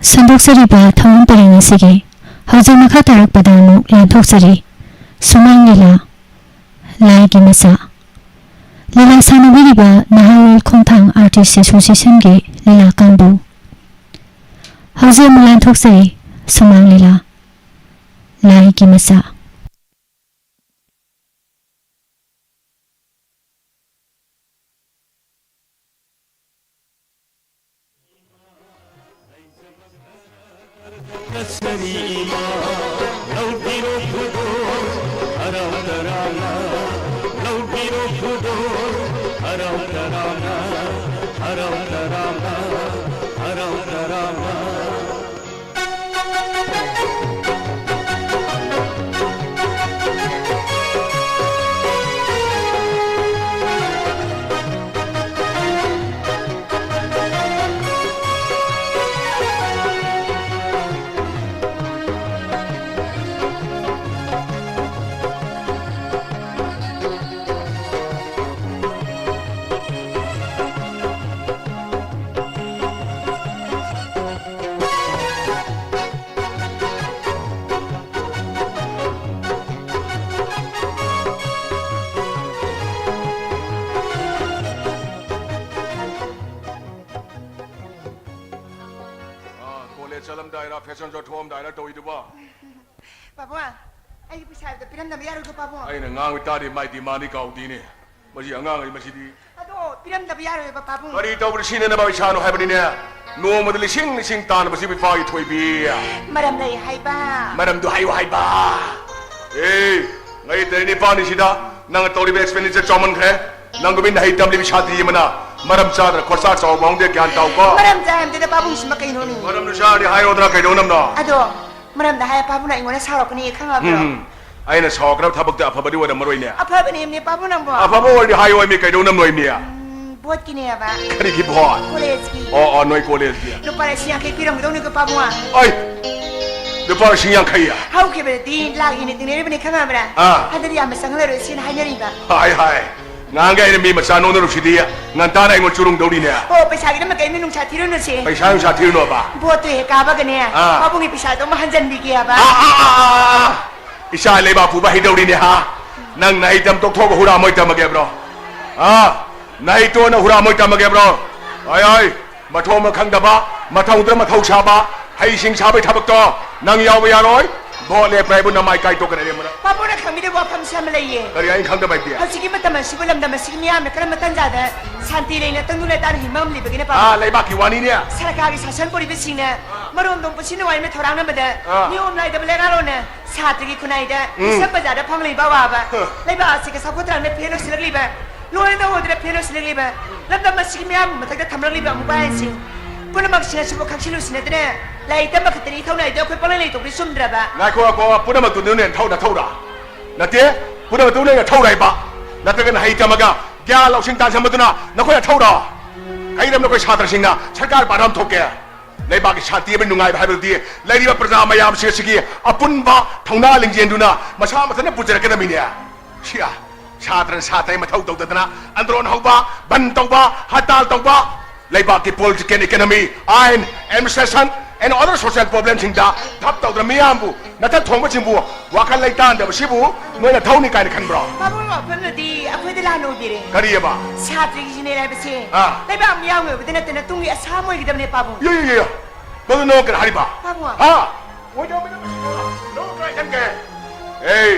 선독서리바 통은버리는 시기 허정막 하다락바다 목 란톡서리 수망리라 라이기 마사 리라 사누비리바 나하울 콩탕 아티스트 소시생기 리라 간부 허정막 란톡서리 수망리라 라이기 마사 ꯆꯠꯂꯝꯗꯥꯏꯔ ꯐꯦꯁꯟ ꯁꯣ ꯊꯣꯛꯑꯝꯗꯥꯏꯔ ꯇꯧꯏꯗꯨꯕ ꯄꯥꯕꯨꯡ ꯑꯩꯒꯤ ꯄꯩꯁꯥꯗꯣ ꯄꯤꯔꯝꯗꯕ ꯌꯥꯔꯣꯏꯀꯣ ꯄꯥꯕꯨꯡ ꯑꯩꯅ ꯉꯥꯡꯕ ꯇꯥꯗꯦ ꯃꯥꯏꯗꯤ ꯃꯥꯅꯤ ꯀꯥꯎꯗꯤꯅꯦ ꯃꯁꯤ ꯑꯉꯥꯡ ꯑꯩ ꯃꯁꯤꯗꯤ ꯑꯗꯣ ꯄꯤꯔꯝꯗꯕ ꯌꯥꯔꯣꯏꯕ ꯄꯥꯕꯨꯡ ꯀꯔꯤ ꯇꯧꯕꯗ ꯁꯤꯅꯅꯕ ꯏꯁꯥꯅꯣ ꯍꯥꯏꯕꯅꯤꯅꯦ ꯅꯣꯡꯃꯗ ꯂꯤꯁꯤꯡ ꯇꯥꯟꯕꯁꯤ ꯏꯄꯥꯒꯤ ꯊꯣꯏꯕꯤ ꯃꯔꯝ ꯂꯩ ꯍꯥꯏꯕ ꯃꯔꯝꯗꯨ ꯍꯥꯏꯌꯨ ꯍꯥꯏꯕ ꯉꯩ ꯇꯔꯦꯠ ꯅꯤꯄꯥꯜꯅꯤꯁꯤꯗ ꯅꯪꯅ ꯇꯧꯔꯤꯕ ꯑꯦꯛꯁꯄꯦꯟꯗꯤꯆꯔ ꯆꯥꯎꯃꯟꯈ꯭ꯔꯦ ꯅꯪꯒꯨꯝꯕꯤ ꯅꯍꯩ ꯇꯝꯂꯤꯕ ꯁꯥꯇ꯭ꯔꯤ ꯑꯃꯅ ꯃꯔꯝ ꯆꯥꯗꯅ ꯈꯣꯔꯁꯥ ꯆꯥꯎꯕ ꯃꯑꯣꯡꯗ ꯒ꯭ꯌꯥꯟ ꯇꯥꯎꯀꯣ ꯃꯔꯝ ꯆꯥꯔꯝꯗꯦꯗ ꯄꯥꯕꯨꯡꯁꯤꯃ ꯀꯩꯅꯣꯅꯤ ꯃꯔꯝꯗꯨ ꯆꯥꯔꯗꯤ ꯍꯥꯏꯔꯣꯗꯅ ꯀꯩꯗꯧꯅꯝꯅꯣ ꯑꯗꯣ ꯃꯔꯝꯗ ꯍꯥꯏ ꯄꯥꯕꯨꯡꯅ ꯑꯩꯉꯣꯟꯗ ꯁꯥꯎꯔꯛꯀꯅꯤ ꯈꯪꯉꯕ꯭ꯔꯣ ꯑꯩꯅ ꯁꯥꯎꯒꯗꯕ ꯊꯕꯛꯇ ꯑꯐꯕꯗꯤ ꯑꯣꯏꯔꯝꯃꯔꯣꯏꯅꯦ ꯑꯐꯕꯅꯦꯝꯅꯦ ꯄꯥꯕꯨꯡ ꯅꯪꯕꯣ ꯑꯐꯕ ꯑꯣꯏꯔꯗꯤ ꯍꯥꯏꯌꯣ ꯀꯩꯗꯧꯅꯝꯅꯣꯏꯅꯦ ꯚꯣꯠꯀꯤꯅꯦꯕ ꯀꯔꯤꯒꯤ ꯚꯣꯠ ꯀꯣꯂꯦꯖꯀꯤ ꯅꯣꯏ ꯀꯣꯂꯦꯖꯀꯤ ꯂꯨꯄꯥ 50,000 ꯄꯤꯔꯝꯒꯗꯧꯅꯤꯀꯣ ꯄꯥꯕꯨꯡ ꯑꯩ ꯂꯨꯄꯥ 50,000 ꯍꯧꯈꯤꯕꯗꯗꯤ ꯂꯥꯛ ꯍꯦꯟꯅ ꯇꯤꯡꯅꯔꯤꯕꯅꯤ ꯈꯪꯉꯕ꯭ꯔꯥ ꯍꯟꯗꯛꯇꯤ ꯌꯥꯝꯅ ꯆꯪꯍꯜꯂꯔꯣꯏ ꯁꯤꯅ ꯍꯥꯏꯅꯔꯤꯕ ꯍꯥꯏ ꯉꯥꯡꯒ ꯑꯩꯅ ꯃꯤ ꯃꯆꯥ ꯅꯣꯡꯗꯔꯨꯁꯤꯗꯤ ꯉꯟꯇꯥꯅ ꯑꯩꯉꯣꯟ ꯆꯨꯔꯨꯡꯗꯧꯔꯤꯅꯦ ꯄꯩꯁꯥꯒꯤꯗꯃꯛ ꯀꯩꯅꯣ ꯅꯨꯡꯁꯥ ꯊꯤꯔꯨꯅꯨꯁꯦ ꯄꯩꯁꯥ ꯅꯨꯡꯁꯥ ꯊꯤꯔꯨꯅꯣꯕ ꯚꯣꯠꯇꯣ ꯍꯦꯛ ꯀꯥꯕꯒꯅꯦ ꯄꯥꯕꯨꯡꯒꯤ ꯄꯩꯁꯥꯗꯣ ꯑꯃ ꯍꯟꯖꯟꯕꯤꯒꯦ ꯍꯥꯏꯕ ꯏꯆꯥ ꯂꯩꯕꯥꯛ ꯄꯨꯕ ꯍꯩꯗꯧꯔꯤꯅꯦ ꯅꯪ ꯅꯍꯩ ꯇꯝ ꯇꯣꯛꯊꯣꯛꯑꯒ ꯍꯨꯔꯥꯃꯣꯏ ꯇꯝꯃꯒꯦꯕ꯭ꯔꯣ ꯅꯍꯩ ꯇꯣꯟꯅ ꯍꯨꯔꯥꯃꯣꯏ ꯇꯝꯃꯒꯦꯕ꯭ꯔꯣ ꯃꯊꯣꯡ ꯈꯪꯗꯕ ꯃꯊꯧꯗ ꯃꯊꯧ ꯁꯥꯕ ꯍꯩꯁꯤꯡ ꯁꯥꯕꯩ ꯊꯕꯛꯇꯣ ꯅꯪ ꯌꯥꯎꯕ ꯌꯥꯔꯣꯏ ꯚꯣꯠ ꯂꯦꯞꯄ꯭ꯔ ꯍꯥꯏꯕꯨ ꯅꯃꯥꯏ ꯀꯥꯏꯊꯣꯛꯀꯅꯤ ꯄꯥꯕꯨꯡꯅ ꯈꯪꯕꯤꯗꯕ ꯋꯥꯐꯝꯁꯤ ꯑꯃ ꯂꯩꯌꯦ ꯀꯔꯤ ꯑꯩꯅ ꯈꯪꯗꯕ ꯍꯥꯏꯗꯤ ꯍꯧꯖꯤꯛꯀꯤ ꯃꯇꯝ ꯑꯁꯤꯕꯨ ꯂꯝꯗꯝ ꯑꯁꯤꯒꯤ ꯃꯤꯌꯥꯝꯅ ꯀꯔꯝꯕ ꯇꯥꯟꯖꯥꯗ ꯁꯥꯟꯇꯤ ꯂꯩꯅ ꯇꯪꯗꯨ ꯂꯩꯇꯥꯅ ꯍꯤꯡꯕ ꯉꯝꯂꯤꯕꯒꯦꯅ ꯄꯥꯕꯨꯡ ꯂꯩꯕꯥꯛꯀꯤ ꯋꯥꯅꯤꯅꯦ ꯁꯔꯀꯥꯔꯒꯤ ꯁꯥꯁꯟ ꯄꯨꯔꯤꯕꯁꯤꯡꯅ ꯃꯔꯣꯝꯗꯣꯝ ꯄꯨꯟꯁꯤ ꯅꯨꯡꯉꯥꯏꯅ ꯊꯧꯔꯥꯡꯅꯕꯗ ꯅꯤꯌꯣꯝ ꯅꯥꯏꯗꯕ ꯂꯩꯉꯥꯛꯂꯣꯟꯅ ꯁꯥꯇ꯭ꯔꯒꯤ ꯈꯨꯟꯅꯥꯏꯗ ꯏꯁꯝ ꯕꯖꯥꯔꯗ ꯐꯪꯂꯤꯕ ꯑꯋꯥꯕ ꯂꯩꯕꯥꯛ ꯑꯁꯤꯒ ꯁꯥꯐꯨꯠꯇ꯭ꯔꯥꯡꯅ ꯐꯦꯟ ꯑꯣꯏꯁꯤꯜꯂꯛꯂꯤꯕ ꯂꯣꯏꯅ ꯍꯣꯗꯅ ꯐꯦꯟ ꯑꯣꯏꯁꯤꯜꯂꯛꯂꯤꯕ ꯂꯝꯗꯝ ꯑꯁꯤꯒꯤ ꯃꯤꯌꯥꯝꯒꯤ ꯃꯊꯛꯇ ꯊꯝꯂꯛꯂꯤꯕ ꯑꯃꯨꯛꯕꯥꯏꯟꯁꯤꯡ ꯄꯨꯝꯅꯃꯛꯁꯤꯅ ꯁꯤꯕꯨ ꯈꯪꯁꯤꯜꯂꯨꯁꯤꯅꯗꯅ ꯂꯥꯏꯔꯤꯛ ꯇꯝꯕ ꯈꯛꯇꯅꯤ ꯊꯧꯅꯥꯏꯗ ꯑꯩꯈꯣꯏ ꯄꯪꯂꯩ ꯂꯩꯇꯧꯕꯗꯤ ꯆꯨꯝꯗ꯭ꯔꯕ ꯉꯥꯏꯈꯣ ꯄꯨꯝꯅꯃꯛꯇꯨꯅꯦ ꯊꯧꯔꯥ ꯅꯠꯇꯦ ꯄꯨꯝꯅꯃꯛꯇꯨꯅꯦ ꯊꯧꯔꯥꯏꯕ ꯅꯠꯇ꯭ꯔꯒꯅ ꯍꯩ ꯇꯝꯃꯒ ꯒ꯭ꯌꯥꯟ ꯂꯧꯁꯤꯡ ꯇꯥꯟꯁꯤꯟꯕꯗꯨꯅ ꯅꯈꯣꯏꯅ ꯊꯧꯔꯥ ꯀꯩꯗꯝꯅ ꯑꯩꯈꯣꯏ ꯁꯥꯇ꯭ꯔꯁꯤꯡꯅ ꯁꯔꯀꯥꯔ ꯄꯥꯟꯗꯝ ꯊꯣꯛꯀꯦ ꯂꯩꯕꯥꯛꯀꯤ ꯁꯥꯟꯇꯤ ꯑꯃ ꯅꯨꯡꯉꯥꯏꯕ ꯍꯥꯏꯕꯗꯤ ꯂꯩꯔꯤꯕ ꯄ꯭ꯔꯖꯥ ꯃꯌꯥꯝꯁꯤꯡ ꯑꯁꯤꯒꯤ ꯑꯄꯨꯟꯕ ꯊꯧꯅꯥ ꯂꯤꯡꯖꯦꯜꯗꯨꯅ ꯃꯁꯥ ꯃꯊꯟꯇ ꯄꯨꯖꯔꯛꯀꯗꯕꯅꯤꯅꯦ ꯁꯥꯇ꯭ꯔ ꯃꯊꯧ ꯇꯧꯗꯗꯅ ꯑꯟꯗ꯭ꯔꯣꯟ ꯍꯧꯕ ꯕꯟ ꯇꯧꯕ ꯍꯔꯇꯥꯜ ꯇꯧꯕ ꯂꯩꯕꯥꯛꯀꯤ ꯄꯣꯂꯤꯇꯤꯀꯦꯜ ꯏꯀꯣꯅꯣꯃꯤ ꯑꯥꯏꯟ administration and other social problems singda thap tawdra miyambu natha thongba chimbu wakal laitan da sibu noina thawni kaina khanbro pabung apnadi akhoi la no bire kariyaba satri gi ne lai base laiba miyam ngi bidena tena tungi asa moi gi damne pabung yo ko no kar hariba pabung wo jo me no krai kan ke hey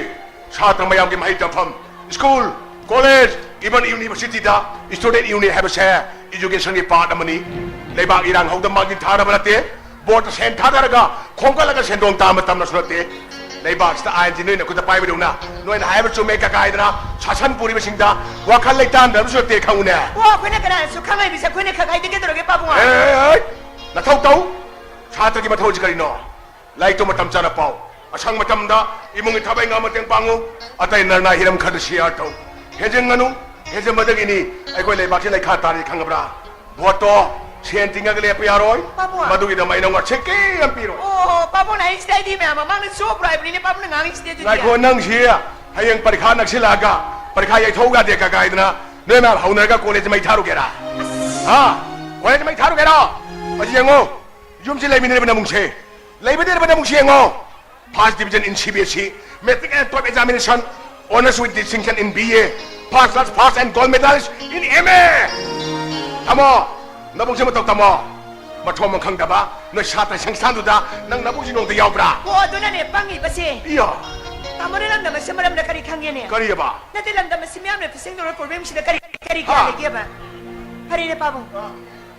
chhatra mayam gi mahai tampham school college even university da student union have a share education gi part amani laiba irang hauda magi thara barate board Sen थादरगा खोंगलगा सेंदोंग ताम तमना सुनते लेबाक्सता आइन जिनै नखुदा पाइबदुना नोइन हाइब चुमे का गाइदना शासन पुरी बसिंगदा वाखल लेतान दम सुते खाउने वा खोने करा सु खाङै बिसा खोने खगाइ दिके दरगे पाबुङा ए नथौ तौ छात्र की मथौ जिकरिनो लाइक तो मतम चाना पाउ असंग मतमदा इमुंग थाबै nga mateng pangu atai narna hiram khad share tau hejenganu hejemadagiनी अखोय लेबाक्से लेखा तारि खंगब्रा भोटो सेन तिंगा ले पियारोय मदु की दमाई नंगा छेके हम पिरो पाबु नाइ स्टाइ दि मा मांग सो प्राइबनी ने पाबु ngang स्टेज दि लाइक नंग सिया हयंग परीक्षा नक्सिलागा परीक्षा यथौगा देका गाइदना ने मा हौनरगा कॉलेज मै थारु गेरा कॉलेज मै थारु गेरा अजियंगो yum si lai min ba na mung che lai ba de ba na mung che ngo first division in CBSE metric and top examination honors with distinction in BA pass and gold medals in MA tamo na bung che ma tok tamo ma thom mang khang da ba no sha ta sang san du da nang na bung ji nong da yaw bra ko do na ne pangi ba se iya tamo ne lam da ma se maram da kari khang ye ne kari ya ba na te lam da ma se miam ne pising do problem shi da kari ka le ke ba hari ne pa bung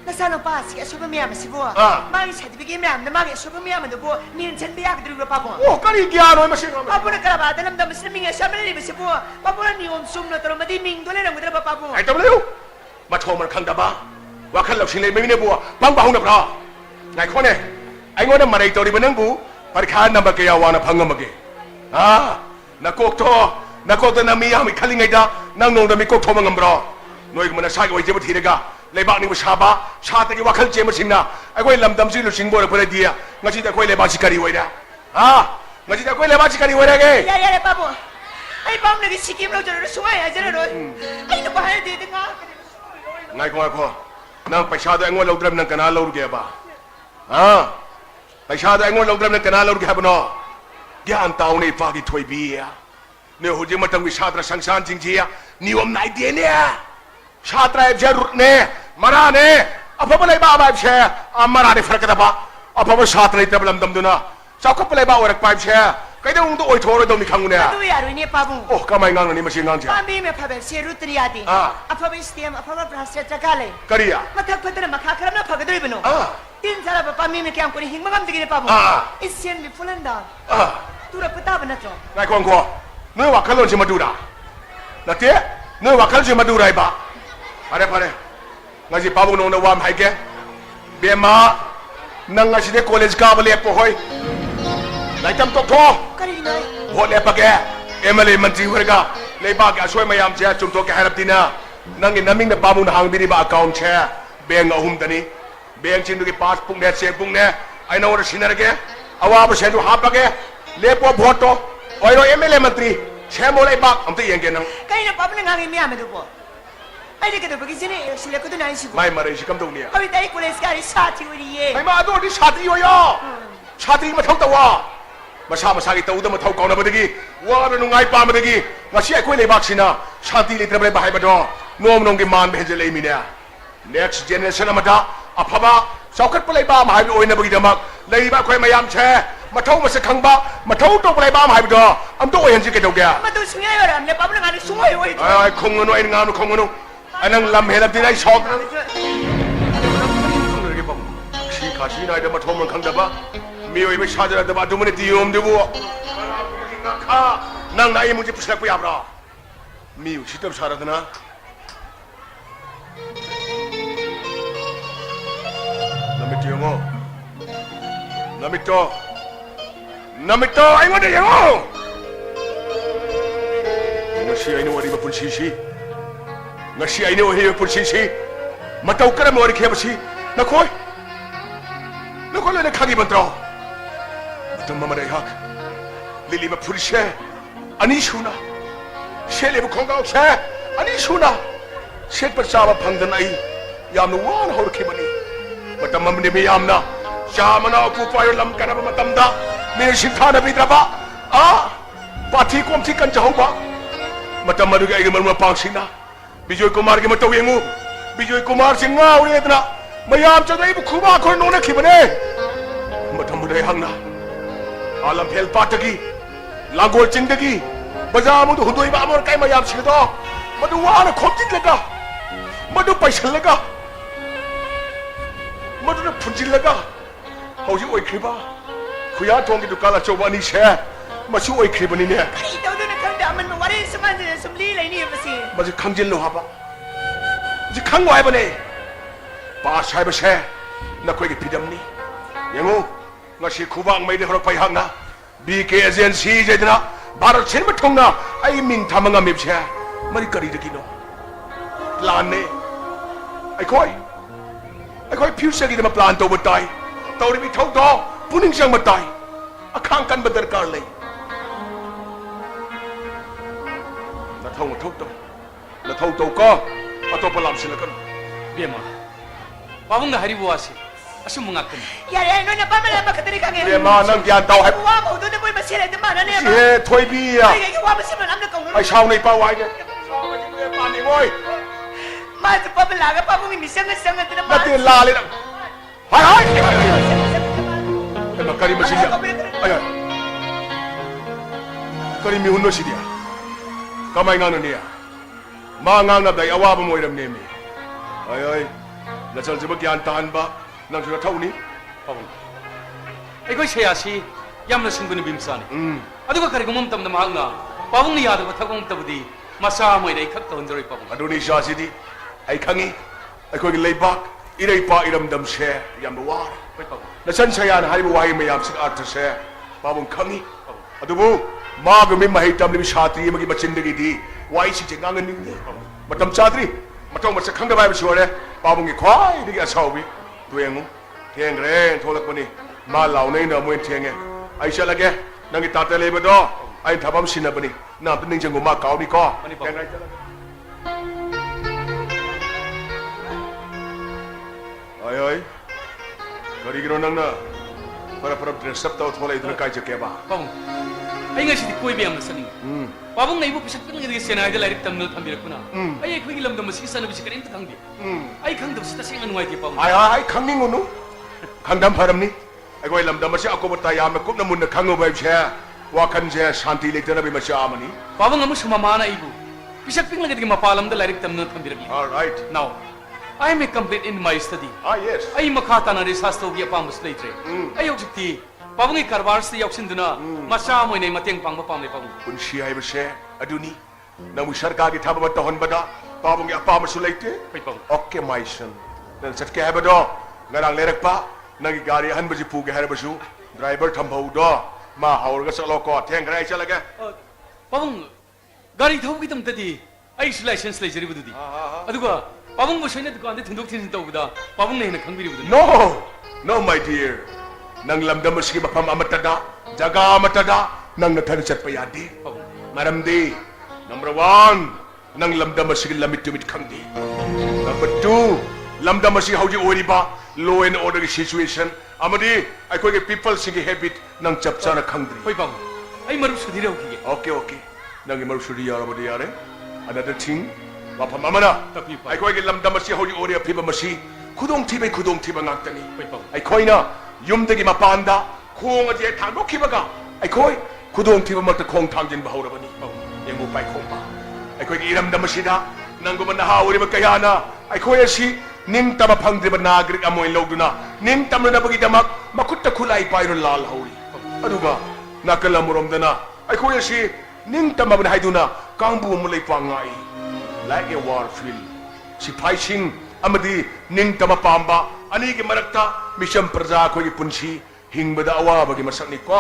na sa no pa si aso ba miam si bo ma ni sa ti bi miam na ma ge aso ba miam do bo ni chen bi ya ga do pa bung oh kari kya no ma se pa bung ka ba da lam da ma se mi ge sa ma le bi se bo pa bung ni om sum no tro ma di ming do le na mu da pa bung ai tam leu ma thom mang khang da ba wa khal law sin lai mai ne bo bang ba hong na bra ngai kho ne ai ngo na ma rai to ri ba nang bu par kha number ke ya wa na phang ma ge ha na kok to na mi ya mi khali ngai da nang nong da mi kok tho ma ngam bra noi ma na sa ga wai je ba thi re ga lai ba ni ba sha ba sha ta gi wa khal je ma sin na ai koi lam dam si lu sing bo ra pare dia nga chi da koi lai ba chi kari wai da ha nga chi da koi lai ba chi kari wai da ge ya pa bung ai bang ne ge sikim lo jero so ya jero ai no ba ha de de nga ngai ko nang paisa da ngo lo dram nang kana lo ge ba ha paisa da ngo lo dram nang kana lo ge ba no gyan taw ne pa gi thoi bi ya ne ho je matang wi shatra sangsan jing ji ya niom nai de ne shatra je rut ne mara ne apa ba lai ba ba che amara ne farak da ba apa ba shatra ne tablam dam duna chau khap lai ba orak pa che kai da ung do oi thoro do mi khang ne du ya ru ne pa bung oh ka mai ngang ni ma sing ngang che pa mi me pa be se ru tri ya di apa be stem apa ba bra se ta ka le kariya ma thak phatar ma kha kharam na phag doi bano tin sara ba pa mi me kyam ko ni hing ma gam de ne pa bung isien mi fulan da tu ra pata ba na tro ngai ko noi wa khal lo chi ma du da na te noi wa khal chi ma du rai ba pare nga ji pa bu no na wa mai ke be ma nang nga si de college ka ba le po hoi lai tam tok tho kari nai ho le pa ke MLA mantri wer ga le ba ga soi mayam che chum to ke harap tina nang ni naming na pa bu na hang bi ba account che beng ahum tani beng chin du ke pass pung ne se pung ne ai no ra sinar ke awa ba se du ha pa ke le po vote to oi ro MLA mantri che mo lai ba am te yeng ke nang kai na pa bu nga mi ya me do bo ai de ke do ba ki sine si le ko do nai si bo mai ma re si kam to ni ai dai ko le ska ri sa ti wi ye ai ma do di chatri yo yo chatri ma thau ta wa masa gi tau da ma thau kauna ba dagi wa ba nu ngai pa ma dagi ngasi ai koi le bak sina shanti le trable ba hai ba do nom nom gi man be je le mi ne next generation amada aphaba saukat pa le ba ma hai bi oi na ba gi da mak le ba khoi mayam che ma thau ma se khang ba ma thau to pa le ba ma hai bi do am to oi han ji ke do ga ma tu singai ba ram le pa bu nga ni sungoi oi ai khong no ai nga no khong no anang lam he lam ti nai sok na si kha si nai da ma thau ma khang da ba mi oi be sha da ba du ma ne ti yom de bo kha nang nai mu ji pusak pa ya bra mi si tab sa ra da na namit yo mo namito ai mo de yo ngasi ai no wari ba pun si ngasi ai no he pun si matau kara mo wari khe ba si na khoi le na khagi ban tro matam ma dai hak lili ba pun she ani shuna she le ba khong ga she ani shuna she pa sa ba phang dan ai yam no wan hor khe bani matam ma ne me yam na Shamana ku payo lam kana ba matam da me sintha na bidra ba pathi kom thi kan chau ba matam ma ga imal ma pang sina Bijoy Kumar ke mataw yengu Bijoy Kumar singa uri etna mayam chagai bu khuba khoi no na khibane matam dai hangna alam phel patagi langol chingdagi bajamu du hudoi ba amor kai mayam sido madu wana khomjit laga madu paisal laga madu na phunjil laga hauji oi khiba khuya thong ki dukala chobani she masu oi khibani ne ai do do na khang da man ma wari saman je sumli lai ni ba si masu khangjil lo haba ji khangwai bane pa sai ba she na khoi ki pidam ni yengu ngasi khubang mai de horok pai hangna BK agency je dina bharat sin ma thongna ai ming thamanga mip she mari kari de kino plan ne ai khoi future gi de ma plan to batai tawri bi thau do puning sang batai akhang kan badar kar lai na thau to ko atop lam sin kan bema pabung na hari buasi asum mengakun. Yare noy na pamela makatari kange. เรียมานั่งยานเตาให้ Wa mo do ne boy masire de mana ne เสีย ba. ถวยบีอ่ะ Ai ga wa masire nam na kong. ไอชาวในป่าไว้เนี่ยชาวในเมืองป่านี่โว้ย Ma de pamela ga pa mo mi sanga sanga de นั ma. กเรียนลาเลยนะเฮ้ยเอ็มการีมาสิเดียไอ้การีมีหุ่นโนสิเดียก็ไม่งานนี่อ่ะมางานนับได้อาวาบมวยรำเนียมีไอ้แล้วฉันจะมากี่อันตานบ้านั่งชุดเท่านี้ Pabung. Ikoi sheyasi yamna singbuni bimsani. Aduga kari gumam tamna mahangna. Pabung ni yadu bathagum tabudi masa moi nei khak tawnjori pabung. อดูนี่ชาสิดีไอ้ขังงี้ไอ้คนกินเลยบักอีไรป้าอีรำดำเชยยามว่า Koi pabung. และฉันใช้ยานให้บวายไม่ยามสิกอาร์ตเชยป้าบุญขังงี้อดูบูมาก็ไม่มาให้จำเลยชาตรีเมื่อกี้มาชินดีดีวายสิเจงานนึงเนี่ยมาทำชาตรีมาต้องมาสักครั้งได้ไหมไปชัวร์เลยป้าบุญกี่ควายดีกี่อาชาวบีตัวเองเทียงเร่งโทรศัพท์นี่มาเหล่านี้เนาะมวยเทียงไงไอ้เชลล์แกนั่งกินตาเตเลยไปดอไอ้ทับบัมชินนะปนี่น้ำเป็นหนึ่งจังกูมาเก่านี่ก็แกงไรเชลล์ไอ้ก็ดีกันนั่งนะpara dress up tau thola iduna kai jake ba Pabung. Ai ngai si koi biam sani. Pabung nei bu pisak ping ngi senai de larik tamno thambirak kuna. Ai khoi lam dam si sanu bisikarin ta khangbi. Ai khang dam si ta sing anuai ti pabung. ai khangning unu khangdam pharam ni ai goi lam dam ma si akoba ta ya me kup na mun na khango bai che wa khan je shanti le tana bi ma sha amani Pabung amu suma mana ibu. Pisak ping ngi mapalam de larik tamno thambirak. all right Now, I am a complete in my study. yes Ai makata na research to gi pam slate. Ai objecti pabung i karbar si yauksin duna masa moi nei mateng pang pam le pabung. kun shi ai ba she aduni na mu sarkar ki thaba ta hon bada pabung ya pa ma su leite Koi pabung. okay my son dan sat ke ba do ngarang lerak pa nagi gari han ba ji pu ge har ba su driver tham bau do ma haur ga salo ko theng rai chala ga Pabung gari thau gi tam tadi ai license le jari bududi. Aduga pabung bo soina dukan de thundok thin to buda pabung nei na khangbiri bududi. No, my dear. Nang lamdam mo sige mapam amatada, jaga amatada, nang nathanisat pa yadi. Maramdi. Number 1, nang lamdam mo sige lamit tumit khangdi. Number 2, lamdam mo sige hauji ori ba, law and order situation. Amadi, ay ko people sige habit nang chapcha na khangdi. Koi pabung ai maru sudhi rau ki. Okay. Nang imaru suri yara amadi yare. Another thing, mapam amana. Tapi pa. Ay ko lamdam mo sige hauji ori apiba mo sige. Kudong tiba ngagtani. Koi pabung. Ay koy na yumdagi mapanda khong aje thang kibaga ai khoi khudong thiba mak khong thangjin bahura bani yemu pai khong ba ai khoi iram dam sida nangu man ha uri ba kayana ai khoi asi ning tama phangdri ba nagrik amoy logduna ning tamna na bagi damak makutta khulai pai ro lal hauri aduga nakala murom dana ai khoi asi ning tama ban haiduna kangbu mulai pangai like a war field si pai sing amadi ning tama pamba ani ki marakta mission praja khoi punsi hingbada awa bagi masak ni ko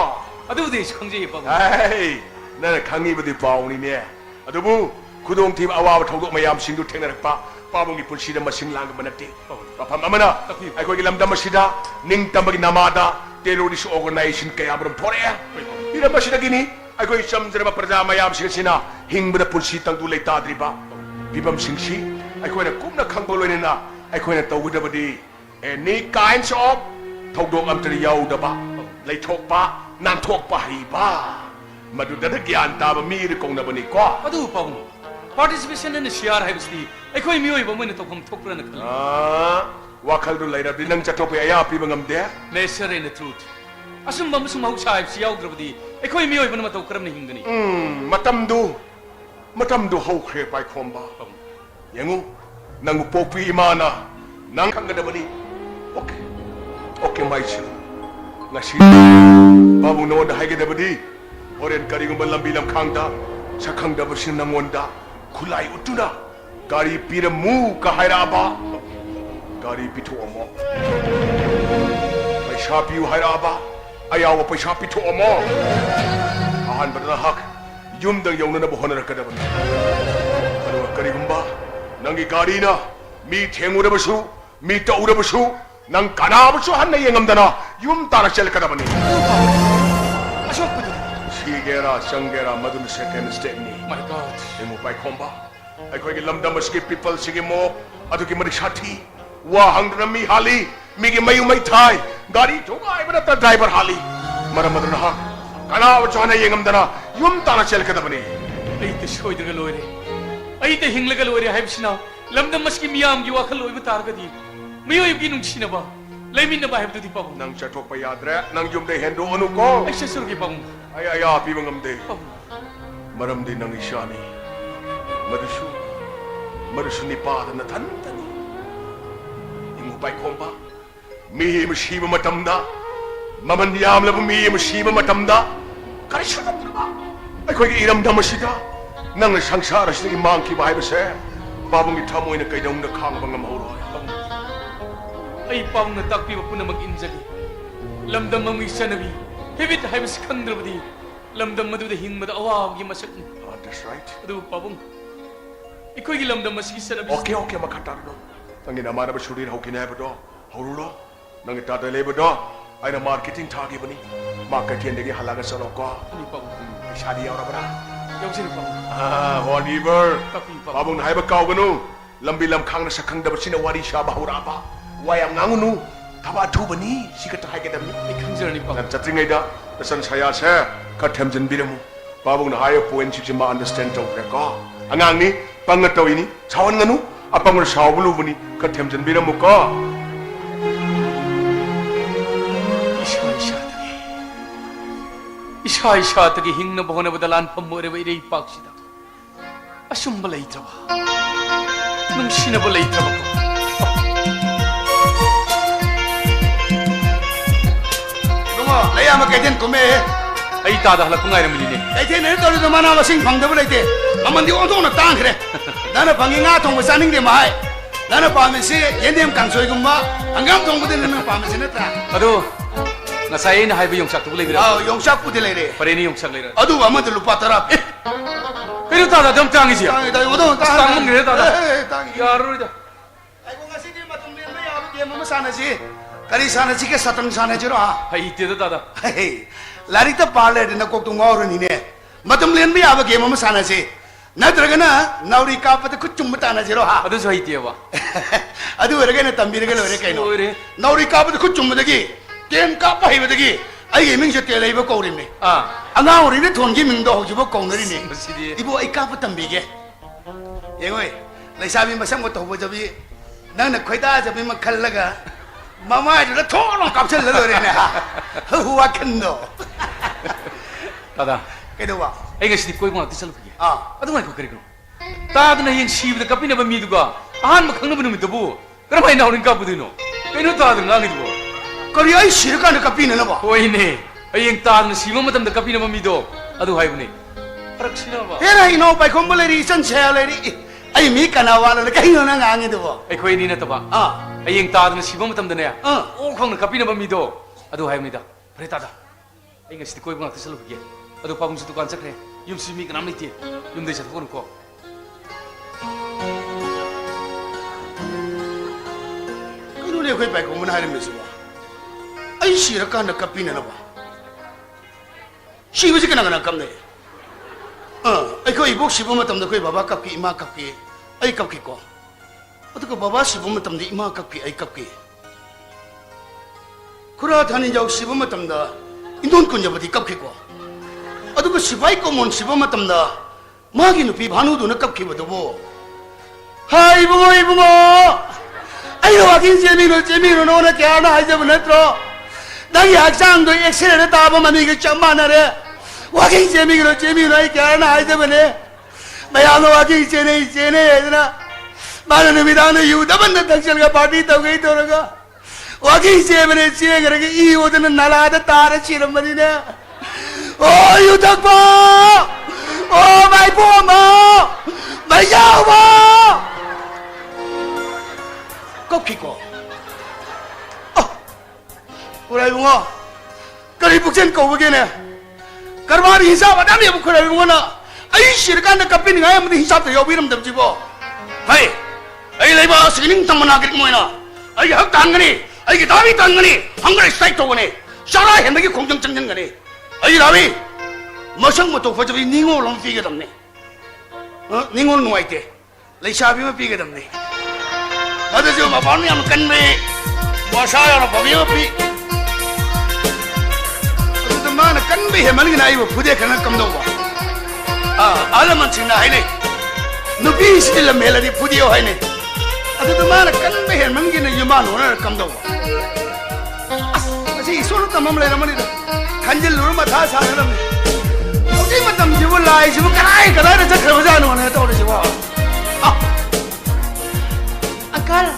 Adudi khangje pabung. ai na khangi badi pauni ne adubu khudong thim awa thodok mayam singdu thengna rakpa pabungi punsi da masing lang manati pam amana ai khoi lam dam sida ning tamagi namada terrorist organization kaya bram thore ira masida gini ai khoi samjra praja mayam sina hingbada punsi tangdu lei tadriba bibam singsi ai khoi na kumna khangbolo na ai khoi na tawudabadi any kinds of thodok amtri yaudaba lei thokpa nan thokpa hiba maduda da gyan ta ba mi ri kong na bani ko Adu pabung participation in share hai basti ai khoi mioi ba moi na tokham thokra na khala. wakhal du laira dinang chatope aya pi bangam de Nature in the truth. Asum bam sum hau sai si yaudra budi ai khoi mioi ba na to kram ni hingani. matam du hau khre pai khomba yangu nang popi imana nang khang da bani okay mai chi ngasi babu no da haige da badi oren kari gum lambi lam khangda sakhang da basin nangonda khulai utuna gari pira mu ka haira ba gari pithu omo pai shapi haira ba ayawa pai shapi thu omo ahan badana hak yum dang yong na bohona rakada bani alo kari gumba nangi gari na mi thengura basu mi taura basu nang kana basu hanna yengamdana yum tara chel kada bani Ashok budu. sigera sangera madun second step ni My God. emo pai khomba ai khoi lamdam ski people sige mo adu ki mari sathi wa hangdana mi hali 미기 마유 마이 타이 가리 조가 이버다 드라이버 할리 마라마드나 하 가나 저하나 예감다나 욤 따나 첼카다버니 ꯑꯩꯗ ꯁꯣꯏꯗ꯭ꯔꯒ ꯂꯣꯏꯔꯦ ꯑꯩꯗ ꯍꯤꯡꯂꯒ ꯂꯣꯏꯔꯦ ꯍꯥꯏꯕꯁꯤꯅ ꯂꯝꯗꯝ ꯑꯁꯤꯒꯤ ꯃꯤꯌꯥꯝꯒꯤ ꯋꯥꯈꯜ ꯑꯣꯏꯕ ꯇꯥꯔꯒꯗꯤ ꯃꯤꯑꯣꯏꯕꯒꯤ ꯅꯨꯡꯁꯤꯅꯕ ꯂꯩꯃꯤꯟꯅꯕ ꯍꯥꯏꯕꯗꯨꯗꯤ ꯄꯥꯕꯨꯡ ꯅꯪ ꯆꯠꯊꯣꯛꯄ ꯌꯥꯗ꯭ꯔꯦ ꯅꯪ ꯌꯨꯝꯗ ꯍꯦꯟꯗꯣꯛꯑꯅꯨꯀꯣ ꯑꯩ ꯆꯠꯆꯔꯒꯦ ꯄꯥꯕꯨꯡ ꯑꯩ ꯑꯌꯥ ꯄꯤꯕ ꯉꯝꯗꯦ ꯄꯥꯕꯨꯡ ꯃꯔꯝꯗꯤ ꯅꯪ ꯏꯁꯥꯅꯤ ꯃꯗꯨꯁꯨ ꯅꯤꯄꯥꯗ ꯅꯊꯟꯇꯅꯤ ꯏꯃꯨ ꯄꯥꯏꯈꯣꯝꯕ ꯃꯤ ꯑꯃ ꯁꯤꯕ ꯃꯇꯝꯗ ꯃꯃꯜ ꯌꯥꯝꯂꯕ ꯃꯤ ꯑꯃ ꯁꯤꯕ ꯃꯇꯝꯗ ꯀꯔꯤꯁꯨ ꯅꯠꯇ꯭ꯔꯕ ꯑꯩꯈꯣꯏꯒꯤ ꯏꯔꯝꯗꯝ ꯑꯁꯤꯗ ꯅꯪꯅ ꯁꯪꯁꯥꯔ ꯑꯁꯤꯗꯒꯤ ꯃꯥꯡꯈꯤꯕ ꯍꯥꯏꯕꯁꯦ ꯄꯥꯕꯨꯡꯒꯤ ꯊꯃꯣꯏꯅ ꯀꯩꯗꯧꯅ ꯈꯥꯡꯕ ꯉꯝꯍꯧꯔꯣꯏ ꯑꯩ ꯄꯥꯕꯨꯡꯅ ꯇꯥꯛꯄꯤꯕ ꯄꯨꯝꯅꯃꯛ ꯏꯟꯖꯒꯦ ꯂꯝꯗꯝ ꯑꯃꯒꯤ ꯆꯠꯅꯕꯤ ꯍꯦꯕꯤꯠ ꯍꯥꯏꯕꯁꯤ ꯈꯪꯗ꯭ꯔꯕꯗꯤ ꯂꯝꯗꯝ ꯑꯗꯨꯗ ꯍꯤꯡꯕꯗ ꯑꯋꯥꯕꯒꯤ ꯃꯁꯛꯅꯤ That's right. ꯑꯗꯨꯕꯨ ꯄꯥꯕꯨꯡ ꯑꯩꯈꯣꯏꯒꯤ ꯂꯝꯗꯝ ꯑꯁꯤꯒꯤ ꯆꯠꯅꯕꯤ Okay, makha tarno. Nangi namanaba shurin hokine haibado. Haurulo. Nangi tada lebado. Aina marketing thagi bani. Marketing degi halaga salo ko. ꯑꯅꯤ ꯄꯥꯕꯨꯡ Shadi yaurabara. ꯌꯥꯎꯖꯔꯦ ꯄꯥꯕꯨꯡ Whatever. ꯇꯥꯛꯄꯤꯌꯨ ꯄꯥꯕꯨꯡ Babung haiba kauganu. Lambi lam khang na sakhang da basina wari sha bahuraba. Wayam ngangunu. Thaba thubani. Sikata haigedamni. ꯑꯩ ꯈꯪꯖꯔꯅꯤ ꯄꯥꯕꯨꯡ Nam chatringai da. Nasan saya se. Ka themjin biramu. Babung na higher point si ma understand to ko. Angang ni pangat to ini. Chawan nganu. Apang na shawbulu bani. Ka themjin biramu ko. 이샤이샤하게 힝나 보거나보다 란펌모레바 이래 이빡시다 아숑벌레 이트라바 능시나벌레 이트라바고 đúng lấy mà cái tên của mẹ 아이 따다 할라 꿍아이라 밀리네 cái tên này tôi mà nào mà sinh bằng đâu lấy thế mà mình đi ôn thong là tăng k래 나는 방에 가 통고 사는 게 마이 나는 밤에시 얘네ም 강소이 금마 안감 통고 되는 밤에시 냈다 아도 나사이나 하이브 용삭도 레그라 아 용샷 부대 레래 파레니 용삭 레라 아두 아무들 루파 따라 그래도 따다 좀 땅이지 땅이다 이거도 땅은 그래 따다 땅이 야루리다 아이고 가시디 맞좀 내면 야부 게임 뭐 사나지 가리 사나지 게 사탕 사나지로 아 하이 이때도 따다 라리타 parle나 꼭동 어른이네 맞좀 내면 야부 게임 뭐 사나지 나들어가나 나우리 까빠도 그좀 못하나지로 하 아도 저 이때와 아두 왜래게나 담비르게 왜래 까이노 뭐래 나우리 까빠도 그좀 못하기 게임 까빠 해버더기 아이 명셔 때려 입어 꼬리네 아 아나 우리는 돈기 명도 호기버 꼬너리네 시디 이거 이 까빠 담비게 예고이 레사비 마상 못 호버 저비 나는 거기다 저비 막 칼라가 마마이들 토론 깝슬러 그러네 후와 큰노 따다 그래도 와 아이가 시디 꼬이고 나한테 살로그게 아 아도 말고 그래 그럼 따드나 행 시비다 까피나 미두가 아한 뭐 강나 보는 미두부 그럼 아이 나오는 까부드노 빼노 따든 강이두고 거리 아이 싫어가는 까피는 봐 호이네 아이행 따드나 시범 마담다 까피나 미도 아도 하이브네 파락 시나봐 헤라 이노 바이 콤벌레리 선체레리 아이 미카나 와라는 까이노나 강이도 봐 아이 코이니나 따봐 아 아이행 따드나 시범 마담다네 어. 오 강나 까피나 미도 아도 하이브니다 그래 따다 아이가 시디 꼬이고 나한테 살로그게 아도 바봉수도 관짝해 юм수미 그남 있지 юм대자 보는 거 그노래 거기 바이 콤은 하려면서 봐 아이 싫어가는 까피는 봐 시부지 그나가나 깝네 아이 거기 이복 시부면 땀도 거기 바바 깝기 이마 깝기 아이 깝기 거 어떻게 바바 시부면 땀도 이마 깝기 아이 깝기 그러다니 저 시부면 땀도 인돈 꾼자부터 깝기 거 어떻게 시바이 거면 시부면 땀도 마기 누피 반우도는 깝기 보도 뭐 하이 이붕어 아이로 와긴 재미로 너는 개하나 하자면 했더라 나이 학장도 엑셀에 따보면 이게 좀 많아래 와긴 재미로 이 개하나 하자면 해 마야노 와긴 재네 얘들아 많은 의미 나는 유다만 당신과 파티 떠고 있더라가 와긴 재미에 그렇게 이웃은 날아다 따라 치는 말이네 유탁봐 마이 보마 마이 야우봐 꺾이고 그래 붕어 그래 북전 거북이네 그러면 인사 받아내 뭐 그래 붕어나 아이 시르간데 깝빈이 가야 뭐 인사도 여부 이름 덤지 뭐 하이 아이 레바 스기닝 당만 하기를 뭐이나 아이 학 당근이 아이 다비 당근이 한글에 사이트 오거니 샤라 hendak 공정정정 거니 아이 라비 머성 뭐 또 버저비 닝올롱 피게 덤네 닝올 누아이테 레샤비면 피게 덤네 ada cuma paanu yang makan me, 와사야나 바비오피 어떤 마나 간비 해만이나 이거 부대 가는 감동과 알라만 친나 하이네 누비 시딜라 멜라디 부디오 하이네 어떤 마나 간비 해만기는 유만 오늘 감동과 마치 이소로 담아물래라 말이다 간질로 마다 사는 어디 마담 집을 라이 집을 가라이 저 그러자는 거네 떠오르지 와 Uncle,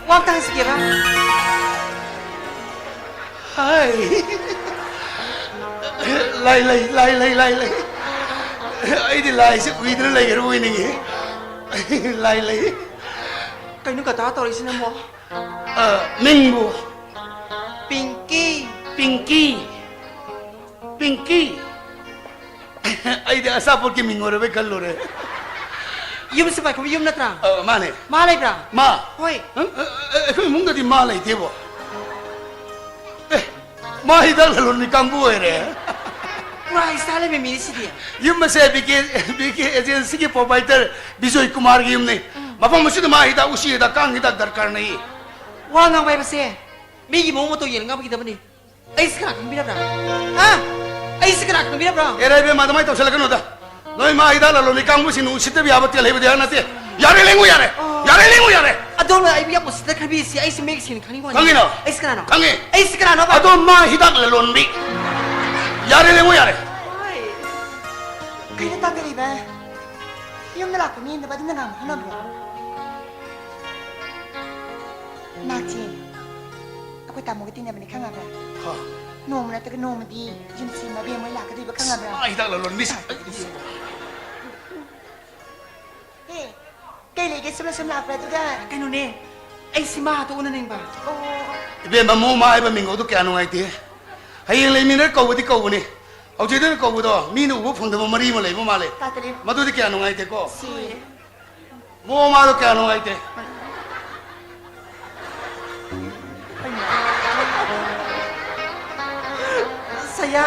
wag tang sige ba? Hai. Lai. Ai đi lai sẽ quý nó lai cái đuôi này nhỉ? Lai. Kayo nung katawa tawag sila mo? Minggu. Pinky. Ai đi asa por cái Minggu rồi kallo rồi. Yum sa ba? Kung yum na tra? Mane. Malay bra? Ma. Hoy. Kung mong dati malay tibo. Mahidal lalo ni kambu ere. Wala isala may minisi diya. Yung masaya biki agency के provider बिजोय कुमार की हमने मापा मुझे तो माहिदा उसी दा कांग दा दरकार नहीं Wala nga ba base? May gimo mo to yan nga bakita ba ni? Ay sikrak ng binabra. Ha? Ay sikrak ng binabra. एरे बे मादमाई तो चलकर नोदा नोई माहिदा लालो नि कांग मुझे नु उसी ते भी आवत ले बदिया ना ते यारे लेंगु Adon ay biyak mo sa kabisi ay si Mexican kanina. Kangino? Ay sikrano. Kangi. Ay sikrano ba? अदो माहिदा लालो नि यारे लेंगु यारे Ay. Kaya tanggali ba? Yung nalako niya, na ba din na nga hanap mo? Nakti, ako tamo kita naman ka nga ba? Noong na taga noong di, yun si mabiya mo ilaka di ba ka nga ba? माहिदा लालो नि Hey, kaya lagi sumla pa ito ka. Kano ne? Ay si Maha to una na ba? Oh, बे ममो माय बे मिंगो तो क्या नु आई ते हयें ले मिनर कौबदी कौबने औजेदे कौबदो मीनु वो फंदब मरी म लेबो माले tatali. मदुदे क्या नु आई ते को Si, मो मा तो क्या नु आई ते Saya.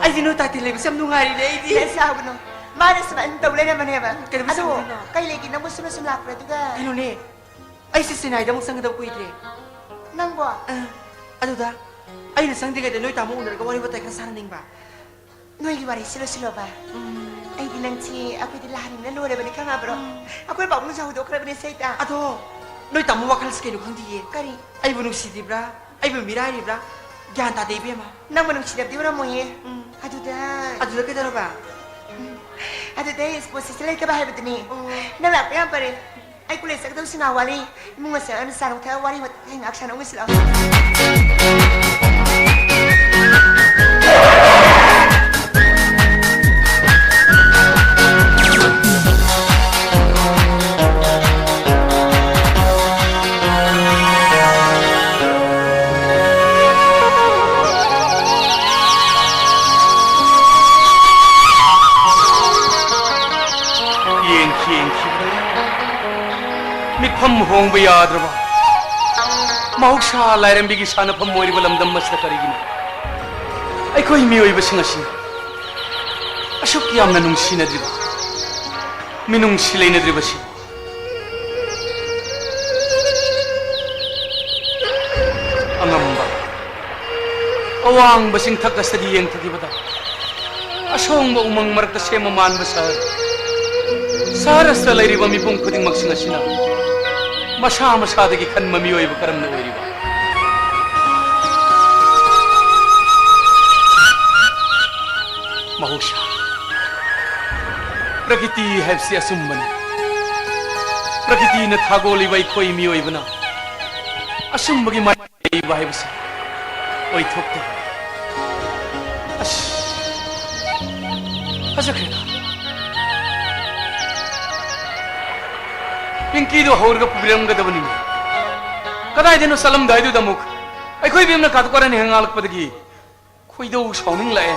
Ay dino tati lebe sam nungari na di idi. sa ako no. Manas ba ang tawla naman niya ba? Ano, Kaya Kaya masabi na. kaya lagi na mo sumla pa ito ka. Kano ne? Ay si Sinay da mong sanga daw ko idre. Nang ba? Ano da? Ay nasang digay da noy tamo unar ka wali ba tayo kasana ning ba? Noy giwari silo ba? Ay di lang si ako di lahanin na lura ba ni ka nga bro? Ako yung babong sa hudo ka ba ni Saita? Ato. Noy tamo wakal sa kayo kang diye. Kari, Ay bunong si Dibra. Ay bumiray Dibra. Gyan ta debi ma. nang manong sinap di mo na mo eh. Ato da. Ato da kita ba? Ato da, esposa sila ka bahay ba ito ni? Nalap yan pa rin. Ay kulay sa katong sinawali. Mga sa ano sa anong tayo wali wat hang aksyan ang sila. मिखम होंग याद्रवा मौसा लाइरंबी की सानफम मोरिब लमदम मस्त करेगिना अखोई मियोइबसिंग असिना अशुक यामना नुंसिनद्रिबा मिनुंसि लेनद्रिबसि अंगम्बा अवांग बसिंग थकस्तदी येंग थकिबदा असोंग उमंग मरकत सेम मान बसर सारस्त्र लैरिबा मिपुंग खुदिंग मक्सिंग असिना मशा मशादगी खन ममियोइब करमना ओइरिबा महौशा प्रकृति हैबसी असुम्बनी प्रकृति न थागोलिबा इखोइ मियोइबना असुम्बगी माइबा हैबसी ओइ थोक्ते अस फजखरेना पिंकी दो हौरगा पुबिरंगदबनी कदाइदेनो सलम दाइदु दमुक अखोइ बेमना कातुकरन हेंगालक पदगी खोइदो सौनिंग लाए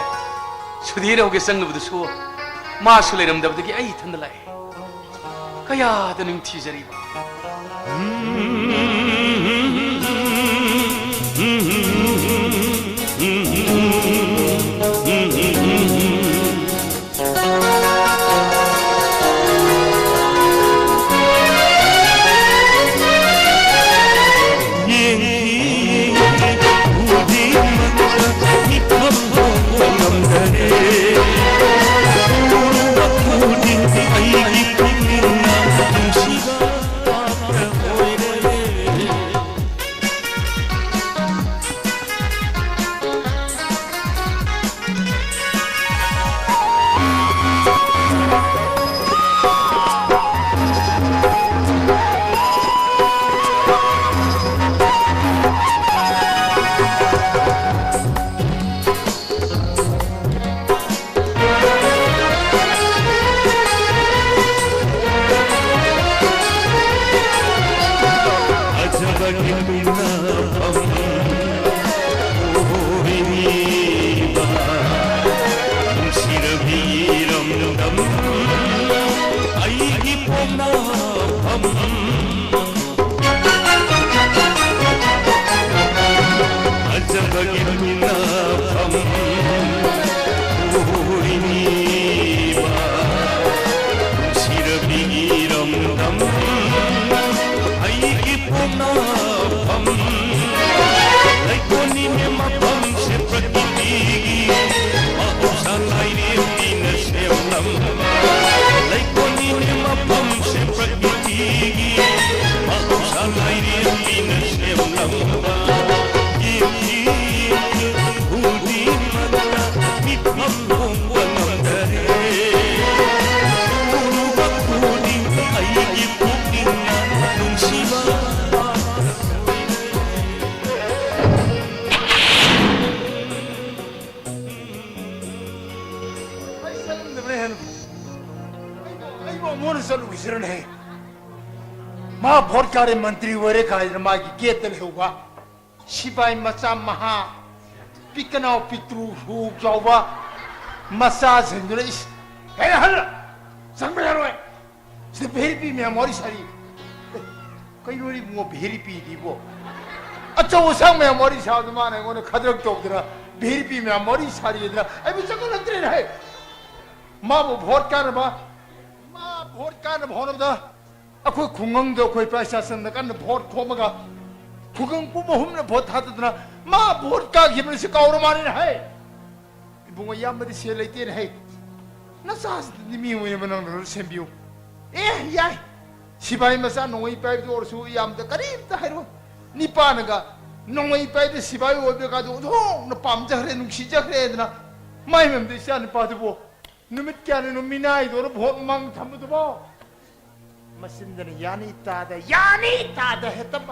सुधीर होगे संगबदसु मा सुलेरमदबदगी आई थंद लाए कया दनिं थीजरीबा मा भोट कार्य मंत्री वरे खाइर मा की गेतल होगा सिपाही मचा महा पिकनाव पितृ हु जावा मसा झंगरे इस है हल संग यार वे से भेरी पी में मोरी सारी कई रोरी मो भेरी पी दीबो अच्छा वो संग में मोरी साद माने कोने खदरक टोकदरा भेरी पी में मोरी सारी इधर आई भी संग लंतरे रहे मा वो भोट कार्य मा भोट कार्य भोनबदा अखोई खुंगंग दो कोई प्रशासन न कन भोट खोमगा खुगंग पु बहुम ने भोट हातदना मा भोट का गिमन से काउर माने है बुंग यामदि से लेते है न सास निमी हुए मनन सेंबियो ए याय सिपाही मसा नोई पाइप दो और सु याम द करीब त हैरो निपानगा नोई पाइप द सिपाही ओबे का दो न पाम जहरे नुक्सी जहरे दना माय मेम दे सान पादबो नुमित क्या ने नुमिनाई दो भोट मंग थमदबो मसिंदन यानी तादा है तब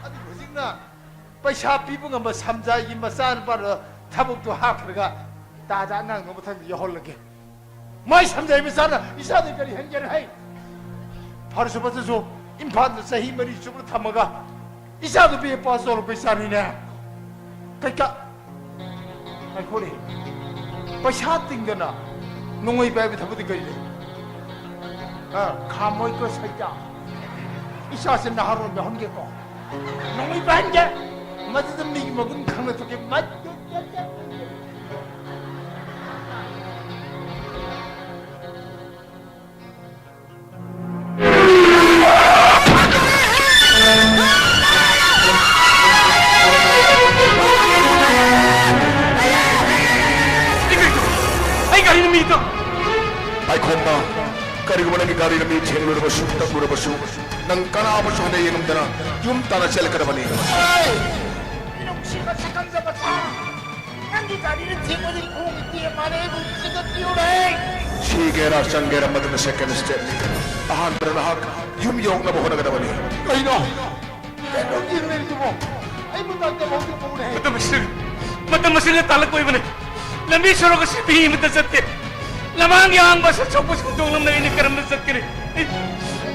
अभी हुजिंगना पैसा पीबुंग म समजाई मसान पर थबुक तो हाखरगा ताजा नंग न बथन यहोल लगे मैं समजाई मसान इसा दे करी हंजर है फरस बतसो इम्फान सही मरी सुबर थमगा इसा दे बे पास और पैसा नहीं ने कइका आई खोले पैसा तिंगना नोई बाय थबुक करी खामोई को सजा इसा से नहरों में होंगे को नहीं बहनगे मस्जिद में की मगन खाने तो के मत आई गाड़ी में तो आई खोमा करीबन की गाड़ी में छेंगुर बसु तकुर बसु नंग कना बसु हने यंगम दना युम ताना चल कर बनी नुक्सीका सकन से बता नंगी गाड़ी ने छेंगुर को इतने मारे बुझ से क्यों रे शीगेरा संगेरा मदन सेकंड स्टेप आहान प्रनाहक युम योग न बहोन गदा बनी कहीं नो तेरो गिर मेरी तुमो आई मुद्दा तो बहुत पूर्ण है मतलब मसले तालक कोई बने लंबी शरों का सिर्फ ही मत सत्य लमांग yang basa chokos kutong lam na ini karam na sakri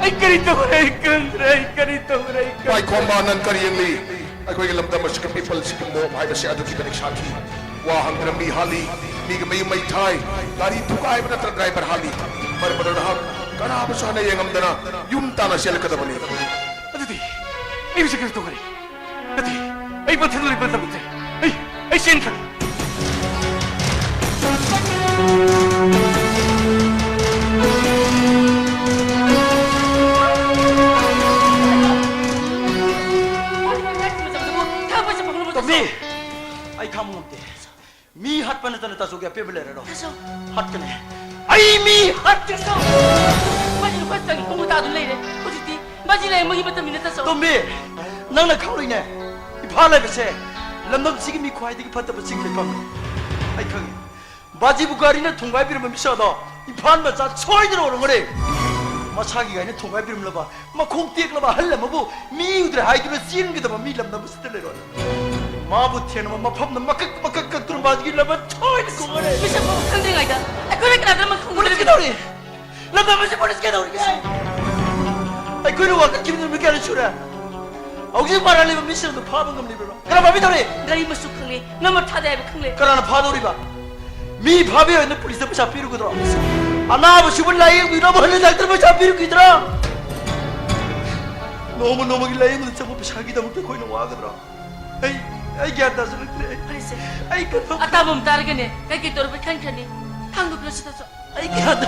ay karito ray kandra ay karito ray ai khomba nan kariyang li ai koi lam da mas ka people sikum mo bhai base adu ki kanik sathi wa hangram bi hali mi ga mai thai gari thukai bana tra driver hali mar badar ha kana basa na yengam dana yum ta na sel ka da bani aditi ay bisa karito kare aditi ay bathal li bathal butte ay sen kar आई खामोंते मी हट पने तने तासो क्या पेबले रे रो हट कने आई मी हट कसो मजी को तंग को मुता दु लेरे होजिति मजी ले मगी बत मिने तासो तुम्बे नंग ना खाउरिने इफा ले बसे लमदम सिगी मी ख्वाइ दिगी फत बसिग ले पम आई खगे बाजी बुगारी ने थुंगाइ बिरम मिसादा इफान मा जा छोइ दिरो रंगरे मछागी गाइने थुंगाइ बिरम लबा मखोंग तेक लबा हल मबु मी उद्रे हाइ दिरो सीन गिदबा मी लमदम बसते ले रो माबु थेन म मफम न मकक मकक तुर बाजी लबा छोइ को मरे बिशप को खंदे गाइदा अकोले करा दम खंग पुलिस के दौड़ी लबा बसे पुलिस के दौड़ी आई कोई नो वाक किम न के छुरा औजी मारा ले मिशन तो फाबंग गम लिबरो करा बाबी दौड़ी गरी मसु खंगले नमर थादे खंगले करा न फादौड़ी बा मी भाबे न पुलिस पे छापीरु को दरो अना बसुबन लाई बिना बहले डॉक्टर पे छापीरु की दरो नोम की लाई न सब पे छागी दम पे कोई न वागदरो ए ai gyan da sulukre Parise. ai ka to Atabum targane. Kaki tor ba kan kani. Tangdo plus ta so. ai gyan da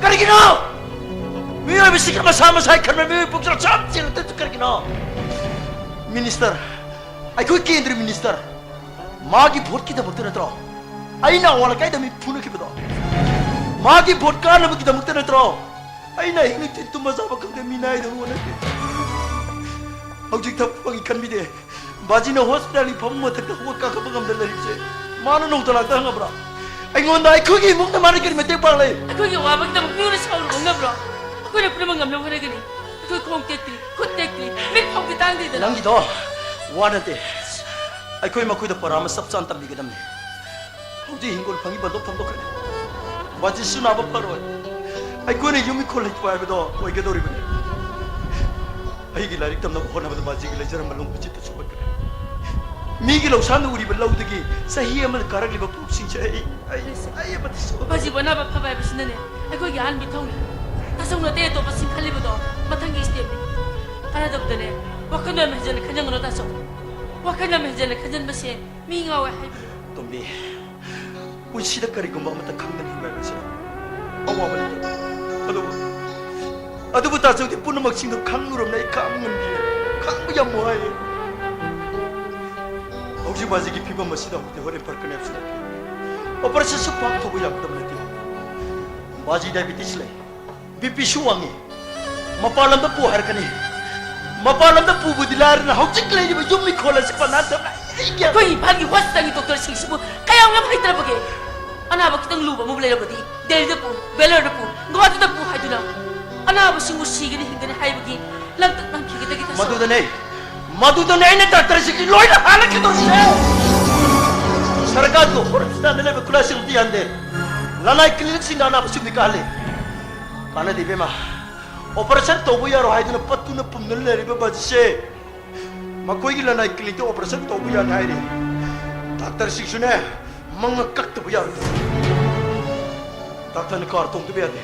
karigino miyo bisi ka masama sai kan miyo pukra cham chil te karigino minister ai ko kendra minister magi vote ki da mukta natro ai na wala kai da mi phunu ki bado magi vote ka na ki da mukta natro ai na hing ti tum sa ba kam de mi nai da wala hojik thap pagi kan mi de baji na hospital pham mo tak ho ka ka bagam da lari che manu no ta la ta ngabra ai ngon dai ko ki muk na mari ki me te pa le Aku ki wa bak tam piu na sa ro ngam bro. Aku na pura ngam na hore gani. Aku kong tekri, khut tekri. Me khong ki tang de da. nang gi do wa na te ai ko ma ko da para ma sab chan tam bi ga dam ne hoji hingol phangi ba do pham do ka baji suna ba paro ai ko ne yumi ko le pa ba do oi ge do ri ba ai gi larik tam na ko na ba baji gi le jaram malung ba chit su ba ka mi gi lo san uri ba lo de gi sahi amal karak li ba pu sing che ai ba su Baji bona ba pha ba bisna ne. Aku ki han bi thong. Ta song na te to ba sing khali ba do. Mathang gi step ni. Ana dab da ne. Wakan na me jan khanjang ro ta so. Wakan na me jan khanjan ba se. Mi nga wa hai. tombi usi da kari ko ma ta khang na ni ba se awa ba adu bu ta chu ti pun mak sing do khang nu rom nai khang ngam bi khang bu yam mo ai auji baji ki piba ma si da te hore par kane su operation su pak to bu yam tam ne ti baji diabetes le bp su wangi ma palam da pu har kane ma palam da pu bu dilar na hau chik le ni ba yum mi khola si pa na ta Aku ni pagi hospital ni doktor sing sibu. Kaya ngam hai tra bage. Ana ba kitang luba mo bele badi. Del de pu, bele de pu. Ngwa tu da pu hai duna. Ana ba singu sigini hingani hai bagi. Lam tak nang ki kita मधु तो नहीं ना डॉक्टर से की लोई ना हालत की तो से सरकार को होस्पिटल में खुला सिंह दिया अंदर लाना क्लिनिक सिंह ना बस निकाले काने दिबे मा ऑपरेशन तो बुया रो हाय दिन पत्तू न पुमनल ले रिबे बजसे मा कोई की लाना क्लिनिक तो ऑपरेशन तो बुया नाय रे डॉक्टर सिंह सुने मंग कक तो बुया डॉक्टर ने कार तो बिया दे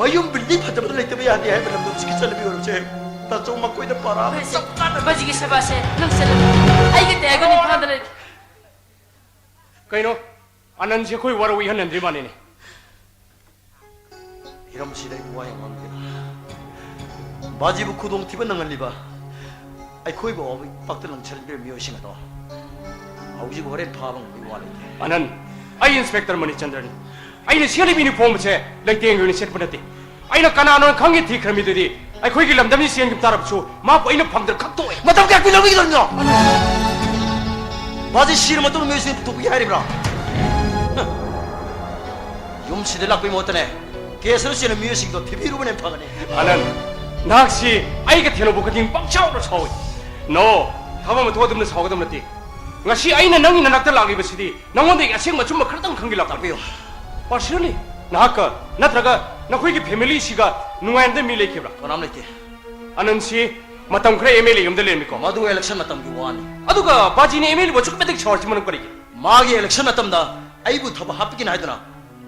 मयुम बिल्डिंग फटम तो लेते बिया दे है मतलब तो चिकित्सा ले भी और छे ता जो मा कोई न पारा Baji ki sabase nang salam. Ai ke te agani phandale. Kaino anan se khoi war wi hanan rimani ne 이런 시대에 뭐야 망게 마지부 구동 티번 능을 리바 아이 코이 뭐 박들랑 철비를 미오시나도 아우지부 허렌 파방 미와래 anan ai inspector mani chandran ai ne siali bini form che lengteng ni set panati ai na kana no khangi thi khrami dudi ai khoi gi lamdam ni siang gi tarap chu ma po ai na phangdar khak to 마담 깍비 넘기 돌려 마지 시르 마토로 메시 도비 하리브라 용시들 락비 못하네 계속 시는 뮤직도 TV로 보내 파가네 anan naksi ai ga theno bu ka ding pang chau ro chawi no thama ma thodum na chaw dum na ti ngasi ai na nang ni nak ta lagi basidi nangon de aseng ma chum ma khardang khangi lak 깍비요 partially naka natraga na khoi gi family siga nuain de mi lekebra 그럼 레티 anan si matam khre MLA yum de len mi ko 마두 엘렉션 마탐기 와니 aduga baji ni MLA bo chuk pedik chawar chi man pari 마기 엘렉션 마탐다 아이부 더바 합기긴 하더나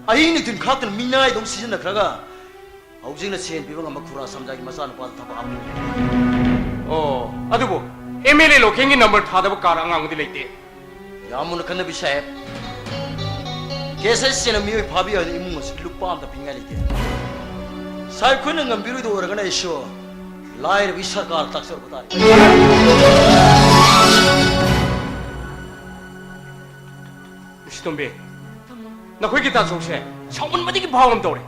아이니 든 카튼 민나이 동 시즌 나크라가 아우징나 시엔 비방가 마쿠라 삼자기 마사나 파 더바 합기 oh adubo MLA lo kengi number tha da kar angang di leite 야무는 컨너비 셰프 계세시는 미의 밥이야 이문고 실룩밤다 빙갈이게 살코는 건 비루도 오르가나 이쇼 라이르 위사가 딱서보다 시동be na khoi gi ta chok se chawun ma di gi bawam dore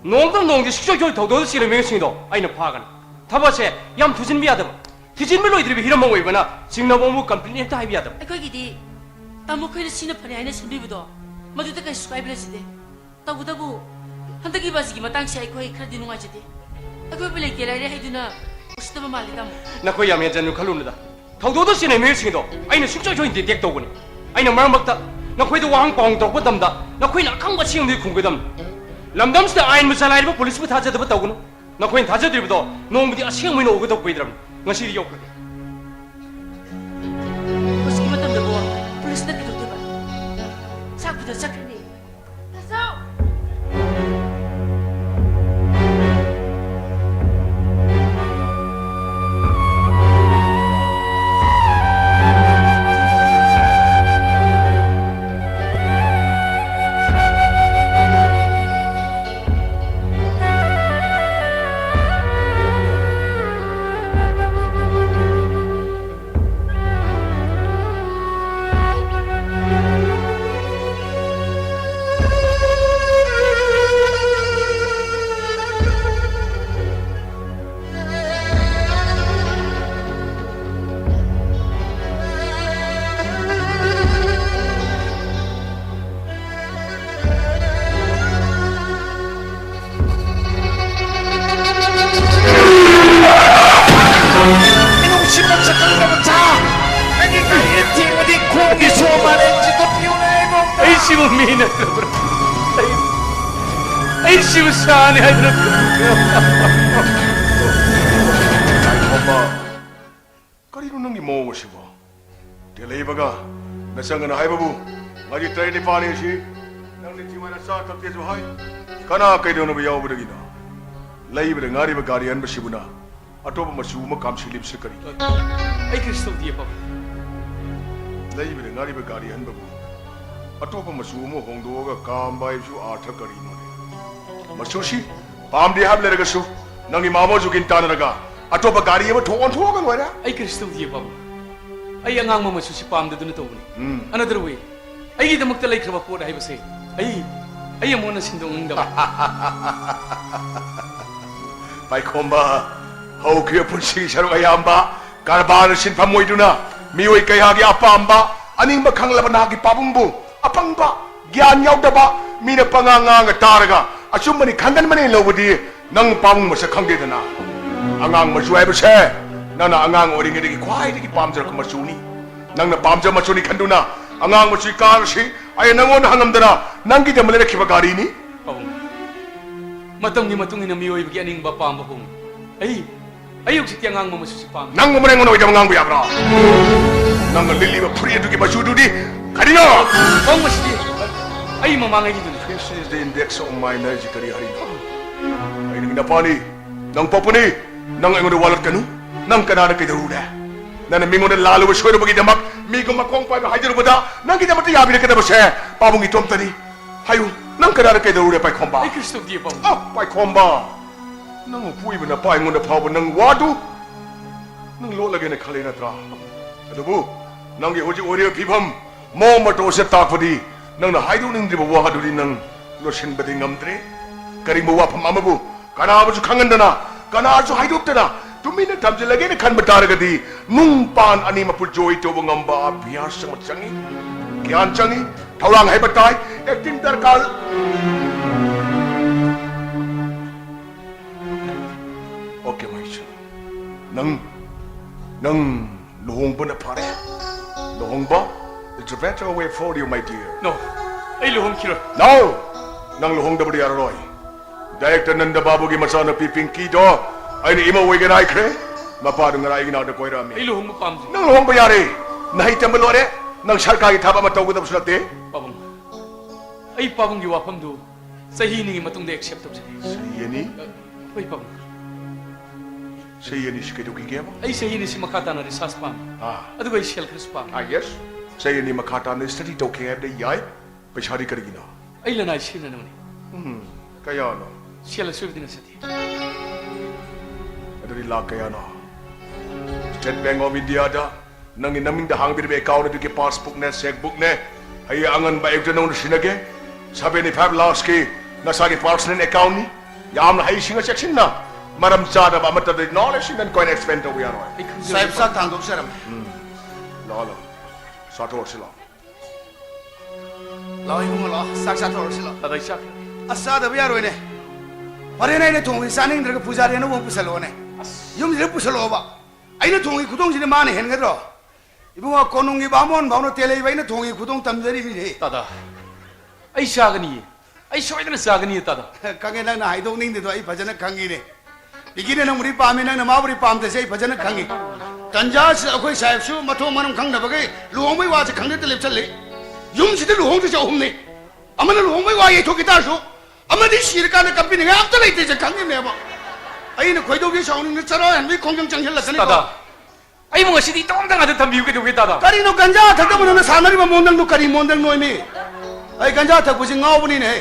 nongdang nongji sikjo joi do do si le me sing do ai na pha gan thaba se yam thujin mi adam thujin me loi dri bi hiram mong oi bana singna bomu complete ta hi bi adam Ai ki di. Tamu khoi sina phane ai na simbi bu do. Madu ta kai subscribe le side. Tabu tabu. Handa ki baji ki matang se ai khoi khar dinu ngai jati. Ai khoi pele ke lai re hai duna. Ustama mali tam. na khoi yam yan jan khalun da thau do do si ne me sing do ai na sikjo joi detect do guni ai na mar mak ta na khoi do wang pong tok dam da na khoi na khang ba sing di khung ge dam lamdam sta ain musalai ba police bu tha ja da ba tawgun na khoi tha ja dri do nong bi aseng mai no ge do poi dram ngasi ri yok Meski matam da bo. Polis na kitu ba. Sak da sak ni. Sao? 씨부 미나 그러더라. 아이 씨부 사네 하더라. 엄마 거리로 능이 뭐 오시고 델레이버가 나상은 하이바부 아직 트레이니 파니시 낭니 지마나 사탑 때좀 하이 가나 그이도는 비야오 버기나 레이버가 나리바 가리안 버시부나 아토바 마수마 감실립 스커리 아이 그리스도 뒤에 봐. 레이버가 나리바 가리안 버부 아토바 마수마 홍도가 감바이주 아타거리 노네 마수시 밤디 합레르가수 낭이 마모주긴 따르가 아토바 가리에 도원 도가 뭐야 아이 그리스도 뒤에 봐. 아이 안강 뭐 수시 밤데도는 또보니. 아나들 왜? 아이게 대목들 라이 그바 포다 해보세. 아이 뭐는 신동응다. 바이콤바 하우 그의 분식이 샤루가 야암바 가르바르 신파 모이두나 미오이 까야기 아빠암바 아닝바 강라바 나기 빠붕부 아빵바 기안 야우다바 미네 빵앙앙가 따라가 아줌마니 간단만이 로버디 낭 빠붕 머사 강게드나 앙앙 머수 해보세 나나 앙앙 어린이들이 과이들이 밤저렇게 머수니 낭나 밤저 머수니 간두나 앙앙 머수이 까르시 아예 낭원 항암드나 낭기 때문에 이렇게 가리니 matangni mioi bagi aning bapa ambahong. Ay uk siti angang mo masusipam. nang mo meneng ngono ida ngang buya bro nang lili ba puri du ki ba judu di kadino Ong masidi. Ay mamangay dito. this is the index of my energy kari hari ay nang napani nang popuni nang ngono walat kanu nang kanana kay daruda nana mingon lalu shoyro bagi damak mi ko makong pa hajar bada nang kita mati yabi kada ba se pabung itom tani hayu nang kanana kay daruda pa khomba Ay Kristo dia pa. pa khomba nang pui bana pa ngon pa nang wadu nang lo lagi na khale na tra adubu nang ye hoji ore phibam mo mato se takpadi nang na haidu ning di wa hadu nang lo shin badi ngamtre kari mo wa pham amabu kana abu khangandana kana asu haidu tana tumina tamje lagi ne khan bataragadi nung pan ani mapul joy to ngamba bias sama changi gyan changi thaulang hai batai acting darkar okay mai nang lohong ba na pare lohong ba it's a better way for you my dear No. Ay luhong kiro. no nang lohong da budi aroy director nanda babu gi masana piping ki do ai ni ima we ga nai kre mapa du ngai gi na da koi ra Ay me luhong mo pam. nang lohong ba yare nai tambalo re nang sarkar gi thaba ma taw ga da sulate Pabong. Ay pabong gi wapam du. Sahi ni matong de accept tab jani. yani Ay pabong. yani shike do ki ge Ay sahi ni si makata na risas pam. ah Adu ay shell kris pam. yes yani makata ne study to ke de yai pachari kar gi na Ay lanay shil na naman. kaya no Shell asur din sa ti. adari la kaya no State Bank of India da nang inaming da hang bir be account du ke passbook ne checkbook ne ay angan ba ekta nong sinage 75 lakhs ke nasa ke personal account ni yam hai singa section na maram chada ba mata de knowledge and coin expense we are Ay kung साहेब साहब थांदोक सरम la la sato sila लाओ इबुंग ला साक साथ और सिला Aday siya. असा दबे यार ने परे ने थोंगी सानिंग दरग पुजारी ने वो पुसलो ने युम जे पुसलो बा आइने थोंगी खुदोंग सिने माने हेन गदरो इबुंग कोनुंगी बामोन बावनो तेले बाइने थोंगी खुदोंग तमजरी नि रे Tada. Ay sagani. Ay soy na sagani tada. कंगे नंग ना हाइदोंग निंग दे आई भजन कंगी ने बिगिने न मुरी पामे न माबुरी पाम ते से भजन कंगी तंजास अखोई साहेब सु मथो मनम खंग न बगे लुहोंबै वा से खंग ते लेप चले युम सिते लुहोंग ते चौम ने अमन लुहोंबै वा ये थोकी तासु अमदी सिर का ने कंपनी ने आप तो लेते से कंगी ने बा आई ने खोइदो के साउन ने चरो हन भी खोंजम चंगल लसने Tada. Ay mo sidi tong tang adat tambiu ke do tada. करी नो गंजा थक बनो न सानरी बा मोंदंग नो करी मोंदंग नो मी आई गंजा थक बुजिंग गाव बनी ने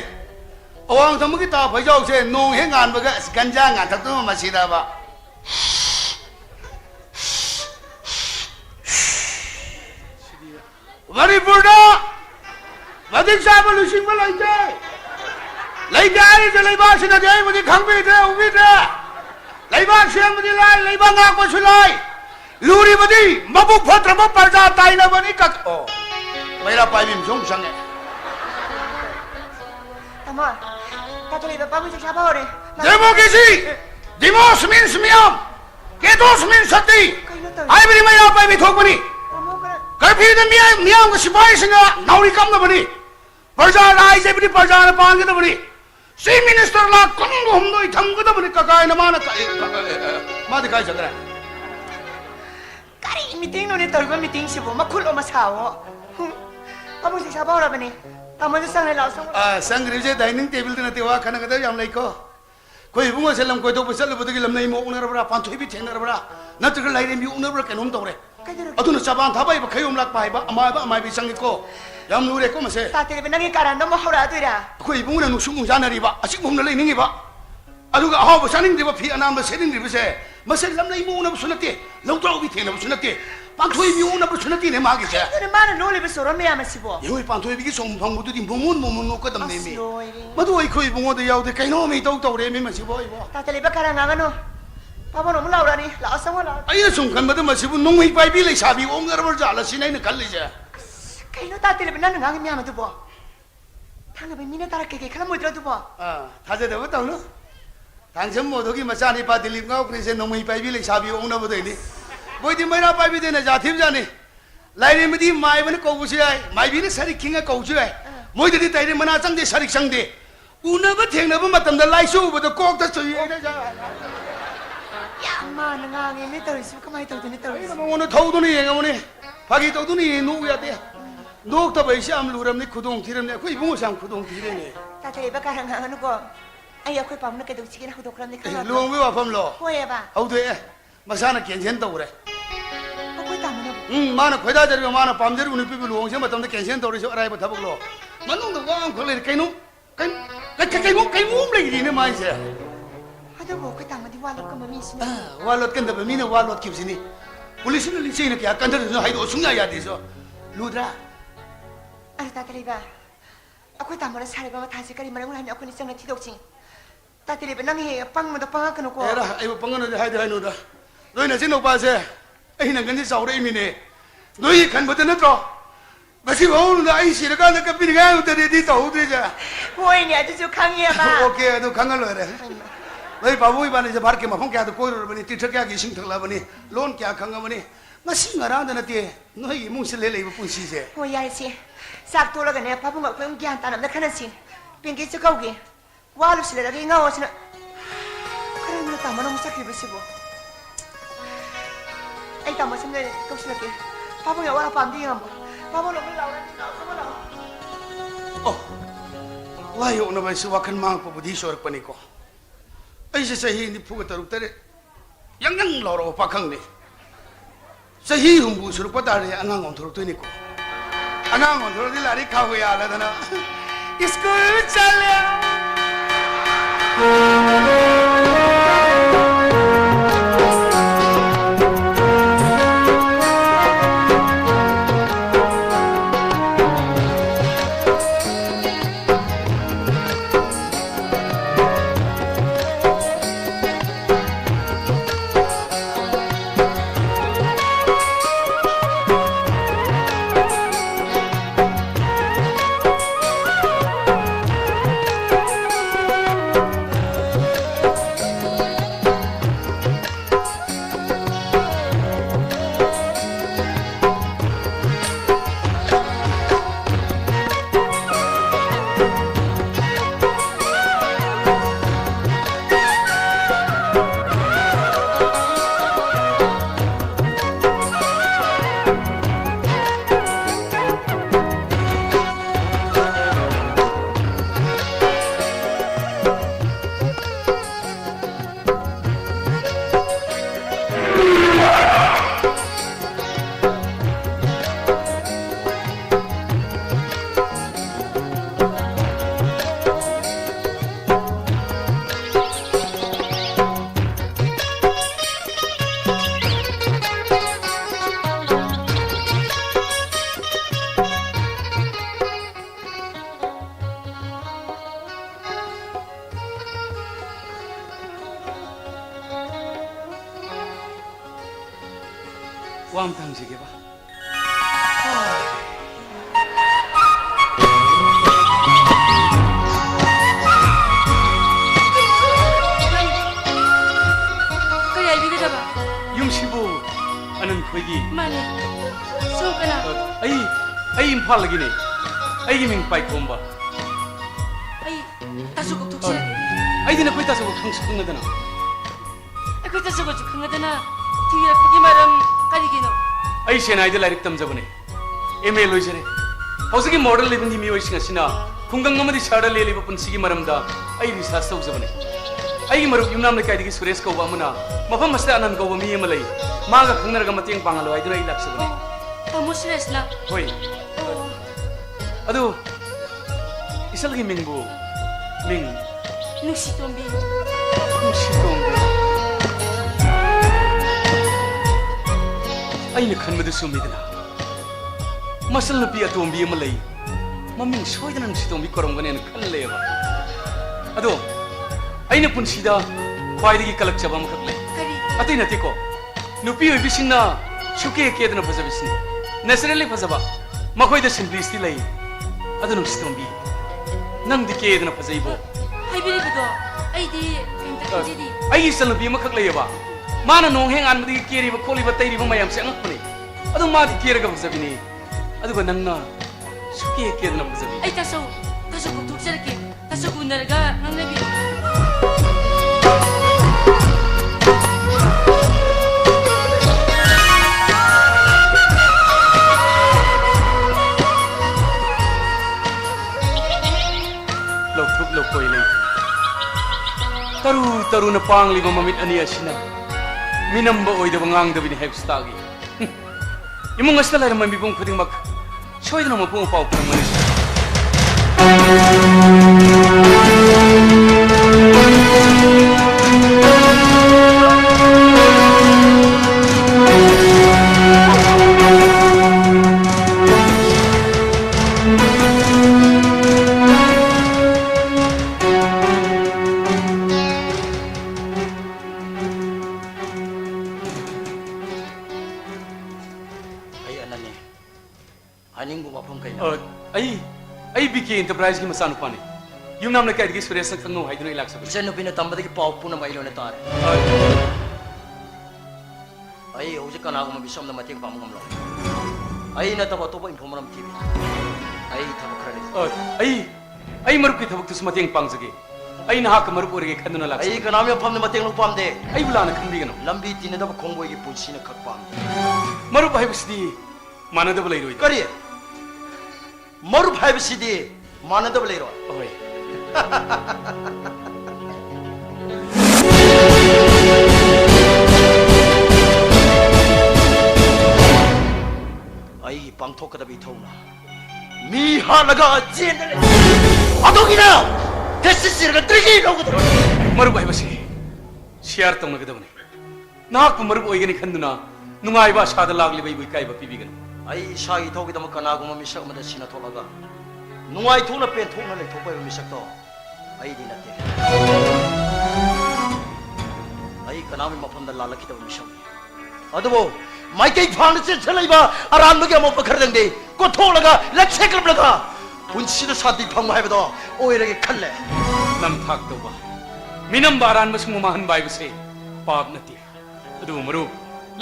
अवांग तमुगी ता भैजाव से नोंग हे गान बगा गंजा गा थक तो मसीदा बा वरी बुडा वदी साब लुसिंग बा लाइजे लाइजे आई जे लाइबा से दे मुझे खंबे दे उमी दे लाइबा से मुझे लाई लाइबा गा को सुलाई लूरी बदी मबुक फत्र म परजा ताइना बनी कक ओ मेरा पाइबिम जोंग संगे Tama. Tatuloy ba pa mo sa ore? Democracy! Demos means miyam! Ketos means sati! Kayo to. I believe my up by me talk money! Tamo ka. Karpi the miyam ka sipay singa! Nauri kam na money! प्रजा राइजेबनी प्रजा पांगदबनी chief minister ला कुंग हमदोई थमगदबनी ककाय नमाना मादि काय जगरा Kari meeting no ni torba meeting sibo makulo masawo. Pabu si sabaw ra bani. Tamo sa sang la sang. संग्रिब से डाइनिंग टेबल ते नते वा खाना कदर याम लाइको कोई बुंगो सेलम कोई तो बसल बदगी लम नहीं मो उनर बरा पांचोई भी थेनर बरा नत्र लाइरे मी उनर बरा केनोम तोरे अदुन चाबान थाबाई ब खयम लाक पाइबा अमाय भी संगिको याम नुरे को मसे Tatili benangi karan no mo hora tuira. कोई बुंगना नुसुम जानरिबा असि बुंगना लेनिंगिबा अदुगा हाव बसानिंग दिबा फी अनाम सेदिंग दिबसे मसे लम नहीं मो उनर सुनते लौत्राउ भी थेनर सुनते पांचोई भी उनर सुनते ने मागे से Tuira mana no le besoro me amasibo. योई पांचोई भी सोम फंगबुदु दि मोमुन नो कदम ने मी मदु ओइ खोई बुंगो दे याउ दे कैनो मी तौ तौरे मी मसिबो इबो Tatili ba karan ngano. Pabu no mo laura ni la sang wala. अय्य सुंखन मद मसिबु नोंगै पाइबि लेसाबि ओंगरबर जाला सिनाइनो खल्लिजे Kaino tatili benang ngang mi amadu bo. Thang ba mina tara ke khala modra du bo. थाजेदबो तौनो थांसम मोदोगी मचानि पा दिलीप गाव क्रिसे नोंगै पाइबि लेसाबि ओंगनबो दैनि बोइदि मैरा पाइबि देना जाथिब जानि लाइरेमदि माइबन कौबुसे आइ माइबिनि सरि खिंगा कौजु आइ मोइदि ताइरे मना चंगदे सरि संगदे उनबो थेंनबो मतमदा लाइसु उबदो कोकता सुइ Ma ngang ni torisu kamai to ni torisu. Mono थौदुनि येंगमनि फागि तौदुनि नु याते नोक त बैसे आम लुरमनि खुदों थिरमने खोइ बुंगो साम खुदों थिरेने Tatili ba karan ngano ko. Ay ako pa mo na kedu sige na hudokram ni karan. लुंगबे वाफम लो Hoye ba. हौदे मसाना केंसेन तौरे Ako tamo na. माना खोइदा जरिबो माना पामजर उनि पिबि लुंगसे मतमदा केंसेन तौरिसो अराइबो थबक लो मनुंग वाम खोले कैनु कैमु लेगिने माइसे Ado bo ko tamo di walo ko mami sin. वालोत कंद बमिने वालोत किबसिनी पुलिस ने लिसिने क्या कंदर जो हाइदो सुंगा यादिसो लुद्रा Ano tatili ba. Ako tamo na sari ba matasi kari marang ulan ako ni sang na tidok sing. Tatili ba nang hi pang mo da pang kanu ko. Era आइबो पंगन हाइदो हाइनुदा नोइना जिनो बासे अहिना गनि साउरे मिने नोइ खनबद नत्रो बसि भौनुदा आइ सिरका न कपिनि गा उतरे दि तौद्रे जा Hoye ni adu ju khangi ba. Okay अदु खंगल रे नोइ बाबु इबाने जे भारके मफं क्या तो कोइरो बनि तीर्थ क्या कि सिंग थकला बनि लोन क्या खंगा बनि मसि ngara दनते नोइ इमुंसे लेलेबो पुंसि से Hoye si. Sak to la ga ne pa bu ngak phung gyan tanam na khanan sin. Pingi chu kau ge. Walu sile la ge ngaw sin. Karan na tamo na mo sakri bisibo. Ay tamo sin ne kau sin ke. Pa bu ya wala pam di ngam. Pa bu lo mo laura ni law sama law. Oh वायो न बैसे वखन मांग को बुद्धि सोरक पनि को ऐसे सही नि फुग तरुक तरे यंगंग लौरो पाखंग ने सही हुंबु सुरक पतारे अंगांग ओंथुर तुनि को अंगांग ओंथुर दि लारी खाव या लदना स्कूल चले वाम थांसिगे बा Kaya ibigay ka ba? yung sibu anang khoigi Mane. So ka na. ai imphal lagi ne ai gi ming pai khomba ai tasu ko thukse ai dina koi tasu ko khang sung na dana ai ko tasu ko khanga thira pagi maram kari gino ai senai de lairik tam jabane MA loisere hausi model living di mi oisinga sina khungang amadi sada le liba punsi gi maramda ai research tau jabane ai gi marup yumnam le kai digi suresh ko amuna mafam masta anan ko mi amalai maga khangnar ga mateng pangalo ai dina ilak sabane tamu suresh la hoi adu isal gi mingbu ming nusi tombi ai na khan madu sumidana masal na pi atombi amalai maming soidana nusi tombi korong gane na khalle ba ado ai na punsida khwai digi kalak chaba ma khatle kari atai nati ko nupi oi bisinna suke ke dana faza bisin naturally faza ba makhoi da simplicity lai ado nusi tombi nang di ke dana faza ibo hai biri bedo ai di kenta kajidi ai isal nupi ma khatle ba mana nong heng an madi keri ba kholi ba tairi ba mayam se angak pune ado ma di kera ga faza bini ado ba nangna suke ke dana faza bi ai tasu ko thukse ke tasu ko narga nganabi taru na pang liba mamit ani asina minamba oi da bangang da bini hepstagi imong asla la mambi bong khuding mak choi da mo pong pau pang manis ai BK enterprise ki masanu pane yum nam na kai gi suresh sang no haiduna ilak sabi Sen nupina tambada ki pau puna mai lone tare. Ai hoje kana ko mabisam na mating pamungam lo. Ai na taba to ba informam TV. Ai taba krani. ai marup ki thabuk tus mateng pangjage ai na hak marup orge khanduna lak Ai kana me pam na mating lo pam de. ai bulana khandi gano Lambi tin da khongbo gi punsi na khak pam. marup hai bisdi manada balai roi Kari. Maru bhai bisidi manada balai ro. oi Ai pangthok ka da bi thona. Mi ha laga jen de. Adogina. Desisir ga trigi lo ga. marup hai basi share tong na gadabne nak marup oi gani khanduna nungai ba sada lagli bai bai kai ba pibi gano Ai shai thogi da kana go mi sak ma da sina tholaga. Nungai thona pen thona le thopai mi sak to. Ai di na te. Ai kana mi mafam da lalaki da mi sak. Adubo mai kai phang se chalai ba aran ma ge mo pakhar dang de ko tholaga lakshe klab laga. Punsi da sadi phang mai ba do oi re ge khalle. nam thak to ba minam baran basung mahan bai base pap nati adu marup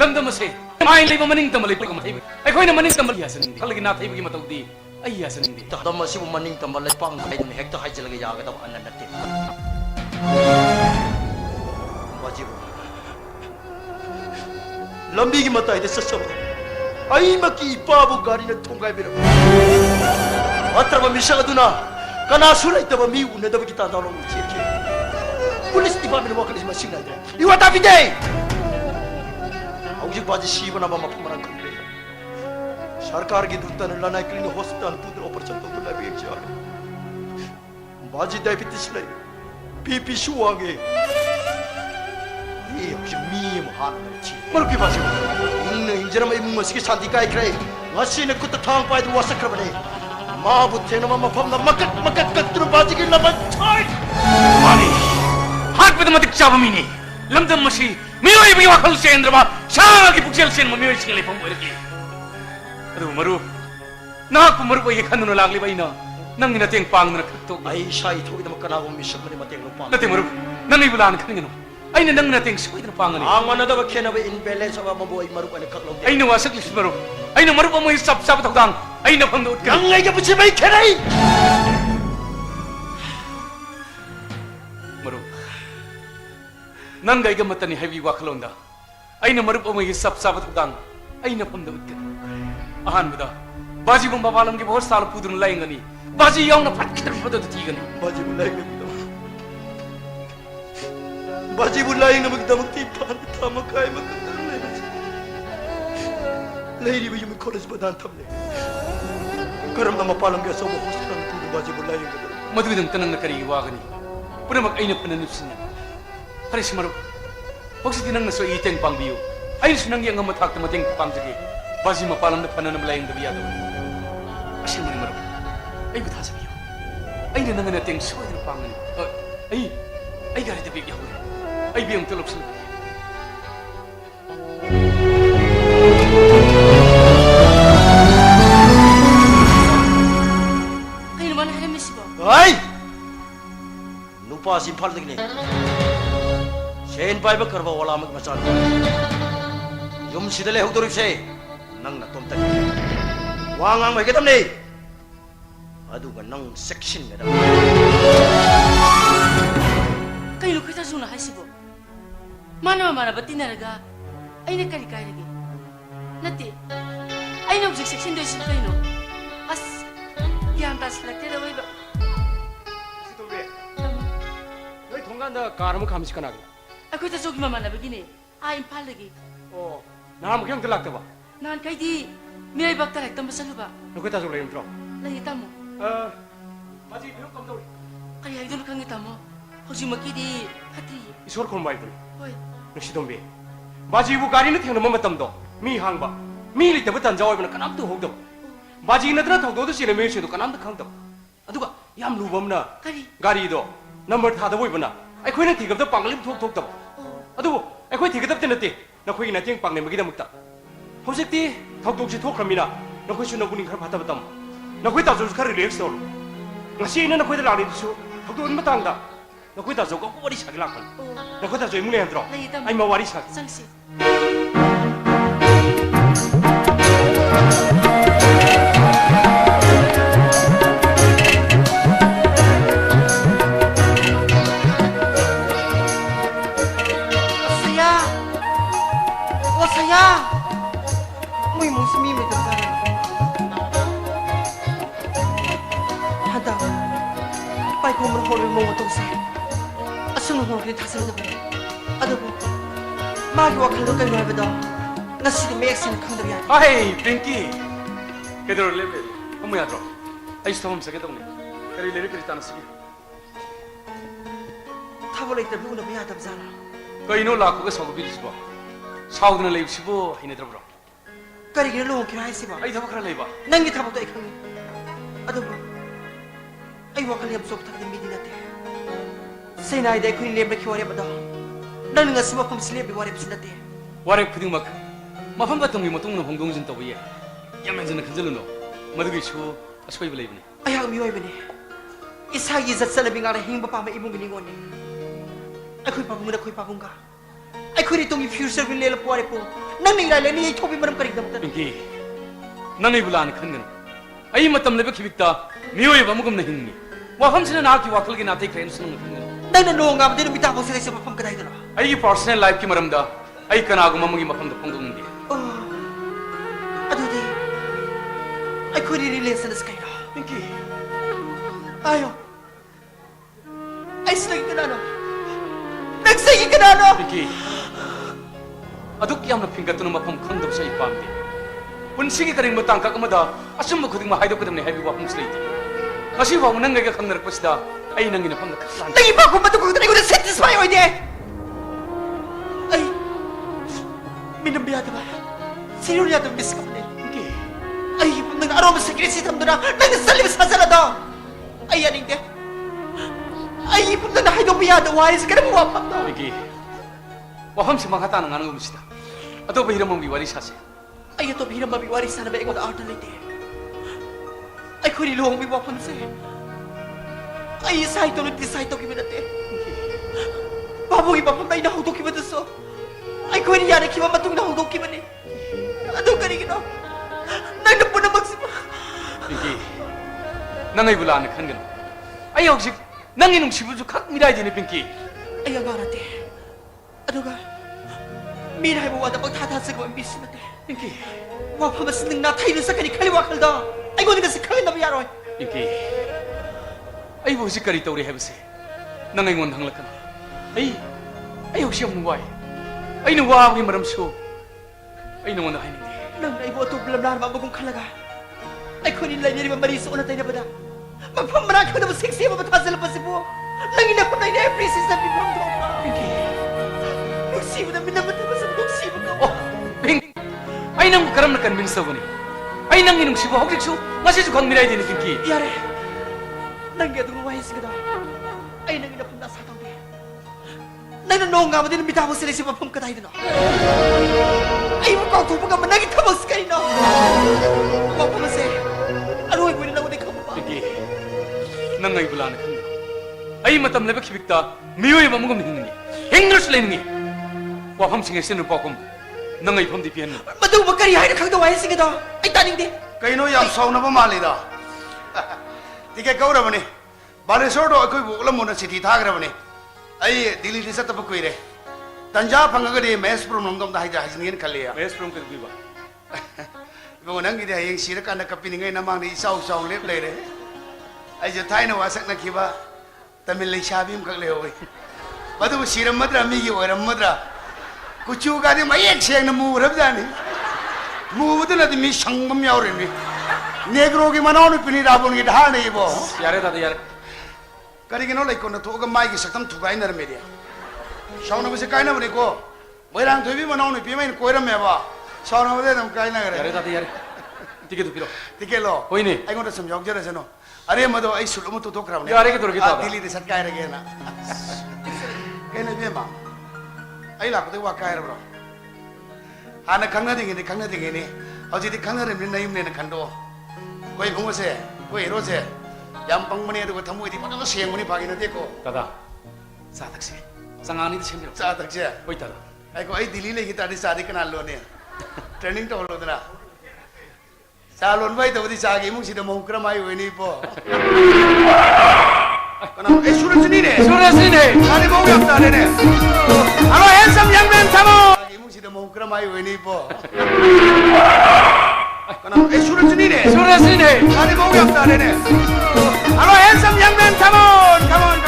lamdam ase mai leiba maning tamalai pekam hai ai khoi na maning tamal yasan thalagi na thai bagi matau di ai yasan di Ta dam si bu maning tam le pang kai ne hekta hai jalaga ya ga da an na te. Wajibu. Lambi gi matai de sasab. Ai ma ki pa bu gari na thongai bira. Atra ba misha aduna kana sulai ta ba mi u ne da ki ta da lo chi chi. Police department wa kalis masing na de. Iwa ta bide. Auji baji si bana ba ma pamaran kan be. सरकार की दूतन लाना clinic hospital पुत्र ऑपरेशन तो बुला भी जा बाजी डायबिटीज ले बीपी शुआगे ये 혹시 미임 하는지 marup ki basi 인내 인저마 이문 머시기 산디 가이 그래 와시네 쿠타 탕 파이드 와서 그러네 마부 테나 마마 팜나 막kat katru baji ki lama chai mani hat pe matik chaba mini lamdam masi mioi bagi wakal sendra ba shagi puksel sen mioi singale pam orki adu marup nak marup oi khanduna lagli baina nang ni na teng pang na khakto ai shai thoi dam kana go misak mani mate lo pam nate marup nanai bulan khangino ai nang na teng soi na pangani angana da khena ba in balance ba mabu ai maru kana khaklo ai na wasak lis marup ai na marup mo sap sap thakdang ꯑꯩꯅ ꯐꯝꯗ ꯎꯠꯀꯅꯤ ꯅꯪ ꯑꯩꯒ ꯄꯨꯟꯁꯤꯕꯩ ꯈꯦꯅꯩ ꯃꯔꯨꯞ ꯅꯪꯒ ꯑꯩꯒ ꯃꯇꯅꯤ ꯍꯥꯏꯕꯤ ꯋꯥꯈꯜꯂꯣꯟꯗ ꯑꯩꯅ ꯃꯔꯨꯞ ꯑꯃꯒꯤ ꯆꯞ ꯆꯥꯕ ꯊꯧꯗꯥꯡ ꯑꯩꯅ ꯐꯝꯗ ꯎꯠꯀꯅꯤ ꯑꯍꯥꯟꯕꯗ ꯕꯥꯖꯤꯕꯨ ꯃꯄꯥꯟ ꯂꯝꯒꯤ ꯍꯣꯁꯄꯤꯇꯥꯜ ꯄꯨꯗꯨꯅ ꯂꯥꯌꯦꯡꯒꯅꯤ ꯕꯥꯖꯤ ꯌꯥꯎꯅ ꯐꯠꯈꯤꯗ꯭ꯔꯕꯗꯨ ꯊꯤꯒꯅꯤ 바지부 라잉나무기다먹기 파르타마카이마 끝났네 레이리브 유미 코레스보단 탑네 그럼 나마 팔랑게 서버 호스피탈 부두 바지부 라잉거든 ꯃꯗꯨꯒꯤꯗꯃꯛꯇ ꯅꯪꯅ ꯀꯔꯤꯒꯤ ꯋꯥꯒꯅꯤ ꯄꯨꯝꯅꯃꯛ ꯑꯩꯅ ꯐꯅ ꯅꯨꯡꯁꯤꯅꯤ ꯐꯔꯦꯁꯤ ꯃꯔꯨꯞ ꯍꯧꯖꯤꯛꯇꯤ ꯅꯪꯅꯁꯨ ꯑꯩ ꯃꯇꯦꯡ ꯄꯥꯡꯕꯤꯌꯨ ꯑꯩꯅꯁꯨ ꯅꯪꯒꯤ ꯑꯉꯝꯕ ꯊꯥꯛꯇ ꯃꯇꯦꯡ ꯄꯥꯡꯖꯒꯦ ꯕꯥꯖꯤ ꯃꯄꯥꯟ ꯂꯝꯗ ꯐꯅꯅꯕ ꯂꯥꯌꯦꯡꯗꯕ ꯌꯥꯗꯕꯅꯤ ꯑꯁꯦꯡꯕꯅꯤ ꯃꯔꯨꯞ ꯑꯩꯕꯨ ꯊꯥꯖꯕꯤꯌꯨ ꯑꯩꯅ ꯅꯪꯒꯤ ꯃꯇꯦꯡ ꯁꯣꯏꯗꯅ ꯄꯥꯡꯒꯅꯤ ꯑꯩ ꯒꯥꯔꯤꯗ ꯕꯦꯒ ꯌꯥꯎꯔꯦ ꯑꯩ ꯕꯦꯒ ꯑꯃꯇ ꯂꯧꯁꯤꯜꯂꯛꯀꯦ ꯀꯩꯅꯣ ꯃꯥꯅ ꯍꯥꯏꯔꯝꯃꯤꯁꯤꯕꯣ 아이! 누파 심팔득네 셰인 바이버 커버 올라오면 마찬 좀 시들레 혹도립세 낭나 똠딱 왕왕 왜게담네 아두가 낭 섹신 내다 ꯀꯩꯅꯣ ꯈꯣꯏꯇꯥꯁꯨꯅ ꯍꯥꯏꯁꯤꯕꯣ ꯃꯥꯅ ꯃꯃꯥꯟꯅꯕ ꯇꯤꯟꯅꯔꯒ ꯑꯩꯅ ꯀꯔꯤ ꯀꯥꯏꯔꯒꯦ ꯅꯠꯇꯦ ꯑꯩꯅ ꯍꯧꯖꯤꯛ ꯆꯦꯛꯁꯤꯟꯗꯣꯏꯁꯤ ꯀꯩꯅꯣ ꯑꯁ ꯒ꯭ꯌꯥꯟ ꯇꯥꯁꯤꯜꯂꯛꯇꯦꯗ ꯑꯣꯏꯕ 시도배 너희 동간다 가르면 감시 가나게 ꯑꯩꯈꯣꯏ ꯇꯥꯆꯧꯒꯤ ꯃꯃꯥꯟꯅꯕꯒꯤꯅꯦ 아 ꯏꯝꯐꯥꯜꯗꯒꯤ 어 나랑 그냥 들락대 봐 ꯅꯍꯥꯟꯈꯩꯗꯤ ꯃꯤꯔꯩꯕꯥꯛꯇ ꯂꯥꯏꯔꯤꯛ ꯇꯝꯕ ꯆꯠꯂꯨꯕ 너희 따져 그래 들어 ꯂꯩꯌꯦ ꯇꯥꯃꯣ 어 맞지 비록 감다 우리 ꯀꯔꯤ ꯍꯥꯏꯗꯣꯏꯅꯣ ꯈꯪꯗꯦ ꯇꯥꯃꯣ ꯍꯧꯖꯤꯛꯃꯛꯀꯤꯗꯤ ꯐꯠꯇ꯭ꯔꯤꯌే 이소를 콜 마이들 ꯍꯣꯏ 너 시동배 맞지 이부 가리는 태어나면 맞담도 미 항바 미리 때부터 앉아 오면 까남도 혹도 맞지 이나들아 더도 시는 메시도 까남도 강도 아두가 얌 루범나 ꯀꯔꯤ 가리도 넘버 타다 보이구나 아이코이는 티급도 빵글림 톡톡도 아두고 아이코이 티급도 때는데 너코이 나팅 빵내 먹이다 먹다 호색티 덕독시 톡크랍니다 너코이 수너군인 칼 받다 받다 너코이 따져서 칼을 렉서 ngasi ina na koy da lari su thok do matang da na koy da zo ko wari sa gila kan na koy da zo imune handro ꯂꯩꯌꯦ ꯇꯥꯃꯣ ai ma wari sa ꯆꯪꯁꯤ Saya! Oh, saya! Muy musmi may tagsaran. Hada, pai ko mo holo mo to sa. Asun mo ni tasal na ba? Ado po. Magi wa khalo kay na ba da? Nasi de mek sin khang da ya. 아이 뱅키 그대로 레벨 어머 야들어 아이 스톰 세게 동네 그리 레벨 그리 따나 쓰기 Tawala ita bu na ba ya tabzana. 그이노 라코가 서고 빌시고 사우드는 레입시고 하이네 들어보라 Kari gina lo kira si ba? 아이 더 그래 레이바 Nangi tabo to ikang. Ado po. Ay wa kali absorb tak de midi na te. Say na ida ko ni lebre ki wari ba da? Nang nga si ba pam sile bi wari bisna te. 와렉 푸딩막 마판 같은 게 뭐똥는 홍동진 떠보예 야만전은 큰절로 마두기 슈 아스코이 블레이브네 Ayaw miyoy ba ni? Isagi zat sa labing ara hingba pa maibong giningon ni. Ako'y pabunga na ako'y pabunga. Ako'y ritong i-future bin lela puwari po. Nang nailala niya itobi maram karigdam tan. 뱅키 나는 이불안 큰건 아이 맞담 레벨 키빅다 미워이 바무금 나 힘니 와 함스는 아기 와클기 나테 크레인 쓰는 건 Nang nanong nga ba din umitapos sila sa mapam kaday doon. 아이 퍼스널 라이프 키 마람다 아이 까나고 마무기 마팜도 펑동는데 Oh. Ado di. Ako'y rirelease na sa kayo. 뱅키 Ayaw. Ay silagi ka na no. Nagsagi ka na no. 뱅키 아둑기 함나 핑가뜨는 마팜 컨덕 사이 밤데 본식이 가린 뭐 땅가 그마다 아슴 뭐 그딩 마 하이도 그다음에 해비 와품 슬레이트 다시 와 운행 내가 강날 것이다 아이 낭기는 밤나 클란 Nang iba ko matukoy na ko na satisfy o hindi. Ay. Minambiyado ba? Sinulyado miss ka pa din. 뱅키 Ay, nang araw mo sa kinisitam doon na, nang nasalim sa sala daw. Ay, yan hindi. Ay, ipon na nahido biyado, wais ka na muwapap daw. 뱅키 와 함시 망하다는 가는 것이다 아또 뭐 이런 몸이 와리 사세 Ay, ito bilang mabiwari sana ba ingon art na Ay, kung niluhong biwapang sa Ay, sa ito nung tisay ito kiminate. Babong iba pang na inahudok kimataso. Ay, kung niya na kimamatong nahudok kimani. Ano ka rin gino? Nang na po na magsipa. nangay bula na kan gan ay hojik nangi nung sibu ju khak mirai dine pinki ay ang arate aduga mirai mo wada pag tatasag mo imbis mate pinki wa pamas ning na tayo sa kani kaliwa kalda ay ko kasi kali na biyaroy pinki ay hojik kari tawre hebse nangay ngon hanglakan ay hojik am nuwai ay nuwa gi maram so ay nungon na kainin nang na ibo to blablar mabagong kalaga ay kunin lang niya mari sa una tayo na bada magpamarak ko na mo sexy mabatasal pa si po nang ina ko na ina princess na bibang ko pinki magsibo na minamata ko sa magsibo ka oh pinki ay nang karam na convince daw ni ay nang inong sibu hojik so ngasi ju khang mirai dine pinki yare nang yadong wahis ka daw ay nang ina punda sa tao di nang nanong nga mo din bitaw sila si mapam ka tayo na ay mo kau tupo ka managit ka mas kayo na mapam masay ano ay pwede na ko di ka pa pinki nangay bula na kan ay matam leba kibikta miyoy mamugam hingi hingros lengi wafam singe sinu pakum nangay pam di pian madu magkari ay nakang dawayan sige daw ay taning din Kaino yam sauna ba malida? Tika kaura bane. Balesor do akoi bukla mona city thagra bane. Ai Delhi disa tap koire. Tanja phangagade mes problem dom dai ja hajin khalya. mes from kan biwa Ibo nang gide hayeng sira kana kapini ngai namang ni isau sau lep le re. Ai je thaina wasak na khiba Tamil le shabim kak le hoy. Badu siram madra mi gi oram madra. Kuchu ga ni mai ek seng na mu rab jani. Mu bu na mi sangam yaure mi. Negro gi manau ni pini rabon gi dha nei bo. yare da yare Karigino lai ko na thoga mai gi saktam thugai nar media. Shauna bu se kai na bane ko. Moirang thobi manau ni pi mai ko ram me ba. Shauna bu de nam kai na yare gare. da yare tike tu piro Tikelo. Hoine. Ai ngon sam jog jara seno. Are mado ai sulumu to thok ram ne. Yare ke tor gi ta Dili de sat kai rage na. Kene be ma. Ai la ko de wa kai ra bro. Ana khangna dingi ni. Auji di khangna re min na yum ne na khando. Koi bungo se, koi hero se. Yam pang mani adu thamu di pata se ngoni phagi na deko. tada sa tak se sangani de semiro Sa tak se. oi tada Ai ko ai dili le gi ta di sadi kana lo ne. Training to lo dra. Sa lon bai to di sa gi mung si de mong kra mai we ni po. Kana ai suraj ni ne. surasni ne Ani mo yam ta ne. Hello handsome young man tamo. Gi mung si de mong kra mai we ni po. Kana ai suraj ni ne. surasni ne Ani mo yam ta ne. Hello handsome young man come on.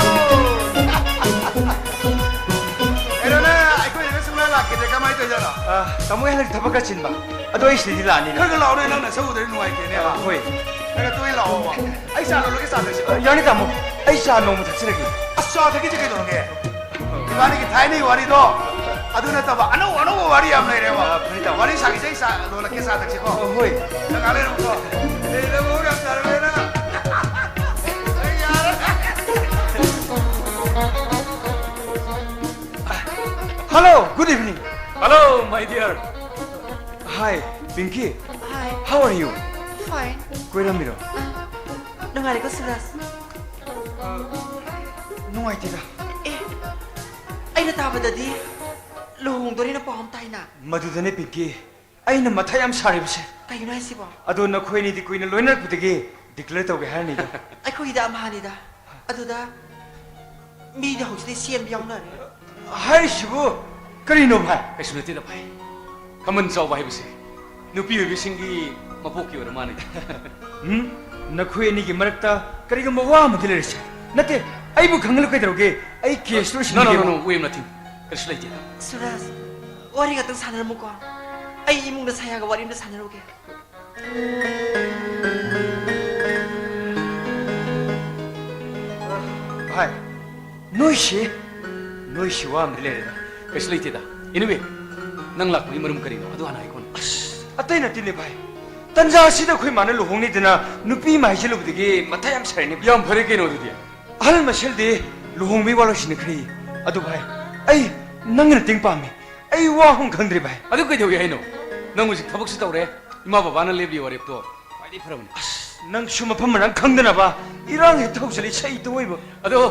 Erona ai ko ne sumla la ke de kamai to jara. tamu yang lagi tabak kacin ba ado is di la ni Kar ga lao ne nang na sau de nuai ke ne ba. hoi Kar to lao wa. Ai sa lo ke sa de. yani tamu ai sa no mu thachiragi Aswa de ke ke do ne. Ibani ki thai ni wari do. Aduna ta ba anu wari am nei re wa. Wari sa ki sai sa lo la ke sa tak se ko. hoi Na ga le ro ko. Le mo ga sa re na. Ai yaar. hello good evening hello my dear hi Pinky hi how are you fine koiramiro nangari ko suras nungai tida eh ay natabadadi luhong dori na paham tayo na madudane Pinky ai na mathai am saribse kayo na si ba ado na khoi ni di koina loinar putege declare tawge har ni da ay ko hida amahanida aduda mi da hosde siam biyang na re har shibu karino bhai kasunati da pai kaman chaw bai bise nupi oi singi mapoki ora mani nakhoi ni gi marakta kariga mawa madile rese nate ai bu khanglu kai daroge ai case to no singi we am nothing kasulai suras wari ga tang sanar mo ko ay imong na saya ga wari na sanar oge bhai noishi wa madile re kasulai da anyway nang lak ni marum kari no adu ana ikon atai na tine bhai tanja sida khoi mana lohong ni dina nupi mai jelu budege mathai am sarni yam phare ke no du hal masel de lohong mi walo sin khri adu bhai ai nang na ting pa mi ai wa hong khangdri bhai adu kai thogi haino nang usi thabak si tawre ima baba na lebli ware to pai pharam nang shuma pham nang khangdana ba irang he thau sali sai to oi ba adu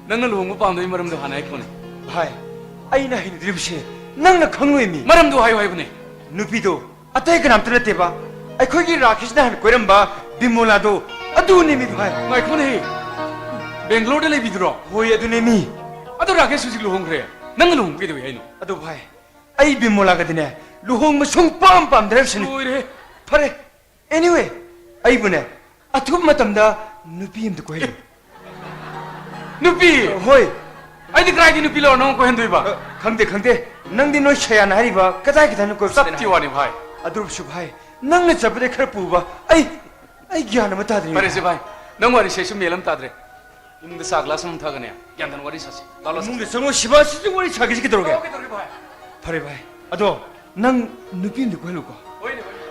nang na luhong pam doi maram do hana ikon bhai ai na hin dribse nang na khangloi mi maram do hayo haibne nupi do atai kanam tate ba ai khoi gi rakhish na han koiram ba bimola do ꯑꯗꯨꯅꯤ ꯃꯤ ꯚꯥꯏ ꯉꯥꯏꯈꯣꯅꯦ ꯕꯦꯡꯒ꯭ꯂꯣꯔꯗ ꯂꯩꯕꯤꯗꯨꯔꯣ ꯍꯣꯏ ꯑꯗꯨꯅꯤ ꯃꯤ ꯑꯗꯣ ꯔꯥꯀꯦꯁ ꯍꯧꯖꯤꯛ ꯂꯨꯍꯣꯡꯈ꯭ꯔꯦ ꯅꯪꯒ ꯂꯨꯍꯣꯡꯕ ꯀꯩꯗꯧꯏ ꯍꯥꯏꯅꯣ ꯑꯗꯨ ꯚꯥꯏ ꯑꯩ ꯕꯤꯃꯣꯂꯥꯒꯗꯤꯅꯦ ꯂꯨꯍꯣꯡꯕ ꯁꯨꯡꯄꯥꯝ ꯄꯥꯝꯗ꯭ꯔꯦꯕꯁꯤꯅꯤ ꯂꯣꯏꯔꯦ ꯐꯔꯦ ꯑꯦꯅꯤꯋꯦ ꯑꯩꯕꯨꯅꯦ ꯑꯊꯨꯕ ꯃꯇꯝꯗ ꯅꯨꯄꯤ ꯑꯃꯗ ꯀꯣꯏꯍꯜꯂꯨ ꯅꯨꯄꯤ ꯍꯣꯏ ꯑꯩꯗꯤ ꯀꯗꯥꯏꯗꯤ ꯅꯨꯄꯤ ꯂꯧꯔ ꯅꯪ ꯀꯣꯏꯍꯟꯗꯣꯏꯕ ꯈꯪꯗꯦ ꯈꯪꯗꯦ ꯅꯪꯗꯤ ꯅꯣꯏ ꯁꯌꯥꯅ ꯍꯥꯏꯔꯤꯕ ꯀꯗꯥꯏ ꯀꯗꯥꯏꯅ ꯀꯣꯏꯕ ꯆꯞꯇꯤ ꯋꯥꯅꯤ ꯚꯥꯏ ꯑꯗꯨꯕꯨꯁꯨ ꯚꯥꯏ ꯅꯪꯅ ꯆꯠꯄꯗ ꯈꯔ ꯄꯨꯕ ꯑꯩ ꯒ꯭ꯌꯥꯟ ꯑꯃ ꯇꯥꯗ꯭ꯔꯤ ꯐꯔꯦꯁꯦ ꯚꯥꯏ ꯅꯪ ꯋꯥꯔꯤꯁꯦ ꯁꯨꯝ ꯃꯦꯜ ꯑꯃ ꯇꯥꯗ꯭ꯔꯦ ꯏꯃꯨꯡꯗ ꯆꯥ ꯒ꯭ꯂꯥꯁ ꯑꯃ ꯊꯛꯒꯅꯦ ꯒ꯭ꯌꯥꯟ ꯇꯥꯅ ꯋꯥꯔꯤ ꯁꯥꯁꯤ ꯏꯃꯨꯡꯗ ꯆꯪꯉꯣ ꯁꯤꯕꯥꯁꯤꯁꯨ ꯋꯥꯔꯤ ꯁꯥꯒꯤꯁꯤ ꯀꯩꯗꯧꯔꯒꯦ ꯀꯩꯗꯧꯔꯦ ꯚꯥꯏ ꯐꯔꯦ ꯚꯥꯏ ꯑꯗꯣ ꯅꯪ ꯅꯨꯄꯤ ꯑꯃꯗ ꯀꯣꯏꯍꯜꯂꯨꯀꯣ ꯍꯣꯏꯅꯦ ꯍꯣꯏꯅꯦ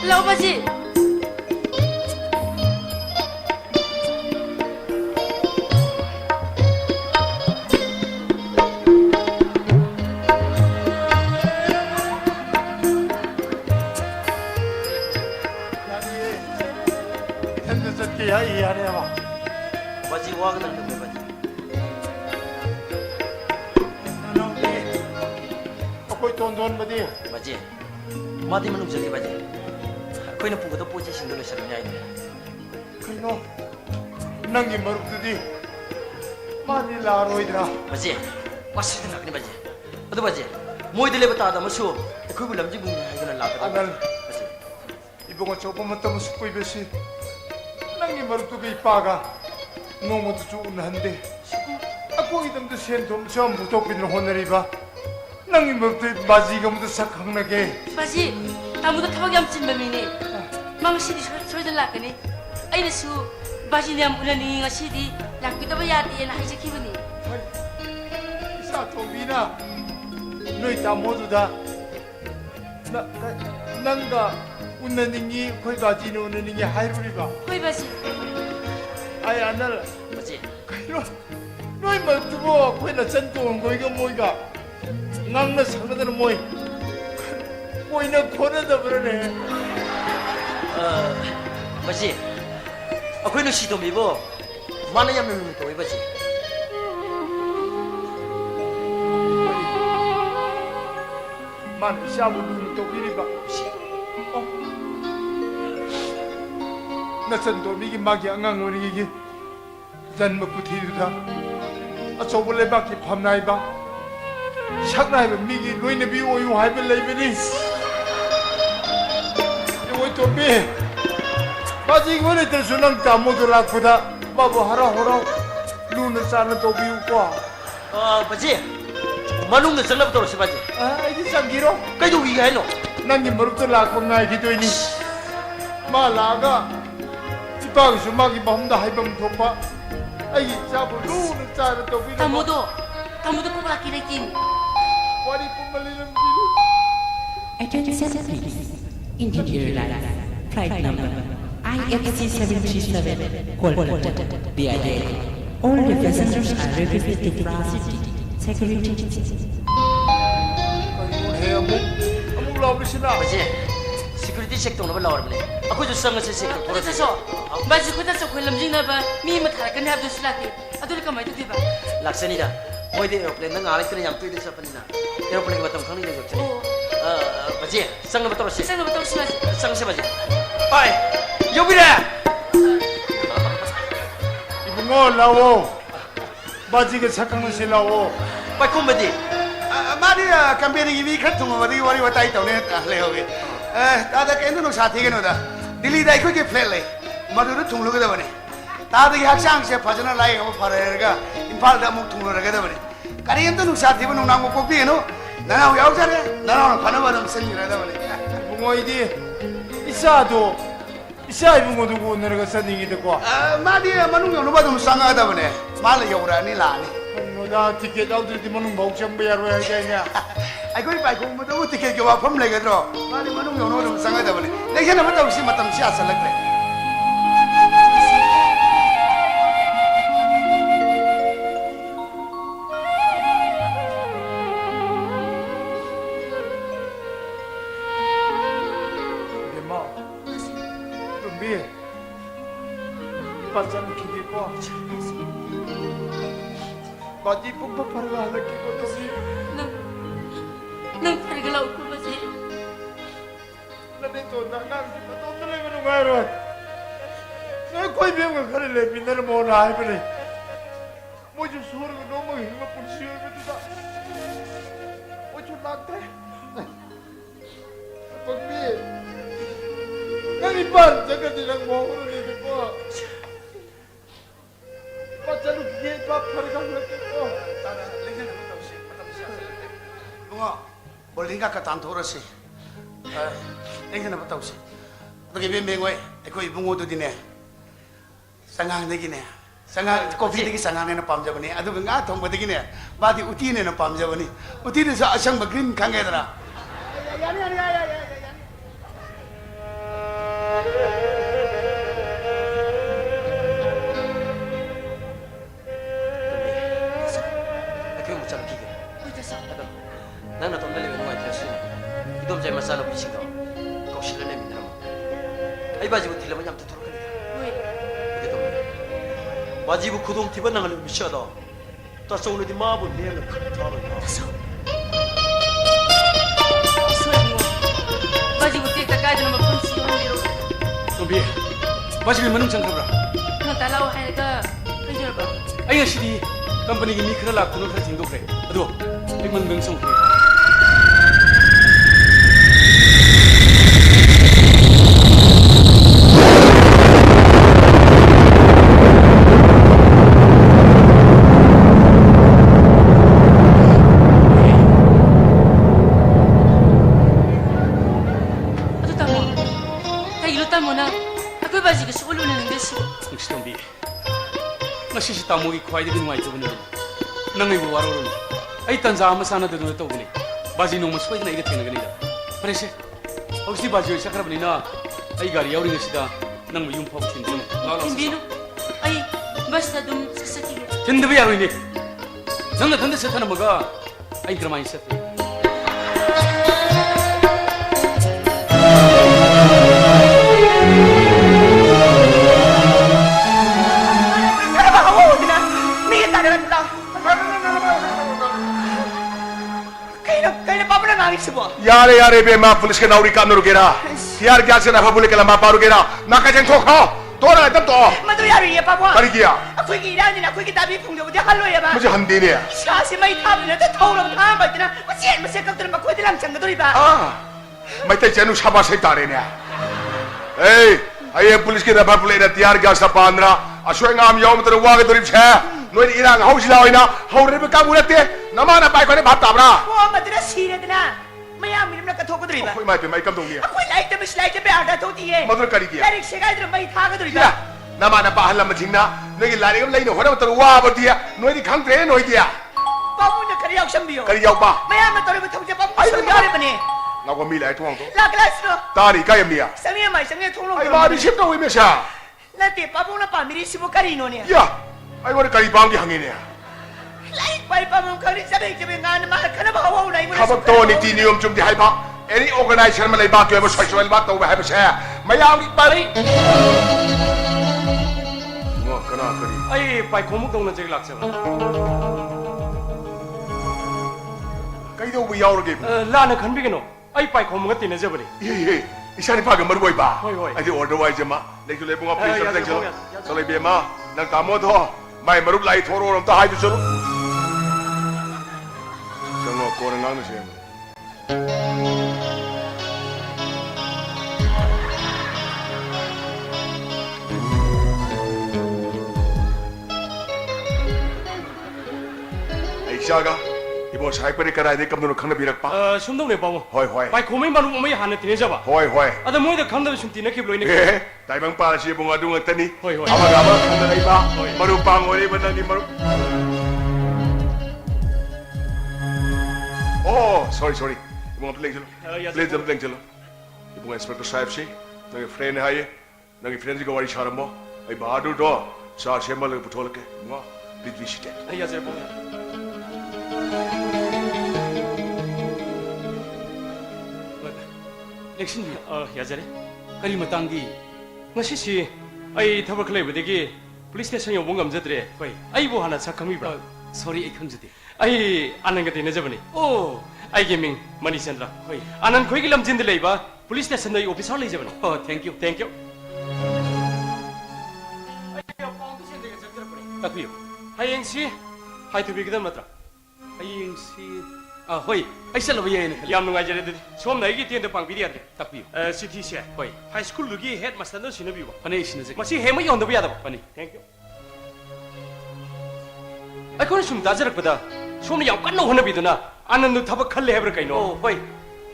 ꯂꯥꯛꯑꯣ ꯕꯥꯖꯤ ꯏꯊꯟꯗ ꯆꯠꯀꯦ ꯌꯥꯔꯦꯕ 바지 와가 당근 바지 ꯑꯩꯈꯣꯏ ꯇꯣꯟꯗꯣꯟꯕꯗꯤ 바지 마디 만ung 저기 바지 거기는 부고도 뽀지 신도를 싫으냐 이네 ꯀꯩꯅꯣ ꯅꯪꯒꯤ ꯃꯔꯨꯞꯇꯨꯗꯤ ꯃꯥꯗꯤ ꯂꯥꯛꯑꯔꯣꯏꯗ꯭ꯔꯥ 바지 왔을 때 나그네 바지 어디 바지 모이들 레버 따다 뭐쇼 그걸 남지 군이 하기는 나거든 아날 바지 이봉어 저번 맞다면 숙고 입으시 낭이 머루뚜가 이빠가 너무도 좋은한데 아꼬이덤도 센돔 처음 부도비는 호너리바 낭이 머루뚜 마지가 모두 삭항나게 바지 아무도 타박이 암친 맘이니 망시디 소리들 락가니 아이네수 바지니 암우나니 ngasi디 락기도 야디에나 하이제 기분이 이사 도비나 너희 다 모두 다 난가 웃는닝이 거기 가지는 웃는닝이 하이루리바 호이 바지 아이 안날 바지 그이로 너희 말투고 거기나 전도온 거 이거 뭐이가 낭나 상나들은 뭐이 뭐이는 권한다 그러네 바지 거기는 시도 미보 많은 얌는 또 바지 만 샤부는 또 비리바 나 전도 미기 막이 앙앙거리기 난 먹고 뒤르다 아 저번에 밖에 밤나이바 샥나이바 미기 로이네 비오유 하이벨 레이베니 이거 또 비 바지 이번에 대수는 까모도 라쿠다 바보 하라 호라 루는 싸는 또 비우고 바지 만ung도 정답부터 오시 바지 아 이게 쌍기로 그래도 위가 해노 난이 머리부터 라고 나이기도이니 말라가 집방에서 막이 밤다 하이밤 도파 아이 잡을 루는 짜는 또 비가 다무도 뽑아라기래 긴 와리 뿜말리는 비로 Attention please. Interior line. Flight number IFC 737 Kolkata. BIA. All the passengers are requested to proceed. Security. 해 아무 라브시나 바지 시큐리티 섹터 오는 걸 나와버리네 아코도 상가서 섹터 그래서 바지 그다서 콜람징나 봐 미마 타라kan habdo silati adul kamay to diba 락선이다 모이데 에어플레인 능 알렉트는 얌 뚜이데 셔판이나 에어플레인 바탕 강리 되고 있잖아 바지 상가부터 오시 sang na batong simas 상세 바지 빠이 여기래 이봉어 라오 바지가 착각는 실라오 빠이 콤바디 마리아 캠페인이 이미 같은 거 어디 와리 왔다 있다 오네 레오게 다다 깬도 사thi 게노다 딜리다 이거게 플레이 마루르 통로게 되버네 다들 학상세 파전을 라이 뭐 파래가 임팔다 목 통로게 되버네 까리엔도 사thi 번 나고 꼭비에노 나나 야우자래 나나 파나바람 생이라 되버네 이봉어 이디 이사도 이사 이봉어 두고 내가 선닝이 되고 마리아 마누 요노 바도 상하다 버네 말 요라니 라니 나 티켓 아우들이 뭐는 목좀 배야로 해야겠냐 아이고 바이고 뭐도 티켓 게 와품 내게들어 마리 마누 요노 상하다 버네 내가 나만 없이 마탐 시아살래 빠져는 기대고 마지 뽕뽕 파르가 할래끼고 또비 능 파리가 나올 거지. 나네 또 나난 또 들리면 가요 너 거의 배운 거 가릴래 빛나는 뭐 나이버네 뭐좀 소리가 너무 힘을 뿌리시오 이거다 뭐좀 낙대 뽕비 난이 반 저거들이랑 먹으러 내고 빠져는 기계 밥 파리가 할래끼고 bunga bolinga ka tan thora se engena batau se bagi be mengoi ekoi bungo du dine sangang de gine sangang coffee de gi sangang ne na pam jabani adu nga thong bade gine badi uti ne na pam jabani uti de sa asang ba green khang ge dara 아그 무자는 기계 어디서? 나는 돈 달리면 누가 있겠어 이놈 잘 마사로 비신다 거실을 내밀더라 아이 바지고 딜러면 얌트 돌아가니다 왜? 그게 또 바지고 구동 티번 나가는 미쳐다 따서 오늘 디 마부 내는 타는 가지고 뛰까 가지는 뭐 펀치 원리로. 놈비 바지를 mënum changkabra 너 달라고 하니까 그저 봐. ai ngasi di company gi mi khara lak tuno khara thingdok re ado limang beng song kre 아주 따모. 다 이로 따모나. 아그 바지가 시골로는 것이. ngsi 놈비 ngasi si tamogi khwaidagi nungaitobani nangai bu warorun ai tanja ama sana de no tobani baji no masoi na iga thenagani da prese ausi baji sakrabani na ai gari yauri ngasi da nang mu yum phok thin jum la la 김비누. 아이 버스다 좀 싹싹이게. thindabi yaroi ni nangna thanda sathana maga ai gramai sat यारे यारे बे मा पुलिस के नौरी का नुरुगेरा यार क्या से ना पुलिस के लंबा पारुगेरा ना का जंग ठोक हो तोरा एकदम तो मधु यार ये पापा करी किया कोई की इरानी ना कोई की ताबी फुंगे मुझे हल्लो ये बा मुझे हंदी ने शासी मई था ने तो थोड़ा था बजना मुझे कब तक कोई दिलम चंग दोरी बा मैं ते जनु शाबा से तारे ने ए पुलिस के रबर पुलिस ने तैयार गया सा 15 अश्वंगाम यौम तर वागे दोरी छे नोई इरांग हौसिला होइना हौरे बे का बुरते नमाना पाई कोने भात ताबरा वो मधुरा सीरे देना मैं आ मिलम का थोक दोरी बा कोई माई पे मैं कम दूंगी कोई लाइट पे आटा होती है मधुर करी किया डायरेक्ट से गाइड मई था का दोरी बा नमाना पाहल मथिंगना नोई लारे गम लेनो होना तर वा बदिया नोई खंगरे नोई दिया पापू ने करी याक्सम बियो करी याउ बा मैं आ में तोरे में थोक पापू सुन यारे बने ना को मिला तुम तो ला क्लास नो तारी का यमिया संगे माई संगे थोलो आई बारी शिप तो हुई में शा लते पापू ना पा मेरी सिमो करी नो ने या आई वो करी बांग की हंगे ने लाइट पाई पापू करी जबे गान मा खना भाव नहीं मुझे खबर तो नीति नियम चुम दी हाई पा एनी ऑर्गेनाइजेशन में ले बात जो है वो सोशल बात तो है बस है मैं आ की पारी वो कना करी 아이 바이 고목 동네 저기 락세봐 कई तो वो यार के 라는 간비게노 아이 바이 고목가 뛰내져버리 ये इशानी पाग मर बोई बा होय, होय. आई ऑर्डर वाइज जमा लेकिन ले बुंगा प्लीज या, लेकिन चलो या, या, चलो बेमा नंग तामो तो मैं मरुब लाई थोरो रम तो हाई तो चलो चलो कोन ngang no से ऐशागा 이번 사이퍼리 करा야 돼 감도는 강나 비락바 숨동네 바보 호이 호이 바이 고메 마루 오메 하네 뛰내져봐 호이 호이 아다 뭐이다 감다도 숨 뛰내키블로이네 예 다이방 빠시 봉아 둥었더니 호이, 호이. 아마 가마 강나 이바 호이. 마루 빵오리 번다니 마루 오 sorry 이번 플레이 좀 야, 플레이 좀 땡tel로 이번 인스펙터 사입 씨 너희 프렌드 하이 너희 프렌드가 와리 차람 뭐 이 바두 더 사, 셈말을 붙어올게 뭐 리드시대 아이야 저 보면 렉신 야자래 그리 마땅기 ngasi si 아이 더블 클레이브되기 police station 요번 감자들에 거의 아이보 하나 착함이브라. sorry 이 강주디. 아이 아는 게 되네 저번에. 오, 아이 게밍 머니 센드라. 거의. 아는 거기 람진들 레이바 police station 너희 오피서 레이 저번에. 땡큐. 땡큐. 아이 파운드 센드가 적더라 보니. 딱비요. 하이행시 하이투비기다 맞더라. 하이행시. 호이. 아이 셀러브 예는 칼. 얌 누가이제레드 처음 나에게 뛰는데 방비디한테. 딱비요. CTC 호이. 하이스쿨 루기 헤드마스터는 신어비고. 파네 신으세. 마치 해머 연도비 하다 봐. 파네. 땡큐. 아이 그건 좀 다저럭보다 처음에 양관노 혼나비드나 아는 너 타박 칼레 해버릴까 이노. 호이.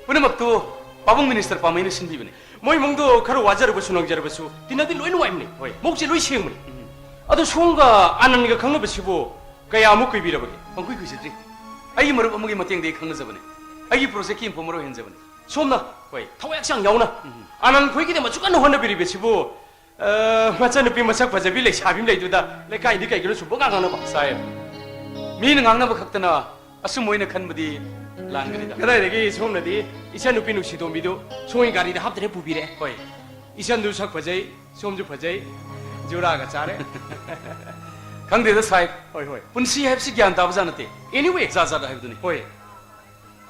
오늘막도 바봉 미니스터 파마이는 신비브네. 뭐이 몽도 가로 와자르고 수능자르고수 디나디 로이는 와임니. 목지 로이 시행문이. 아도 수홍가 아는 이가 강로버시고 그야 아무 그 비려버게. 방구이 그시지. 아이 머럽 어묵이 못땡데 강너자보네. 아이 프로젝트 인포머로 현자보네. 수험나. 거의 타워약상 야우나. 아는 거기대 뭐 주간 혼나비리 베시고 마찬 느낌 마sak 바자빌레 샤빔레 두다. 레카 이니까 이거는 수봉 안 하나 봐. 사요. 미는 강나버 각드나 아스 모이는 칸부디 란그리다. 그다이 내기 수험나디 이찬 누피 누시도 미도 송이 가리다 합들에 부비래. 호이. 이찬 누삭 바자이 수험주 바자이 주라가 짜래. 강대도 사이. 호이 호이. 분시 햅시 기안 다부자는데. anyway 자자다 해보더니. 호이.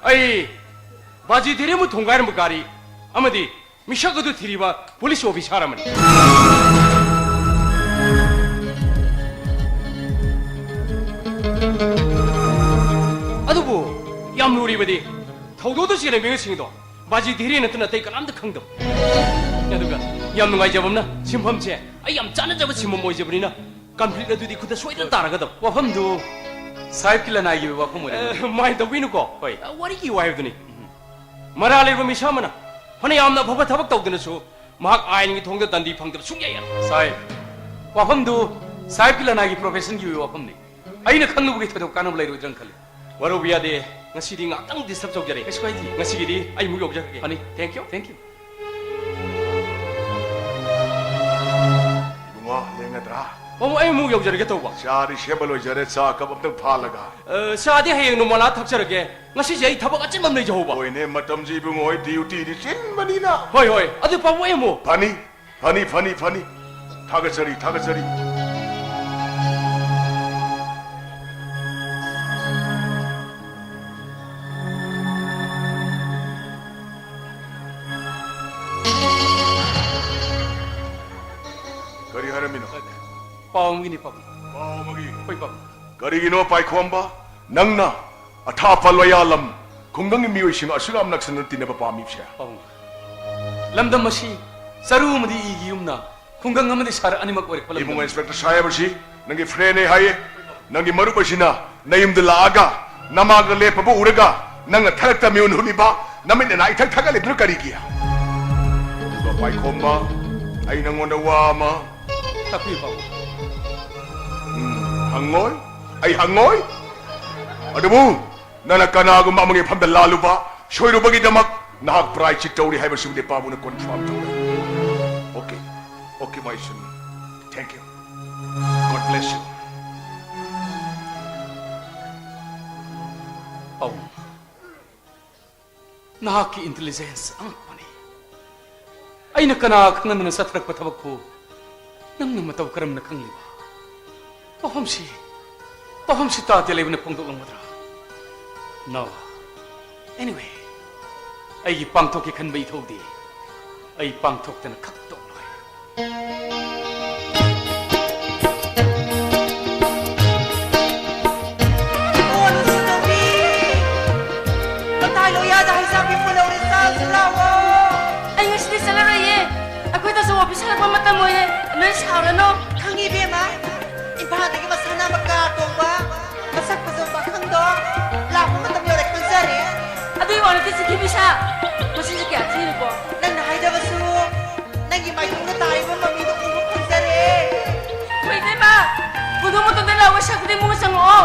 아이 바지 데레무 통과하는 뭐 가리 아마디 미샤거도 드리바 폴리스 오피스 하라머니. 아도부 얌누리바디 더도도 시간에 명칭이도 바지 데레는 뜨나 때까 남도 강도. 야도가 얌누가 이제범나 심범체 아얌 짜는 잡아 심범 뭐 이제버리나 깜플리라두디 그다 소이다 따라가도 와펌도 사입길라 나이기 와펌을. 마인드 위누고 호이 와리기 와이드니 마라레로 미샤마나 허니 얌나 버버 타박 떠드는수 막 아이닝이 동덕단디 방들 숙야야. 사입. 와펌도 사입길라 나이기 프로페션 기위 와펌네. 아이는 강누부기 터도 까노블라이로 이런 칼리. 와로비야데 ngasi디 ngakang disturb jogjare 에스카이디. ngasigidi ay mugi objake 아니, thank you 땡큐. 이봉아 내가더라 oh ay mugi objake to ba 샤리 쉐벌로 저래 사컵 없던 팔라가 saadi hayeng no mala thakjarage ngasi jai thabak achin mam nei jo ba 보이네 마탐지 이봉아 디우티리 찐만이나 hoi hoi adu pa mo emo 파니 타가서리 거리 하르미노 빠움기니 빠움. 마오마기 호이 빠움. 거리기노 파이콤바 낭나 아타팔로야람 건강의 미오이신 아수람 낙선을 띠네바 밤입시야 빠움. 람담마시 사루무디 이기움나 공강하면데 사르 아니막 오래 콜람. 이봉아 인스펙터 사야버시 능기 프레네 하예 능기 머루버시나 나임들 라아가 나마가 레퍼보 우레가 능가 타락타 미운 후리바 나메네 나이탈 타갈레 들까리기야 누가 파이콤바 아이 능원다 와마 딱비 빠움. 항ngồi 아이 항ngồi 어디부 나나 까나고 마멍에 판다 라루바 쇼이로 버기 다막 나학 프라이 직자우리 하이버시 우리 바보는 건 추암 오케이 마이 슨 땡큐 God bless you 빠움. 나학기 인텔리전스 앙파니. 아이나 까나 강나는 사트락바 타박고 남는 마타고 그럼나 강리바. 빠함시 따텔레브네 뽕도강마드라. No. Anyway. 아이 빵톡이 간바이 토디. 아이 빵톡 때는 각도 없노이. Ano si Toby? Matalo yata ay sabi mo na ulit sa sulawo. Ay nga sila sa laro ye. Ako ito sa office na pamata mo ye. Ano yung saura no? Kang ibig ma? Ibahan na masana magkakong ba? Masak pa sa bakang do. Lapo mo tabi ulit kong sari. Ado yung ano si Kimi siya. Masisi kaya sino po? Nang nahay na baso. Nang imayong na tayo mo mamino kong kong sari. Wait, di ba? Budo mo itong dalawa siya kundi mo isang oo.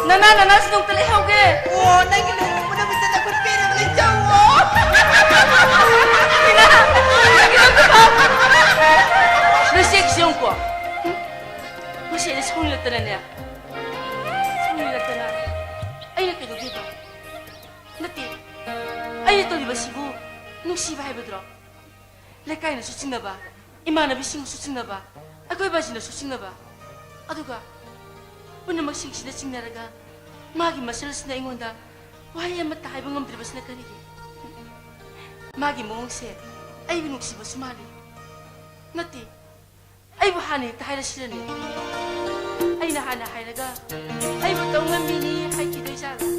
Nanana sa itong talihaw ke. Oo, nang inuho mo na minsan ako pera ng lechang mo. Ina! Nagilang ko ba? Reseksyon ko. Masya na sungilatan na niya. Sungilatan na. Ay, nakinugi ba? Nati. Ay, ito di ba sigo? Nung siba hai ba dro? Lekay na susing na ba? Ima na bising susing na ba? ꯑꯩꯈꯣꯏ ꯕꯥꯁꯤꯅꯁꯨ ꯆꯤꯡꯅꯕ ꯑꯗꯨꯒ ꯄꯨꯝꯅꯃꯛꯁꯤꯡꯁꯤꯅ ꯆꯤꯡꯅꯔꯒ ꯃꯥꯒꯤ ꯃꯁꯜꯁꯤꯅ ꯑꯩꯉꯣꯟꯗ ꯋꯥꯍꯩ ꯑꯃꯠꯇ ꯍꯥꯏꯕ ꯉꯝꯗ꯭ꯔꯤꯕꯁꯤꯅ ꯀꯔꯤꯒꯤ ꯃꯥꯒꯤ ꯃꯑꯣꯡꯁꯦ ꯑꯩꯕꯨ ꯅꯨꯡꯁꯤꯕꯁꯨ ꯃꯥꯜꯂꯤ ꯅꯠꯇꯦ ꯑꯩꯕꯨ ꯍꯥꯟꯅ ꯍꯦꯛꯇ ꯍꯥꯏꯔꯁꯤꯔꯅꯤ ꯑꯩꯅ ꯍꯥꯟꯅ ꯍꯥꯏꯔꯒ ꯑꯩꯕꯨ ꯇꯧ ꯉꯝꯃꯤꯅꯤ ꯍꯥꯏꯈꯤꯗꯣꯏꯖꯥꯠꯂ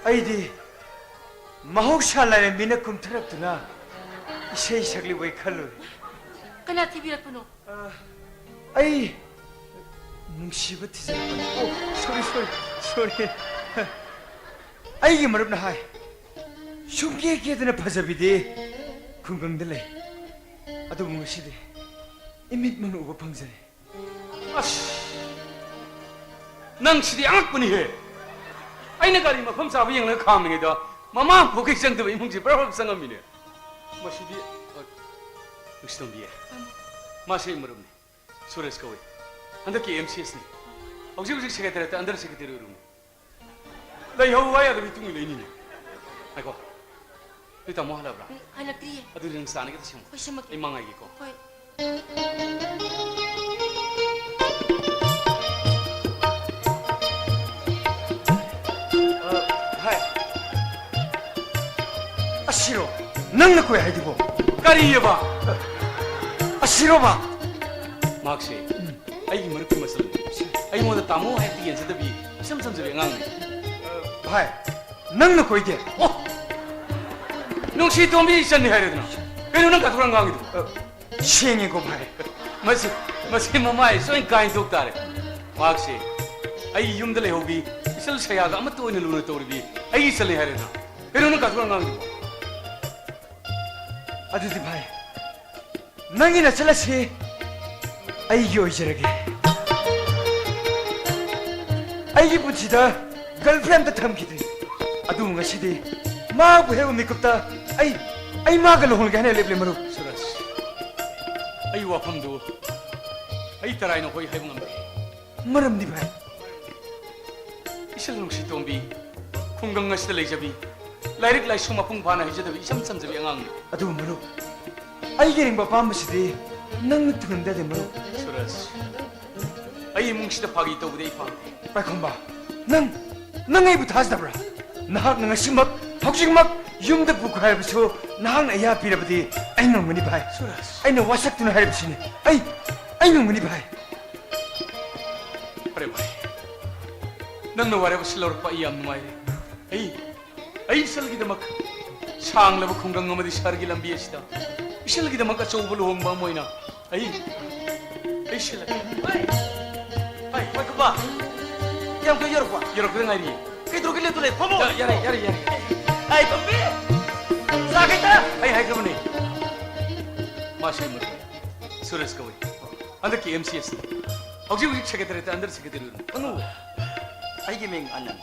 ꯑꯩꯗꯤ ꯃꯍꯧꯁꯥ ꯂꯥꯏꯔꯦꯝꯕꯤꯅ ꯀꯨꯝꯊꯔꯛꯇꯨꯅ ꯏꯁꯩ ꯁꯛꯂꯤꯕꯣꯏ ꯈꯜꯂꯨꯔꯦ ꯀꯅꯥ ꯊꯤꯕꯤꯔꯛꯄꯅꯣ ꯑꯩ ꯅꯨꯡꯁꯤꯕ ꯊꯤꯖꯔꯛꯄꯅꯤ ꯁꯣꯔꯤ ꯑꯩꯒꯤ ꯃꯔꯨꯞꯅ ꯍꯥꯏ ꯁꯨꯡꯀꯦ ꯀꯦꯗꯅ ꯐꯖꯕꯤꯗꯤ ꯈꯨꯡꯒꯪꯗ ꯂꯩ ꯑꯗꯨꯕꯨ ꯉꯁꯤꯗꯤ 이밋만 오버 방전에. 아씨, 낭시디 악분이해. 아이네 가리 뭐 범사부 영을 감능이다. 마마 복익생도 이몽지 버럭 상감이네. 마시디 으시동비에. 마시 머름네. 소레스카웨. 한덕기 MCS네. 억지국직 세계대로 안드레 세계대로 이러네. 나 여우와야 도 비뚱이 내니네. 아이고. 일단 뭐 하려고 그래? 하나 그리에. 아들이랑 싸니까 좀. 호시먹게. 이 망하기고. 호이. 싫어. 넌 넣고 해야 되고. 까리해봐. 싫어봐. 막시. 아이 머리피 맛을. 아이 모두 따모 해티 연습이 심심스레 앙네. 하이. 넌 넣고 이게. 농시 돈비 있었니 해야 되나? 그러는 가도란 강이도. 시행이고 봐요. 마시 마마에 소인 가인 독다래. 막시. 아이 юм들에 호비 있을 세야가 아무 또 있는 눈을 떠오르비. 아이 있을래 해야 되나? 그러는 가도란 강이도. 아들들 봐요. 낭이나 잘라시. 아이 요이저러게. 아이 붙이다 걸프렌드 탐기들. 아두 뭔가 시대 마부 해고 미급다 아이 마가 로홀게 하네 렙레 마루 수라스 아이 와팜도 아이 따라이노 호이 하이붕 암베 마람디 바이 이슬 농시 동비 콩강가 시대 레이자비 라이릭 라이 수마풍 바나 해저더비 이삼삼자비 앙앙 아두 마루 아이게링 바 밤시디 낭 뜨근데 데 마루 수라스 아이 뭉시다 파기 또부데 이파 빨콤바 낭 에이부 다스다브라 나학 낭 심막 박식막 융데 부고 할비소 나학 에야 비라버디 아이 낭머니 바이 수라스 아이 너 와삭드는 할비시네 아이 낭머니 바이 그래 바이 낭너 와레버 실러르 이 암누마이레 아이 설기다막 상라버 콩강 어머디 샤르기 람비에시다 이슬기다막 아초우블 홍바 모이나 아이 실라 Hai, wai kuba. Yang ko yor kwa. 여러 그런 아이리 Kai tro kile tule pomo. 야래 Hai, pambi. Sakita. 하이 그러니 마시는 거 수레스 거위 안덕기 MCS 혹시 책에 들었다 안 들었을 때 Anu. Ai gi meng anan.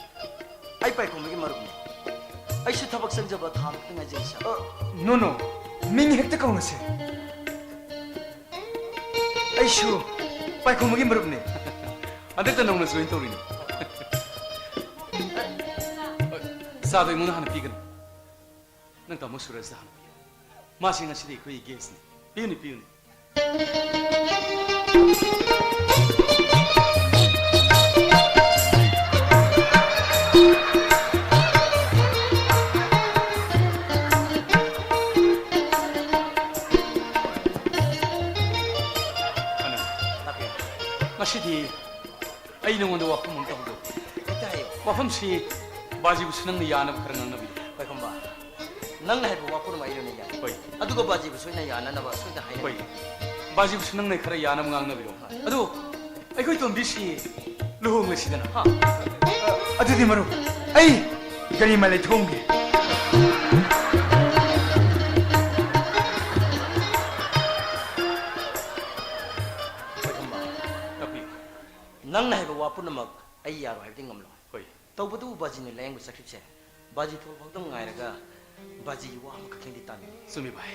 Ai pai ko megi maru. Ai shu thabak sanjaba tham tinga jinsa. 노노 밍 획득가 오너세 아이쇼 빨콤하게 물어보네 안 됐다 너는 소인 또리니 사도 문 하나 비근 넌다 뭐 수레스 하나 마시는 시대 그 얘기했으니 비우니 마시디 아이 농원도 와품 못 하고 Kai. 와품시 바지부 수능 야나 그런 나비 Pai komba. Nang hai bu wapur mai ne ya. 거의 Aduga baji bu soina ya na ba soina hai. 거의 바지부 수능 내 그래 야나 강 나비로 아도 아이 거기 또 미시 루홍을 시대나 Ha. 아두디 마루 아이 가리 말레 통게 Pai komba. 나비 Nang hai bu wapur namak ai ya ro hai ding ngam lo. 거의 Tawbadu baji ni leng bu sakripse. Baji thol phakdam ngai raga baji wa ma khakeng di tan. 수미 바이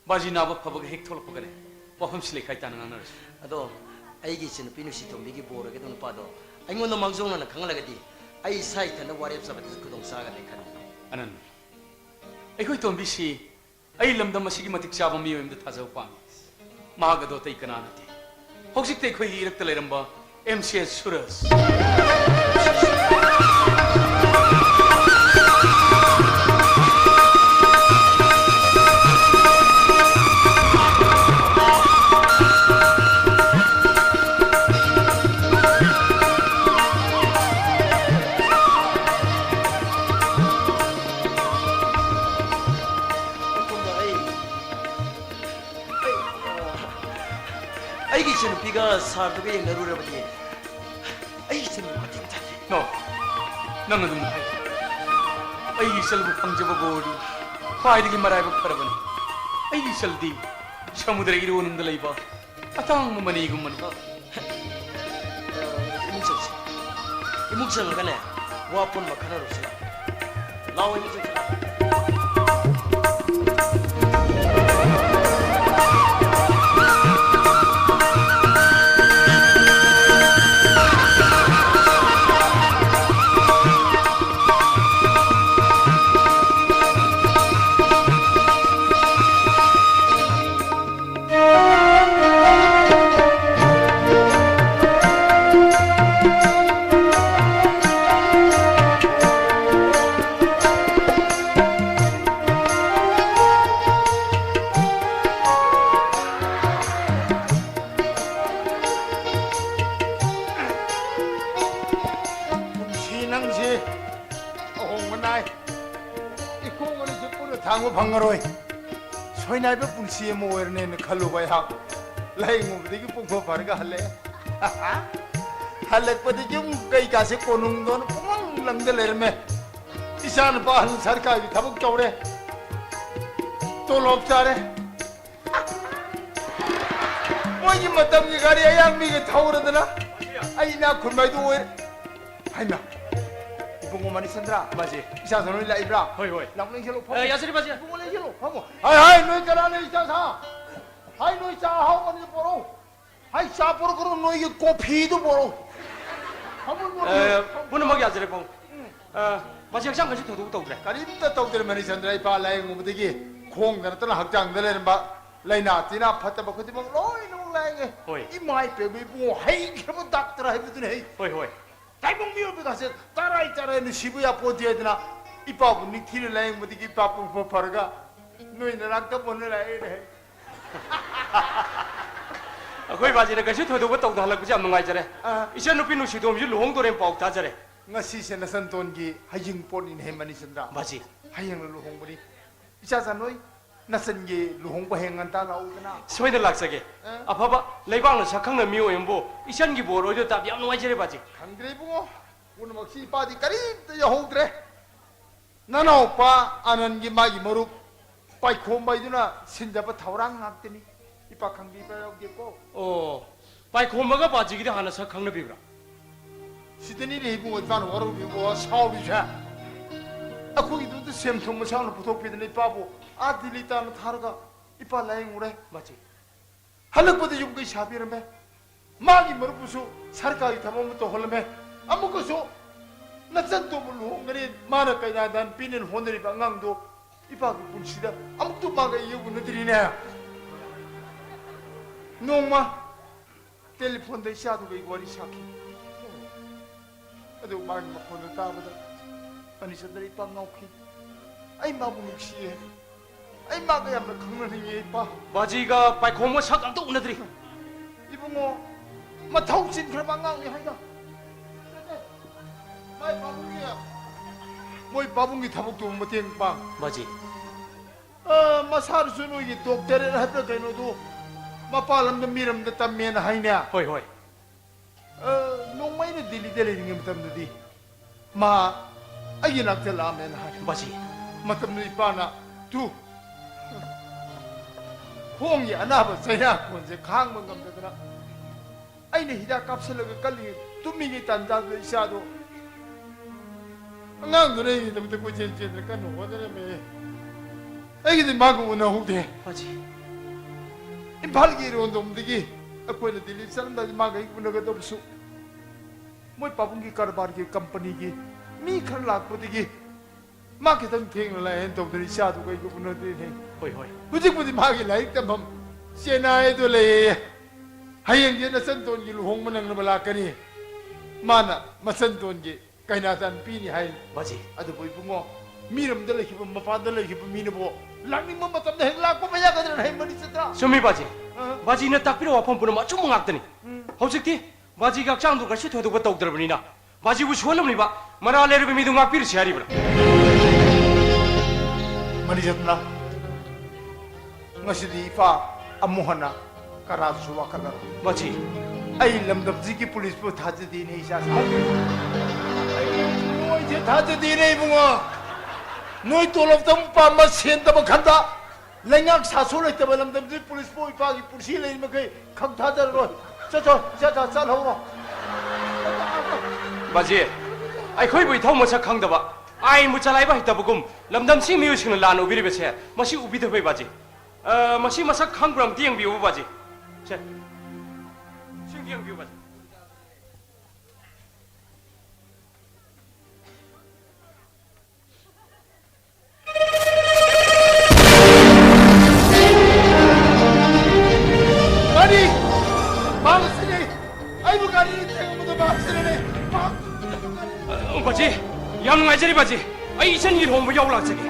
바지 나버 파버가 핵 톨퍼가네 와품시 레카이 따는 안 알았어 Ado ai gi sin pinu si tombi gi bor ga don pa do. Ai ngon mangzong na khangla ga di. Ai sai tan na warep sa ba ku dong sa ga ne khan. 아는 아이고 또 미시 아이 람담 마시기 마틱 잡아 미요임도 타자고 빵 마가도 때 있거나는데 혹시 때 거기 이렇게 내려봐 MCS 수러스 Ai gi sin piga sar du ge yeng na ru ra ba di. Ai gi sin ma ting ta. 너 너는 좀 아이 설부 방접어 보리 화이득이 말아야 버려버니 아이 설디 서무들에 이루어는 들 이봐 아탕 뭐만이 이것만 Imuk sa. Imuk sa ga ne. Wa pon ma khana ru sa. Law imuk sa. 신앙시 홍문나이 이 공원이 죽고는 당구 방어로이 소이나이베 분시에 모여내는 칼로바이 학 라이무브디기 뽕포 바르가 할래 할렉버디 좀 까이가세 꼬능도는 뽕 람들레르메 이산 바한 사르카이 타복 겨울에 또 롭자래 뭐이 마땅히 가리야 양미가 타오르더나 아이 나 굴마이도 오해 아이나 이봉고 많이 산다. 맞지. 이사 선을 라이브라. 호이 호이. 랑랭 헬로 파. 야스리 바지. 이봉고 랭 헬로 파고. 하이 너희 잘하네 이사사. 하이 너희 자 하고 어디 보러. 하이 자 보러 그럼 너희 꽃피도 보러. 한번 보러. 보는 먹이 야스리 봉. 마치 학장 같이 더도 그래. 가림다 떡들 많이 산다 이 발라잉 오브디기 콩다나 떠나 학장들은 바 라이나 티나 파타 바코디 뭐 로이 농라잉. 호이. 이 마이 베비 뭐 하이 그러면 닥터라 해보더니. 호이 호이. 다이봉 미역에 가서 따라있는 시부야 보디야 되나 이 바보 니 티를 라잉 못이 이 바보 버퍼가 너희는 아까 보는 라이래 거기 바지는 같이 더도 떡도 하려고 지 않는 거 있잖아. 이제 누피 누시도 없이 루홍도ren 뻑 다잖아. ngasi na santongi haying ponin hemani sandra 맞지. hayang luhong bani isasan noi nasangi luhong bahengan ta laudana 소이들 락사게. 아파봐. 레방은 착각는 미오엠보. 이션기 보러도 답이 안 나와지래 바지. 강드레 bungo uno maksi padi kari to ya hongdre nana opa anangi magi marup pai khombai duna sinjaba thawrang hakteni ipa khangbi ba yoge ko 바이 고마가 바지기리 하나 착각는 비브라. 시드니 레이붕 어디가는 와르비고 사오비자 아 거기도 샘통을 사는 부탁비드니 바보 아딜리타는 타르가 이빨 라잉 우래 맞지. 할락보다 용기 샤비르메 마기 머르부수 살까기 타모부터 홀르메 아무것도 나짠도 물로 홍가리 마나까지 난 비는 호늘이 방강도 이빨 분시다 아무것도 마가 이어구는 들이네 농마 텔레폰데 샤도가 이거리 샤키 aduh main makono taboda ani sadari pangauki ai mabu nuksiye ai maga yamna khangnaninge pa 바지가 바이 고마 착각도 오나들이. 이봉어 마 타우친 그런 방강이 하이가 마이 바붕이야 뭐이 바붕이 타복도 못 땡빵 맞지. 마사르 수노 이게 독터를 하다 가노도 마팔람도 미름도 땀면 하이냐 호이 호이. 농마이는 딜리델리는 것들이 마 아기 낙텔라면 하 맞지. 마tam들이 빠나 두 홍이 아나바 세야 건제 강문 감되더라 아이네 히다 깝슬러가 깔리 뚜미기 단자도 이샤도 안강 노래이 때문에 고젠젠들 까노 오더라메 애기들 마고 오나 호대 맞지. 이 발기로 온dom들이 아코는 딜리 사람들 마가 이분어가 없수 moi pabungi karbargi company gi mi khar lakpodigi ma ke tang theng la hen tok dri sha du kai ko buno de ne 호이 호이. hujik budi ma gi lai tam bam sena e do le hayeng je na san ton gi lu hong manang na bala kani mana ma san ton gi kaina tan pi ni hai 맞지. adu boi bungo miram de le ki ma pa de le ki mi no bo lami ma tam de la ko ba ya ga de hai mani satra 소미 바지. 바지는 딱 필요 와폰 보는 맞춤 막더니. 혹시 바지가 장도 같이 더도 떡들어버리나. 바지 우슈원음니 봐. 마라레르 비미도 막비르 시아리브라. mani jatna ngasidi fa amuhana kara suwa kara 맞지. ai lamdap ji ki police po thaje di nei sa sa ai je thaje di nei bunga noi tolop tam pa ma sen tam khanda lengak sa so le tam lamdap ji police po ipa ki pursi le ma kai khang thajar ro cha cha ho 맞지. 아이 거의 뭐 더 못사 강다 봐. 아이 무잘라이바 했다 보금 람담시 미우식은 란 오비리베체 마시 우비더 베 바지. 마시 마사 강그람 디앙 비우 바지. 제 신기ang 비우 바지. mani magsini ai bu gari teng mu ba sene 바지. 양 ngaja리 바지. 아이 이천 일 홍보 야올라 저기.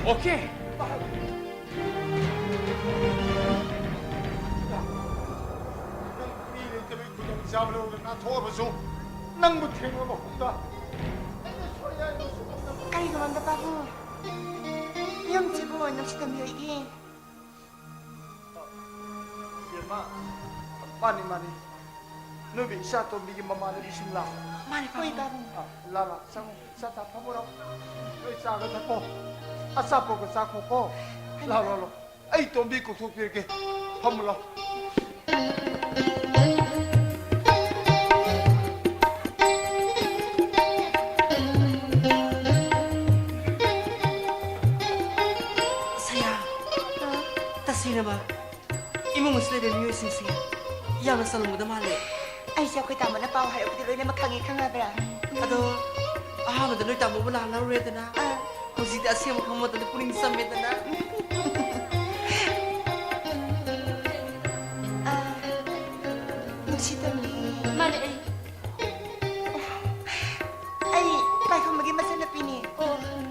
오케이. nang bu theng ma hunda 아이고 만다 바보 영지부 놈시던 여기 yerma mani no bi sha to bi mama ne bi simla 말이 바보 la la sang sa ta pa bo no sa ga ta ko asa po ko sa ko ko la la ai to bi ko to pi ke hamla ꯌꯥꯝꯅ ꯆꯜꯂꯝꯒꯗ ꯃꯥꯜꯂꯦ ꯑꯩꯁꯦ ꯑꯩꯈꯣꯏ ꯇꯥꯃꯣꯅ ꯄꯥꯎ ꯍꯥꯏꯔꯛꯄꯗꯤ ꯂꯣꯏꯅꯃꯛ ꯈꯪꯉꯕ꯭ꯔꯥ ꯑꯗꯣ ꯑꯍꯥꯟꯕꯗ ꯅꯣꯏ ꯇꯥꯃꯣꯕꯨ ꯂꯥꯛꯍꯜꯂꯔꯨꯔꯦꯗꯅ ꯑꯥ. ꯍꯧꯖꯤꯛꯇꯤ ꯑꯁꯦꯡꯕ ꯈꯪꯕ ꯃꯇꯝꯗ ꯄꯨꯛꯅꯤꯡ ꯆꯝꯃꯦꯗꯅ ꯅꯨꯡꯁꯤꯇꯝꯅꯤ ꯃꯥꯅꯦ ꯑꯩ ꯄꯥꯏꯈꯣꯝꯕꯒꯤ ꯃꯆꯟꯅꯨꯄꯤꯅꯤ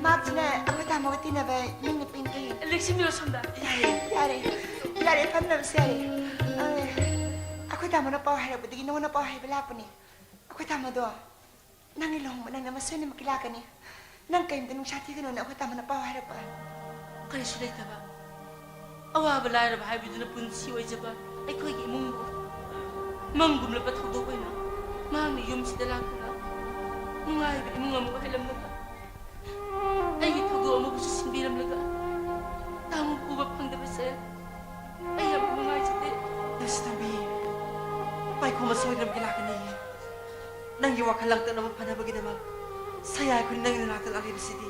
ꯃꯥꯁꯤꯅ ꯑꯩꯈꯣꯏ ꯇꯥꯃꯣꯒ ꯇꯤꯟꯅꯕ ꯃꯤꯡ ꯅꯨꯄꯤꯅꯤ ꯂꯦꯛꯁꯤꯟꯕꯤꯔꯣ ꯁꯣꯝꯗ ꯌꯥꯔꯦ ꯐꯝꯅꯕꯁꯨ ꯌꯥꯔꯦ ꯑꯩꯈꯣꯏ ꯇꯥꯃꯣꯅ ꯄꯥꯎ ꯍꯥꯏꯔꯛꯄꯗꯒꯤ ꯅꯉꯣꯟꯗ ꯄꯥꯎ ꯍꯥꯏꯕ ꯂꯥꯛꯄꯅꯤ ꯑꯩꯈꯣꯏ ꯇꯥꯃꯣꯗꯣ ꯅꯪꯒꯤ ꯂꯨꯍꯣꯡꯕ ꯅꯪꯅ ꯃꯁꯣꯏꯅꯃꯛꯀꯤ ꯂꯥꯛꯀꯅꯤ ꯅꯪ ꯀꯔꯤꯝꯇ ꯅꯨꯡꯁꯥ ꯊꯤꯒꯅꯣꯅ ꯑꯩꯈꯣꯏ ꯇꯥꯃꯣꯅ ꯄꯥꯎ ꯍꯥꯏꯔꯛꯄ ꯀꯔꯤꯁꯨ ꯂꯩꯇꯕ ꯑꯋꯥꯕ ꯂꯥꯏꯔꯕ ꯍꯥꯏꯕꯗꯨꯅ ꯄꯨꯟꯁꯤ ꯑꯣꯏꯖꯕ ꯑꯩꯈꯣꯏꯒꯤ ꯏꯃꯨꯡꯕꯨ ꯃꯪꯒꯨꯝꯂꯕ ꯊꯧꯗꯣꯛ ꯑꯣꯏꯅ ꯃꯍꯥꯛꯅ ꯌꯨꯝꯁꯤꯗ ꯂꯥꯛꯇꯨꯅ ꯅꯨꯡꯉꯥꯏꯕ ꯏꯃꯨꯡ ꯑꯃ ꯑꯣꯏꯍꯜꯂꯝꯂꯒ ꯑꯩꯒꯤ ꯊꯧꯗꯣꯛ ꯑꯃꯕꯨꯁꯨ ꯁꯤꯟꯕꯤꯔꯝꯂꯒ ꯇꯥꯃꯨ ꯎꯕ ꯐꯪꯗꯕꯁꯦ ꯑꯩ ꯌꯥꯝ ꯅꯨꯡꯉꯥꯏꯖꯗꯦ ꯅꯨꯡꯁꯤꯇꯝꯕꯤ ꯄꯥꯏꯈꯣꯝꯕ ꯁꯣꯏꯗꯅꯃꯛꯀꯤ ꯂꯥꯛꯀꯅꯤ ꯅꯪꯒꯤ ꯋꯥꯈꯜ ꯂꯥꯡꯇꯛꯅꯕ ꯐꯅꯕꯒꯤꯗꯃꯛ ꯁꯌꯥꯏ ꯑꯩꯈꯣꯏ ꯅꯪꯒꯤ ꯅꯥꯛꯇ ꯂꯥꯛꯂꯤꯕꯁꯤꯗꯤ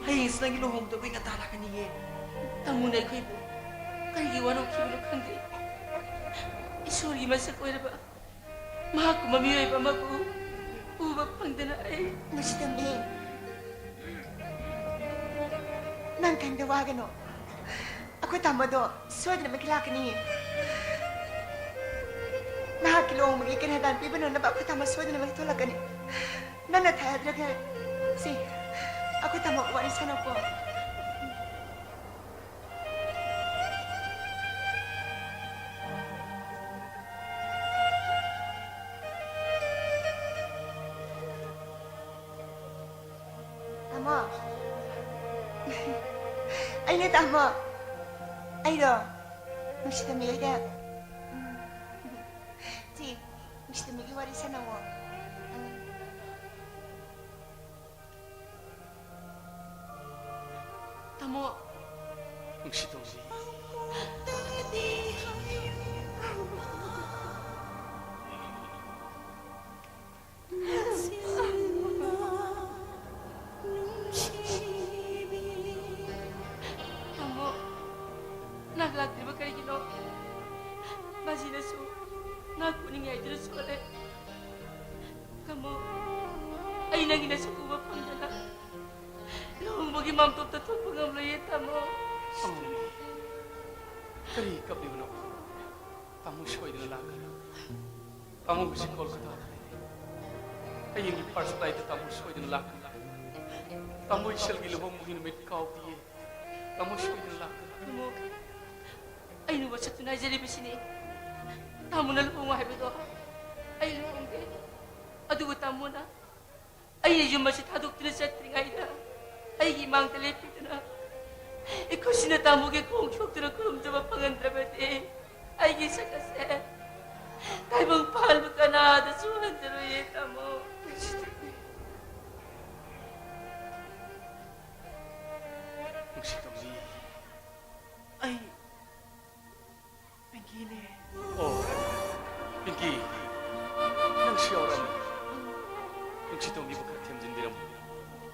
ꯍꯌꯦꯡꯁꯤ ꯅꯪꯒꯤ ꯂꯨꯍꯣꯡꯕꯗ ꯉꯟꯇꯥ ꯂꯥꯛꯀꯅꯤꯌꯦ ꯇꯥꯃꯨꯅ ꯑꯩꯈꯣꯏꯕꯨ ꯀꯔꯤꯒꯤ ꯋꯥꯔꯧꯈꯤꯕꯅꯣ ꯈꯪꯗꯦ ꯏꯁꯣꯔꯒꯤ ꯃꯁꯛ ꯑꯣꯏꯔꯕ ꯃꯍꯥꯛꯀꯨꯝꯕ ꯃꯤꯑꯣꯏꯕ ꯑꯃꯕꯨ ꯎꯕ ꯐꯪꯗꯅ ꯑꯩ ꯅꯨꯡꯁꯤꯇꯝꯕꯤ ꯅꯪ ꯀꯔꯤꯝꯇ ꯋꯥꯒꯅꯣ ꯑꯩꯈꯣꯏ ꯇꯥꯃꯣꯗꯣ ꯁꯣꯏꯗꯅꯃꯛꯀꯤ ꯂꯥꯛꯀꯅꯤ ꯅꯍꯥꯛꯀꯤ ꯂꯨꯍꯣꯡꯕꯒꯤ ꯀꯩꯅꯥꯗꯥꯟ ꯄꯤꯕꯅꯅꯕ ꯑꯩꯈꯣꯏ ꯇꯥꯃꯣ ꯁꯣꯏꯗꯅꯃꯛꯀꯤ ꯊꯣꯛꯂꯛꯀꯅꯤ ꯅꯪꯅ ꯊꯥꯖꯗ꯭ꯔꯒ ꯁꯤ ꯑꯩꯈꯣꯏ ꯇꯥꯃꯣ ꯋꯥꯔꯤ ꯁꯥꯟꯅꯀꯣ Tama. Ay, na tama. Ay, do. Nagsitamigay ka. Si, nagsitamigay warisan ako. Tamo. 뭉치동지. Tamo. Naglatri ba kayo gino? Masina su. Nakuning ay dito su ulit. Kamu. Ay nang inasukuba pang dala. Noong magimam tututong pangamloy tamo. 어머니, 그리 깝리구나. tamu shoydina lakana. Tamu gusi Kolkata. Ayingi first flight tamu shoydina lakana. Tamu ishal gi lubong mugin mit kaw diye. Tamu shoydina lakana. Mo. Ay no sa tunay jeri bisini. Tamu na lubong wa hebedo. Ay lubong ge. Adu tamu na. Ay yung masit hadok tinaset ringay na. Ay gimang telepit na. Ikaw sinatamo kay kong doktor ko sa pangandrabat eh. Ay gisa kasi. Kaya bang pahal mo ka na dasuhan sa ruyeta mo. 뭉치동지. Ay, Pingine. Oh, Pinky. Nang siyaram. 뭉치동지 baka temjindiram.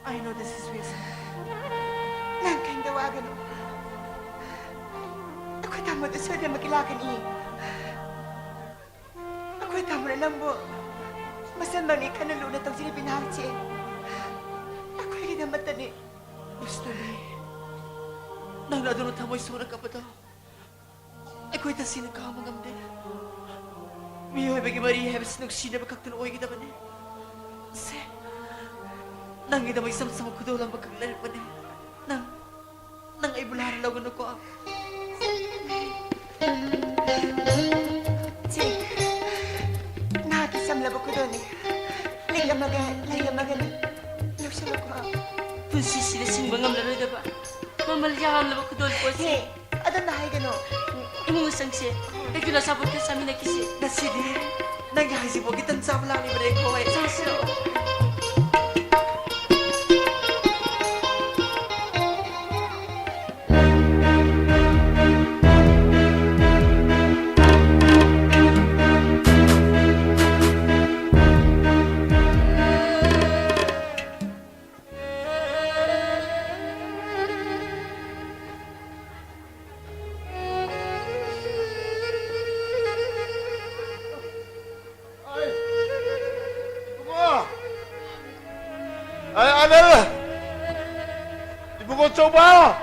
I know this is weird. Nang kayong dawagan o. Ako'y tamo na siya na magilakan eh. Ako'y tamo na lang mo. Masan man ika na lunat ang sinipinahati eh. Ako'y ginamatan eh. Gusto ni. Nang nadunod mo isura ka pa daw. Ako'y tasin ang kahamang amde. Miyo'y bagi Maria habis nung sinabakak tuloy kita ba ni. Se. Nang ina may samsam ko daw lang magkaglalit pa ni. Nang ay bularan lawan ako ang. Si, nakakisam labo ko doon eh. Layamagan na. Lusalo ko ang. Punsi sila simbangam laro diba? Mamalyangam labo ko doon po si. Hey, adan na hay gano. Imungasang siya. Ay kinasabot ka sa amin na kisi. Nasidi, naghahay si Bogitan sa lang ni Bray ko eh. Sasyo. 아들 이보고 줘봐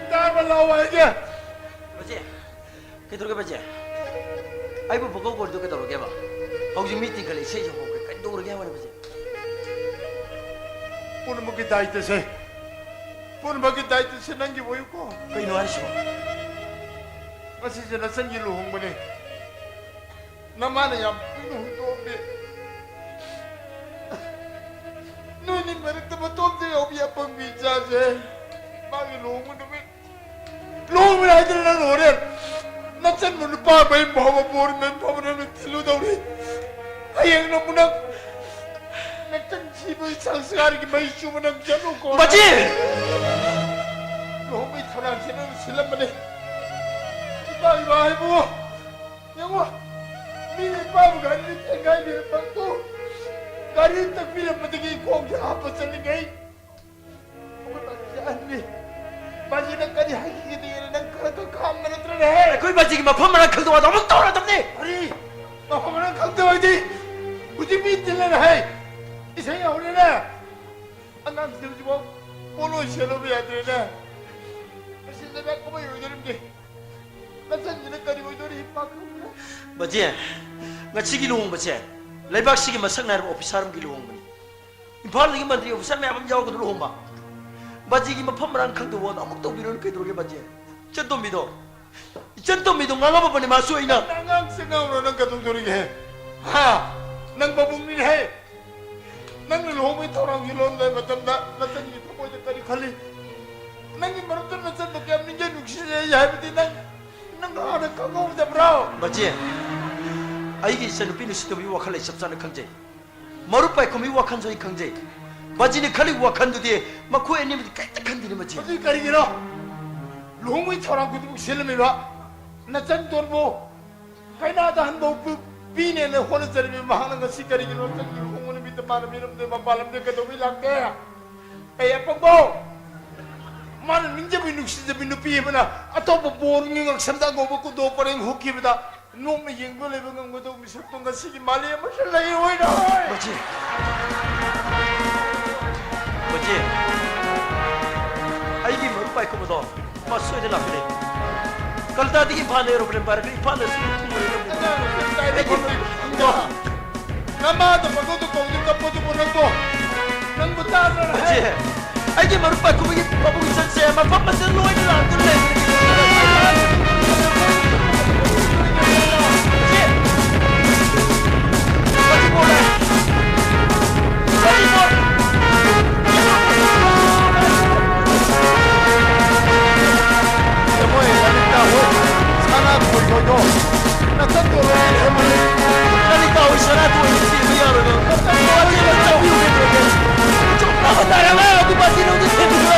딸만 나와 이게 Baji, cái tôi cái baji, ai bố bố gọi tôi cái đầu cái bà, ông chỉ meeting cái này xây cho họ cái đầu cái bà này baji. 오늘 먹기 다 있듯이 오늘 먹기 다 있듯이 난게 뭐였고 Cái nói sao? 마시잖아 생길로 홍보네 나만은 야 홍보네 눈이 머리부터 돈들이 오비야 뻥비 자세 막이 홍보네 로움을 아들라는 오랜 나짠 문을 빠바이 먹어 모르면 버무는 딜로다 우리 하양 너무나 나짠 집을 상승하는 많이 주문한 자놓고 Baji, 로움이 터나시는 실람만에 이봐 해보 영화 미래 빠부 가리를 생각이 미래 빠고 가리를 딱 미래 빠득이 공개 아팠었는 게 오늘 맞지 않니 마지막까지 하기게 되기는 난 그렇게 감만을 드러내 cái baji mà phâm ra khởi đầu đó mất to rồi tấm đi. 아니 마음은 강대와이지 우지 밑들레나 해 이생이 오래네 안난 들지고 볼로 셔럽이야 되네 신세배 꼬마 요들인데 나선 이래까지 오이돌이 입막으로 Baji, nggak sih giluung baji, lebak sih gimana sang naruh office harum giluung bani. Impal lagi menteri officer nih abang jauh ke dulu homba. Baji gimana pemeran kang tuh amuk tuh biron ke dulu ke baji. Contoh mido nggak apa bani masuk ini. 난강 생각으로 난 가동소리게 해. 하, 난 바봉리 해. 나는 홈이 토랑 일론데 맞다. 나선 이 토보이까지 칼리. 난이 말도 나선 게 없는 게 육신에 야비디 난 가는 강가운데 브라우. Baji, aigi senu pinu situ biwa khalai sabsana khangje. Marupai komi wa khanjo i khangje. Baji ni khali wa khandu die makhu eni mi kai tak khandi ni baji. 어디 가리기로 롱이 토랑 구두 실미라. 나선 돈보 하이나다 한보 비네네 호는 자리미 마하는 거 시가리기로 저기 홍문이 밑에 많은 이름들 말람들 그도 위랑게. 에야 뻥보. 만 민재비 육신재비 누피이구나 아토보 보르닝을 삼다고 먹고 도버링 후키보다 놈의 연구를 해보는 것도 미술동과 시기 말리에 무슬라이 오이라 Baji, aigi marupai ko modo masuk je lah beli. Kalau tadi ki phane ro beli barang ni phane sih 나마도 먹어도 공중가 보도 보는 거 난부 따라 Baji, aigi marupai ko bagi babu isan saya mapa masih luai ni lah tu le. Baji boleh. Baji boleh. 뭐에 나니까 산악 보이고도 나 선도로 해머리 Nalikah awak sana tu ini sih biar tu. Baji macam ni tu. Cuma tak ada tu baji tu tu sih tu tu.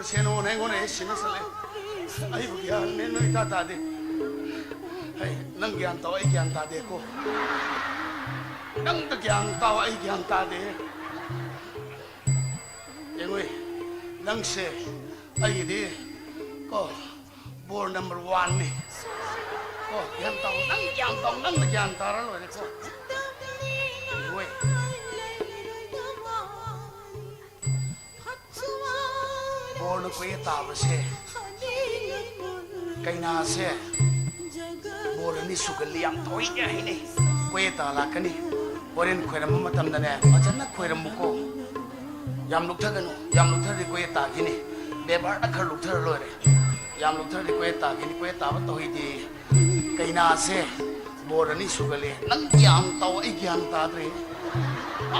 seno nengo ne sina sale ai bu ya ne no ita ta de ai nang gyan taw ai gyan ta de ko nang ta gyan taw ai gyan ta de yengoi nang se ai di ko bor number 1 ni ko gyan taw nang na gyan ta ra lo ne ko yengoi bor no ko ta ba se kai na se bor ni sugal liam thoi ya hi ne ko ta la ka ni borin khoiram matam da ne ajana khoiram mu ko yam luk thaganu yam luk thari ko ta gi ni bebar da khar luk thar lo re yam luk thari ko ta gi ni ko ta ba to hi di kai na se bor ni sugal le nang yam taw ai gyam ta dre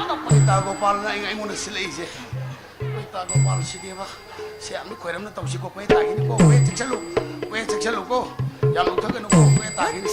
ada ko ta gopal na ai mun silai je ko ta gopal si de ba se am khoiram na taw si ko ta gi ni ko chak chalu ko yam luk thaganu ko ta gi ni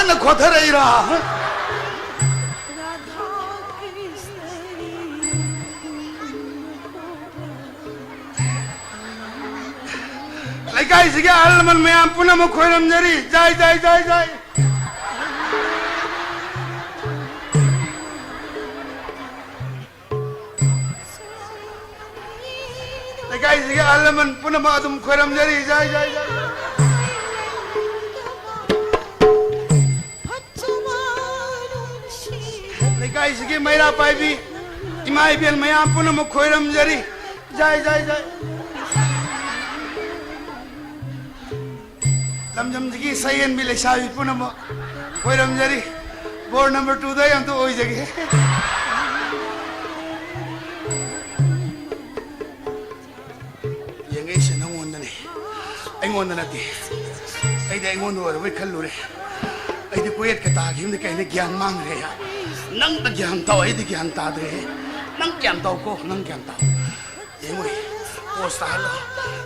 난 과타라이라 Laikai sige alaman mayam puna mo khoiram jari jai Laikai sige alaman puna mo adum khoiram jari jai Laikai sige mayra paibi imai bian mayam puna mo khoiram jari jai Lamjam jigi sayen bi lesawi puna mo khoiram jari board number 2 da yam to oi jagi yengai se nangon na ni aingon na ti ai de aingon ro we khallure ai de poet ka ta gi ne kai ne gyan mang re ya nang ta gyan taw ai de gyan ta de nang gyan taw ko nang gyan taw yengoi post ta lo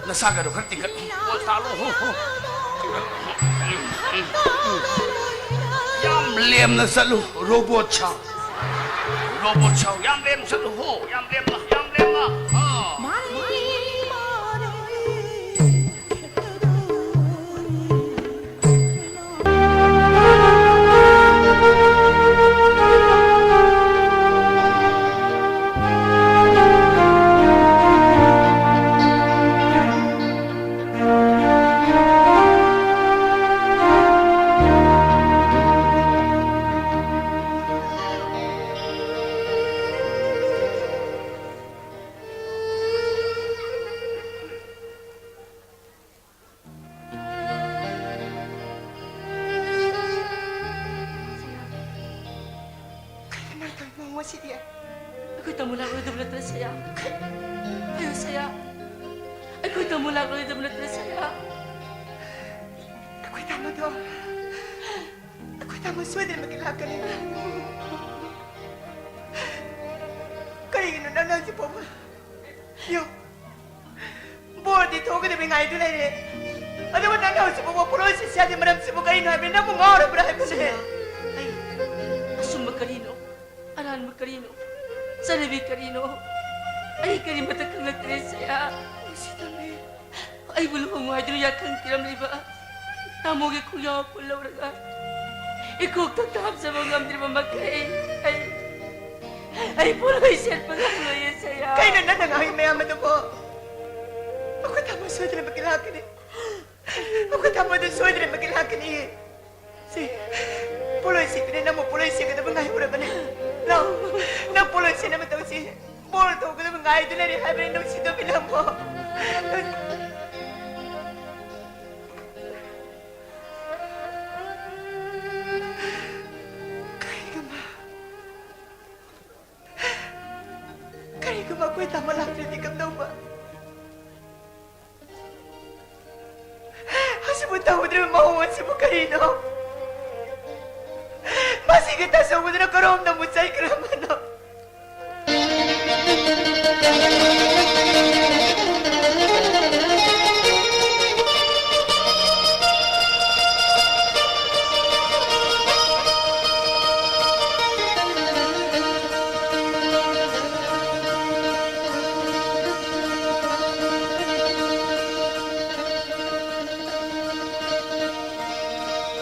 na saga ro khati kat post ta lo ho yam lem na salu robot chow yam lem salu ho yam lem na ha Ako'y tamulak ulit ang bulat na saya. Ayaw saya. Ako'y tamulak ulit ang bulat na saya. Ako'y tama to. Ako'y tama suwede na magkilaka nila. Kaya ginunang lang si Poma. Yo. Board dito ako na may ngayon doon eh. Ano mo nang si Poma proses siya di maram si Poma ino. Abin na mo nga oras para ko siya. Ay, asum magkarino. Anan magkarino. Sanabi karino. Ay, karin matakang nagtires saya. Ay, si Tami. Ay, bulong mo ay yakang kiram na iba. Tamogi kong yaw po laura ka. Ikog tatahap sa mga amdir mamakay. Ay, Ay, puloy siya pagkakloy saya. Kaya na nanangahing mayaman na po. Ako tama suwede na magkilakan eh. Ako tama na suwede na magkilakan eh. Si, puloy siya, pinanang mo puloy siya kada mga hura ba na. Nang puloy siya naman daw si, puloy daw kada mga idol na rin, habi rin si Domi lang mo. Kaya ka ba, kuya tama lang rin ikam daw ba? Kasi mo tao na mahuwan sa mukahino. Masigit na sa na karoon na mo sa ikraman, no?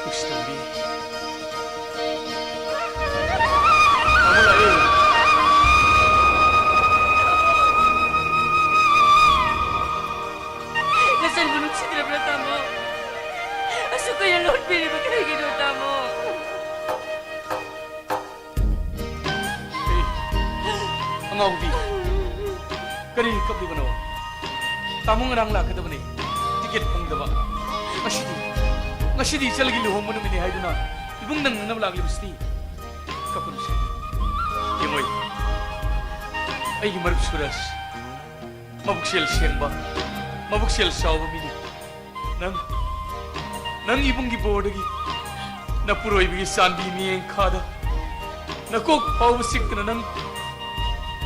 Gusto mo. Kamu lah eh. Nasaan bunok si Trabrata mo? Aso ko yung Lord Billy magkakaginuta mo. Eh, ang awbi. Kani kapli ba nawa? Tamong nang lakad naman eh. Tiket pong daba. Ngashidi sa lagi luhong mo naman eh. Haydo na. Ibang nang namlagli basti. Kapun siya. Yemoy. Ay marap suras. Mabuksel siyang ba? Mabuksel siya ba mini? Nang ibang gibordagi. Napuroy bigi sandi niya yung kada. Nakok pawasik ka na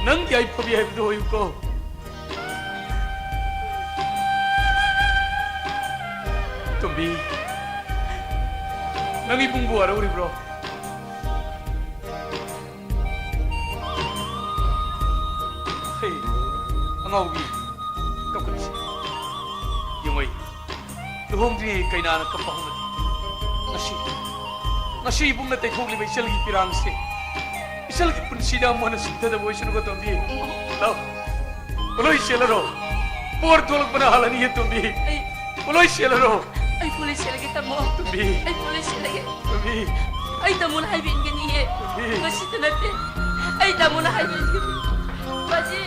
nang di ay pabihay doon ko. Tumbi. Nang ibang buwara uri bro. Hey, ang awgi. Kapag siya. Yung ay. Luhong din kay nanak kapahunat. Nasi ibong na tayo kong limay siya lagi pirang siya. Isa lagi pun sida mo na sinta na boy siya nung tumbi. Tau. Puloy siya laro. Por tulog manahala niya tumbi. Puloy siya laro. Ay, puloy siya lagi tamo. Tumbi. Ay, puloy siya lagi. Tumbi. Ay, tamo na haibin ganiye. Masita natin. Ay, tamo na haibin ganiye. Baji.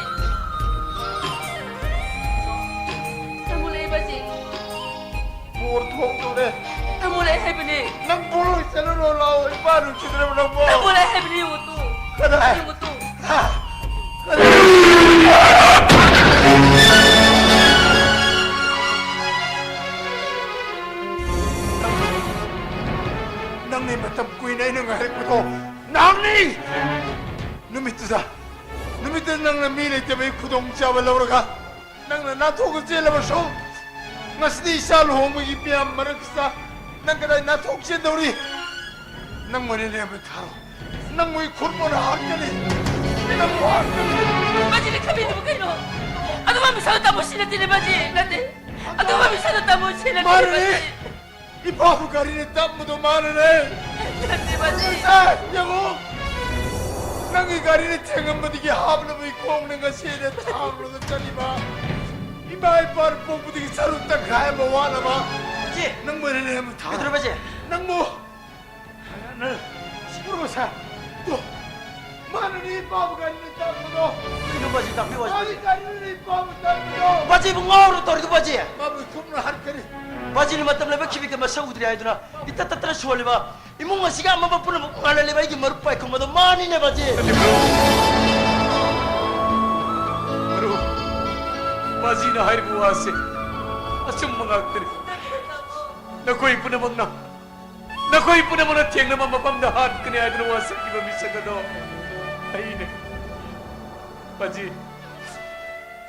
Tamo na baji. Por thong to de. Tamo na haibin eh. Nang puloy sa lolo lao ipano chidra mo mo. Tamo na haibin yung muto. Kada. Yung muto. Nang ni matab ko inay nang harap ko to. Nang ni! Numito da. Numito nang namili tayo may kudong siya wala ka. Nang natukot siya labas siya. Ngas di siya luhong may ipiyam maragsa. Nang kaday natukot siya daw rin. Nang manila yung taro. Nang may kurmo na hakali. Nang mo hakali. Baji, nagkabito mo kayo. Ano ba misal tamo sila din Baji? Nati. Ano ba misal tamo sila din Mare! Baji? Ipahu ka rin itap mo to mare rin. Nati Baji. Yago! Nang ikarin ni tengang matigi hablo mo ikong nang asina hablo na talima. Iba ay parpong matigi sarut na kaya mawala ba? Baji! Nang manila mo ta. Pedro Baji! Nang mo! Ano? Siguro ba sa? To! Mano ni ipahu ka rin itap mo to? Ino Baji, tapi Mano Baji. ka rin ipahu itap mo to? Baji, bungaw ito rin Baji! Mabu ikum na har ka rin. Baji ni matam leba kibi ka masa udri ay duna. Ita tatra suwali ba? Imong nga siga mama puna mo kala leba igi marupay kung mado mani na Baji! Maru. Bazi na hair buwase. Asum mga aktris. Nakoy po namang na. Nakoy po namang na tiyang na mamapamdahan ka niya na wasa di ba misa ka do. Ay na. Baji.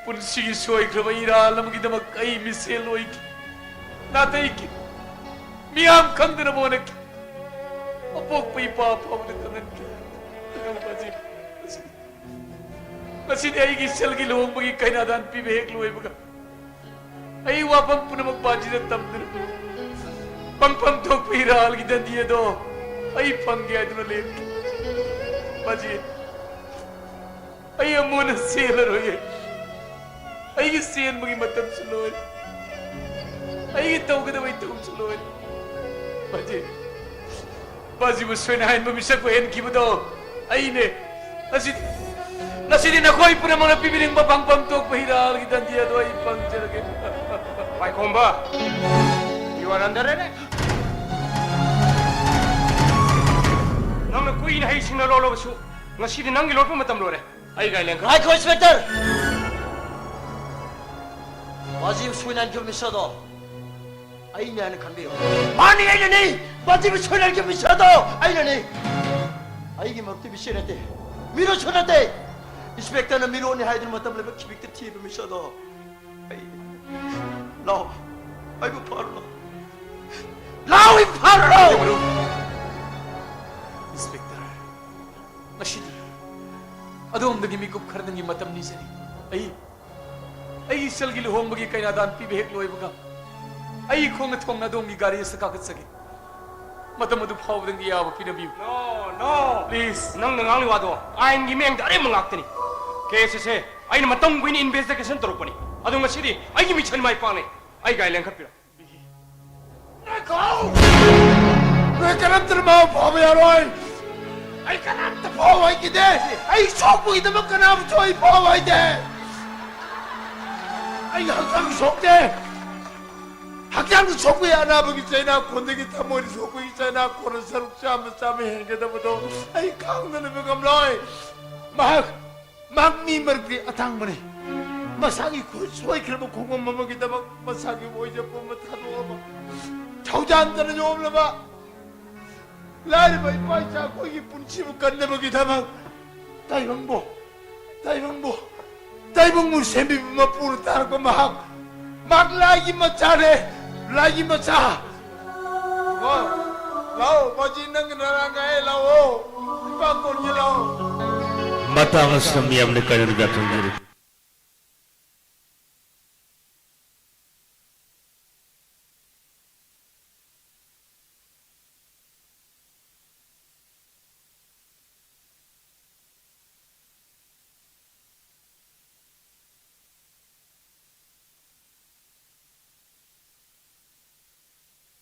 Pun sige soy ka maira alam kita mag-ay misel oy. Natay ki. Miyam kang na mo na. Apok pa ipapaw na tanan ka. Ano Baji? Kasi di ay gisel giluhong bagi kainadaan pibihek luway baga. Ay wapang po na magbaji na tamdan. Pangpamtok pihiraal kita diya do. Ay panggaya do na rin. Baji. ꯑꯩ ꯑꯃꯨꯛ ꯆꯦꯜꯂꯔꯣꯏ ꯑꯩꯒꯤ ꯆꯦꯟꯕꯒꯤ ꯃꯇꯝꯁꯨ ꯂꯣꯏ ꯑꯩꯒꯤ ꯇꯧꯒꯗꯕ ꯇꯧꯁꯨ ꯂꯣꯏ 바지부 쇠나인 몸이 썩고 헨기부도 아이네 나시디 나코이 뿌려먹는 비비링바 방방 똑바히라 기단 디아도 아이 방저렇게 바이콤바 you are under arrest 너는 꾸인 하이싱을 올라오수 나시디 난기 롤프 맞담 로래 아이 가일랭 아이 코 인스펙터 바지 수인한 좀 있어도 아이네 하는 간비요 많이 아이네 바지 수인한 좀 있어도 아이네 아이게 먹기 미션했대 미로 쳐놨대 인스펙터는 미로니 하이들 못담 레벨 키빅트 티브 미셔도 아이 라오 아이고 파르라 라오이 파르라 인스펙터 나시디 아도omdagi mikup kharnangi matam ni sani ai selgi luhongbagi kainadan pibehek loibaga ai khonga thongna domgi gari sakakat sagi matam adu phawdangi yawa pinabiu no please nang nangang liwado ain gi meng dare mangaktani case se ain matam guin investigation torokpani adu ngasidi ai gi mission mai pane ai gaileng khapira 왜 그놈들 마음 범이야로이 아이 그놈들 범이기 돼 아이 속보기도 뭐 그놈 저이 범이 돼 아이 항상 속대 학장도 속보야 나보기 전에 건데기 타머리 속보 있잖아 그런 사람 짬 행게다보도 아이 강도는 뭐감로이 막 미머리 아탕머리 마사기 그 소이 그러면 공원 먹이다 막 마사기 뭐이제 보면 타도가 막 저자한테는 좀 올라봐 라리 바이 바이 자고 이 분치부 간내먹이 다막 다이봉부 셈비부마 뿌르 따는 거막 라기마 잘해 라기마 자 라오 바지는 나랑가에 라오 이방골이 라오 마땅한 섬이 없는 까지를 같은 일이